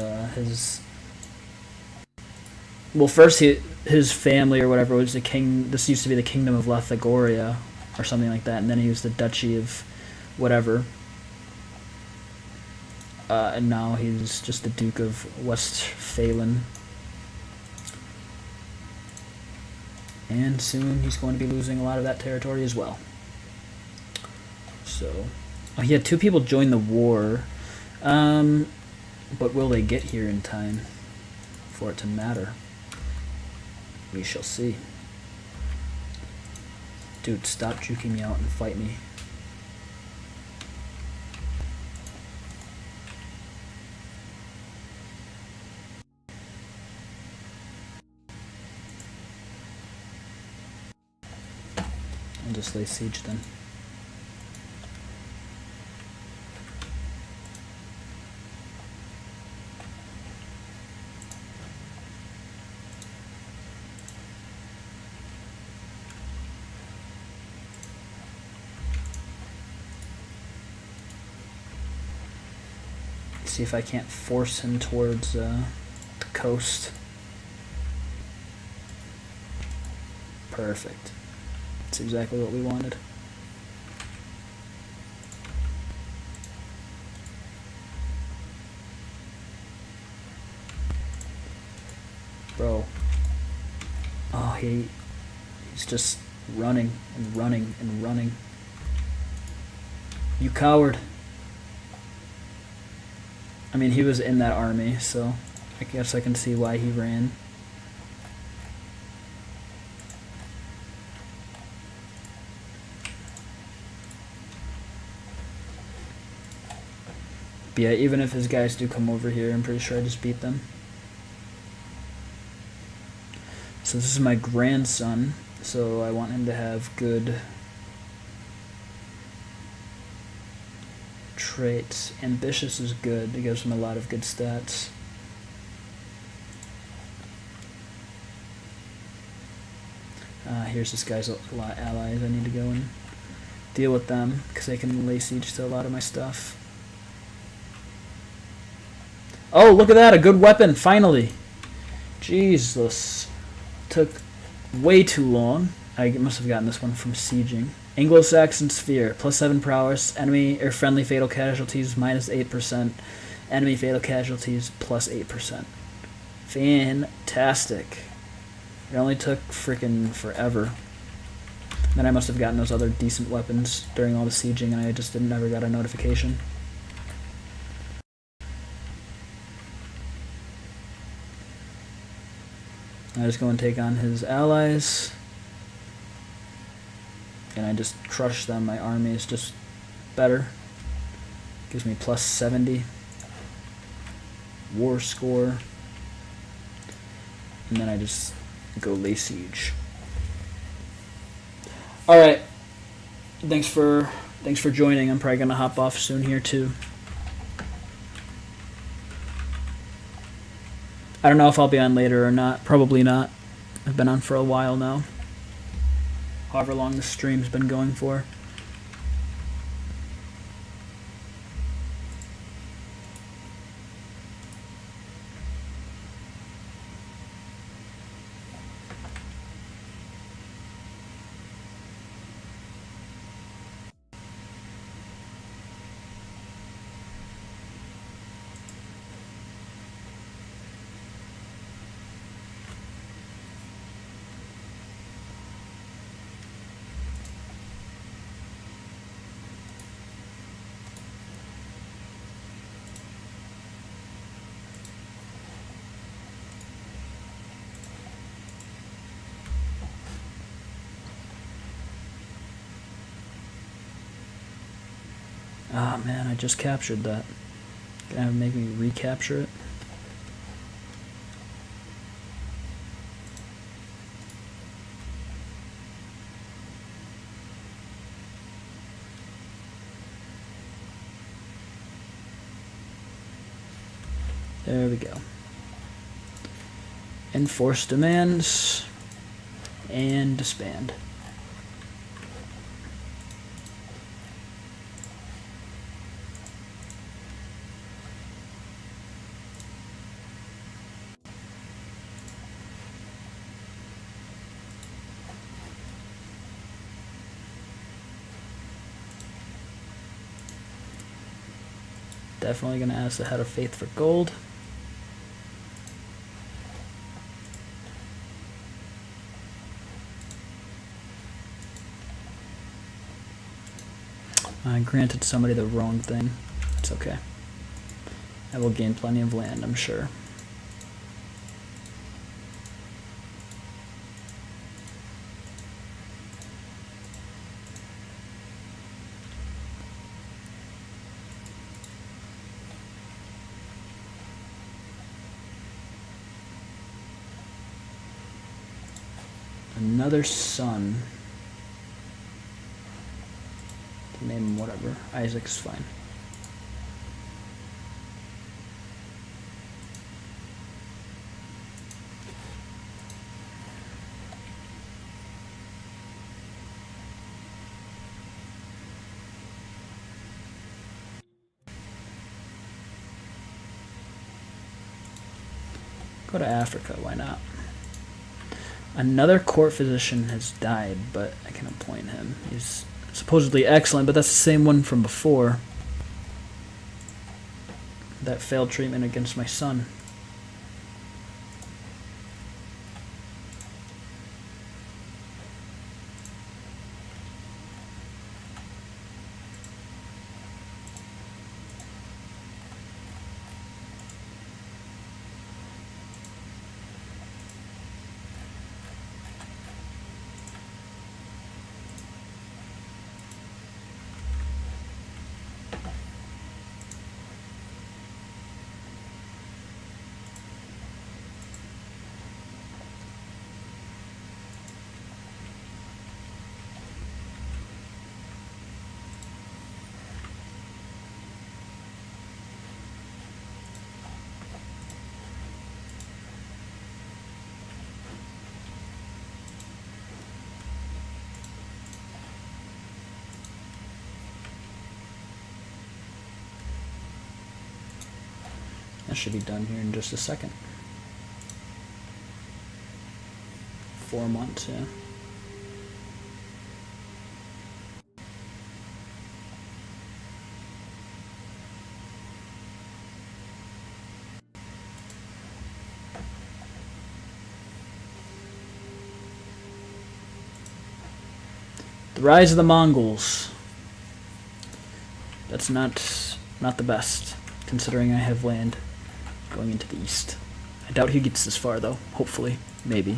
Well, first his family or whatever was the king. This used to be the kingdom of Lethagoria or something like that, and then he was the duchy of whatever. And now he's just the Duke of Westphalen. And soon he's going to be losing a lot of that territory as well. So, oh, he had 2 people join the war. But will they get here in time for it to matter? We shall see. Dude, stop juking me out and fight me. I'll just lay siege then. See if I can't force him towards the coast. Perfect. That's exactly what we wanted. Bro. Oh, he's just running and running and running. You coward. I mean, he was in that army, so I guess I can see why he ran. But yeah, even if his guys do come over here, I'm pretty sure I just beat them. So this is my grandson, so I want him to have good traits. Ambitious is good. It gives him a lot of good stats. Here's this guy's a lot of allies. I need to go and deal with them because they can lay siege to a lot of my stuff. Oh, look at that! A good weapon, finally! Jesus. Took way too long. I must have gotten this one from sieging. Anglo-Saxon Sphere, +7 prowess, enemy or friendly fatal casualties -8%, enemy fatal casualties +8%. Fantastic. It only took freaking forever. Then I must have gotten those other decent weapons during all the sieging and I just never got a notification. I just go and take on his allies. And I just crush them. My army is just better. Gives me +70 war score. And then I just go lay siege. Alright. Thanks for joining. I'm probably gonna hop off soon here too. I don't know if I'll be on later or not. Probably not. I've been on for a while now. However long the stream's been going for. Ah, man, I just captured that. Gonna make me recapture it. There we go. Enforce demands and disband. Definitely going to ask the Head of Faith for gold. I granted somebody the wrong thing. It's okay. I will gain plenty of land, I'm sure. Another son. name him whatever. Isaac's fine. Go to Africa, why not? Another court physician has died, but I can appoint him. He's supposedly excellent, but that's the same one from before. That failed treatment against my son. That should be done here in just a second. 4 months, yeah. The rise of the Mongols. That's not the best, considering I have land going into the east. I doubt he gets this far, though. Hopefully. Maybe.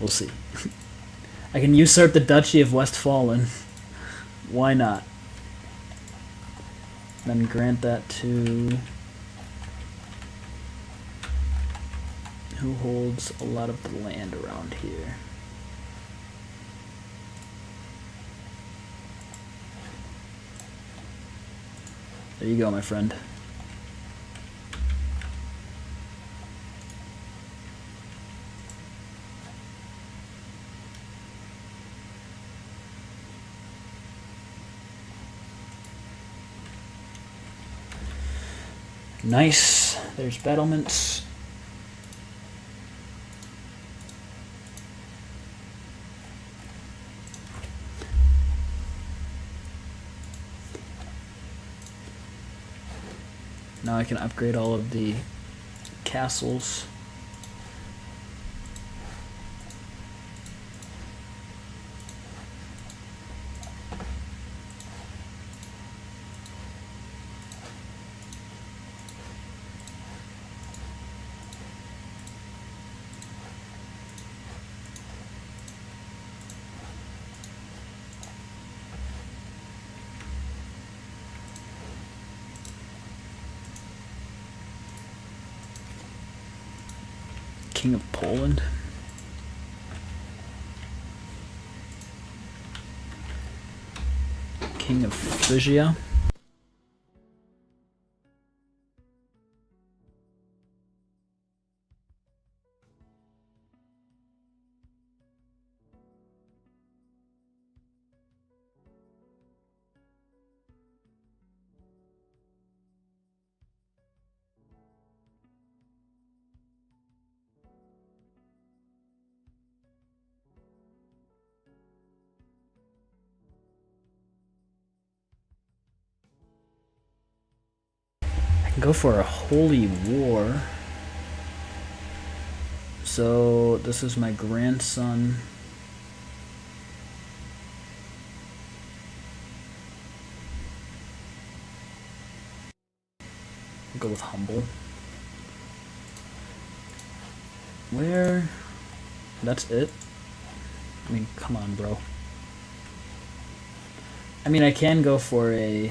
We'll see. I can usurp the Duchy of Westfalen. Why not? Then grant that to... who holds a lot of the land around here? There you go, my friend. Nice. There's battlements. Now I can upgrade all of the castles. King of Poland. King of Phrygia. Go for a holy war. So this is my grandson. I'll go with humble. Where? That's it? I mean, come on, bro. I mean, I can go for a...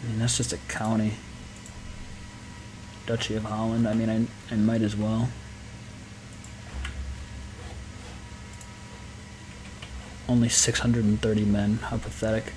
I mean, that's just a county. Duchy of Holland. I mean, I might as well. only 630 men. How pathetic.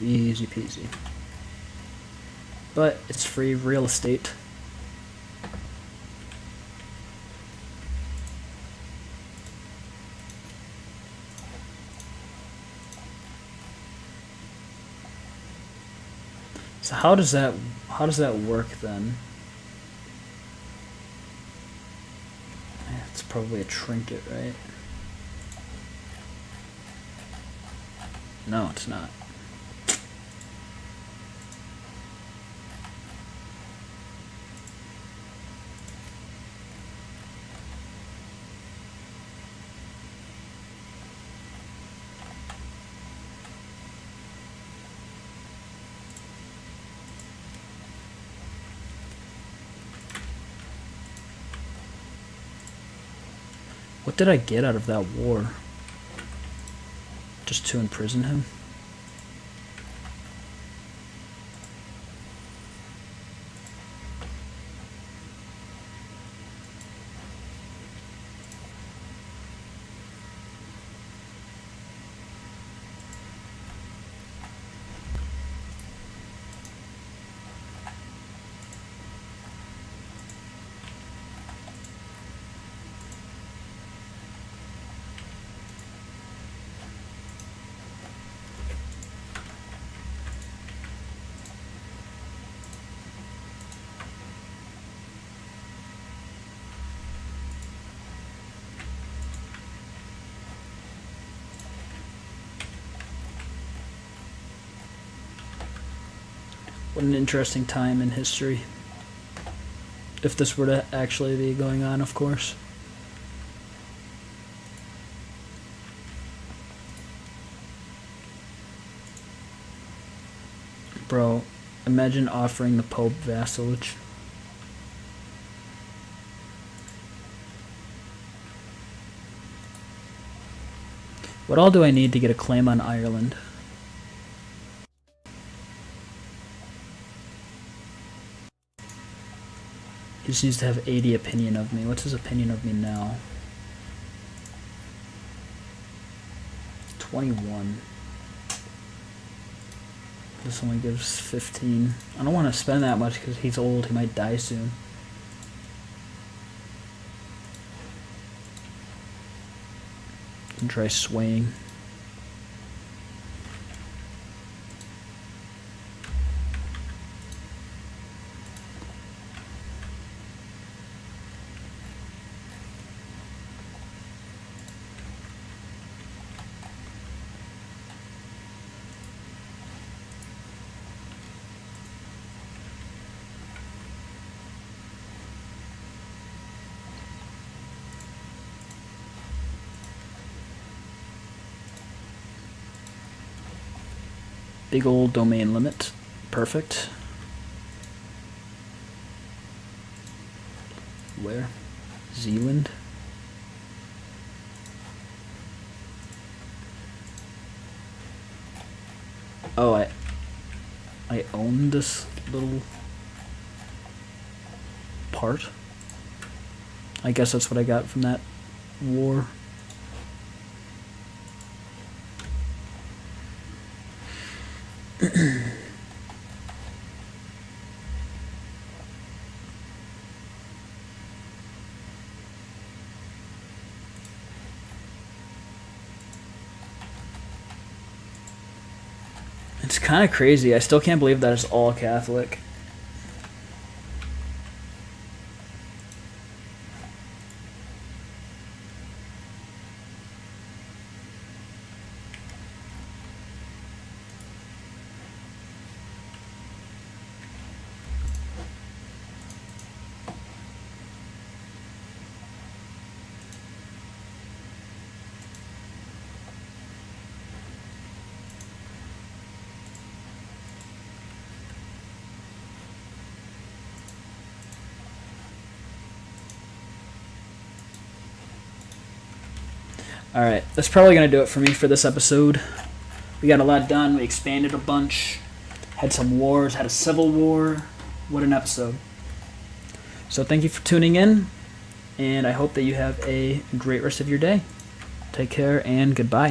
Easy peasy. But it's free real estate. So how does that work then? It's probably a trinket, right? No, it's not. What did I get out of that war? Just to imprison him? What an interesting time in history. If this were to actually be going on, of course. Bro, imagine offering the Pope vassalage. What all do I need to get a claim on Ireland? He just needs to have 80 opinion of me. What's his opinion of me now? 21. This only gives 15. I don't want to spend that much because he's old. He might die soon. Can try swaying. Big old domain limit. Perfect. Where? Zealand? Oh, I own this little part. I guess that's what I got from that war. It's kind of crazy. I still can't believe that it's all Catholic. All right, that's probably going to do it for me for this episode. We got a lot done. We expanded a bunch. Had some wars. Had a civil war. What an episode. So thank you for tuning in, and I hope that you have a great rest of your day. Take care, and goodbye.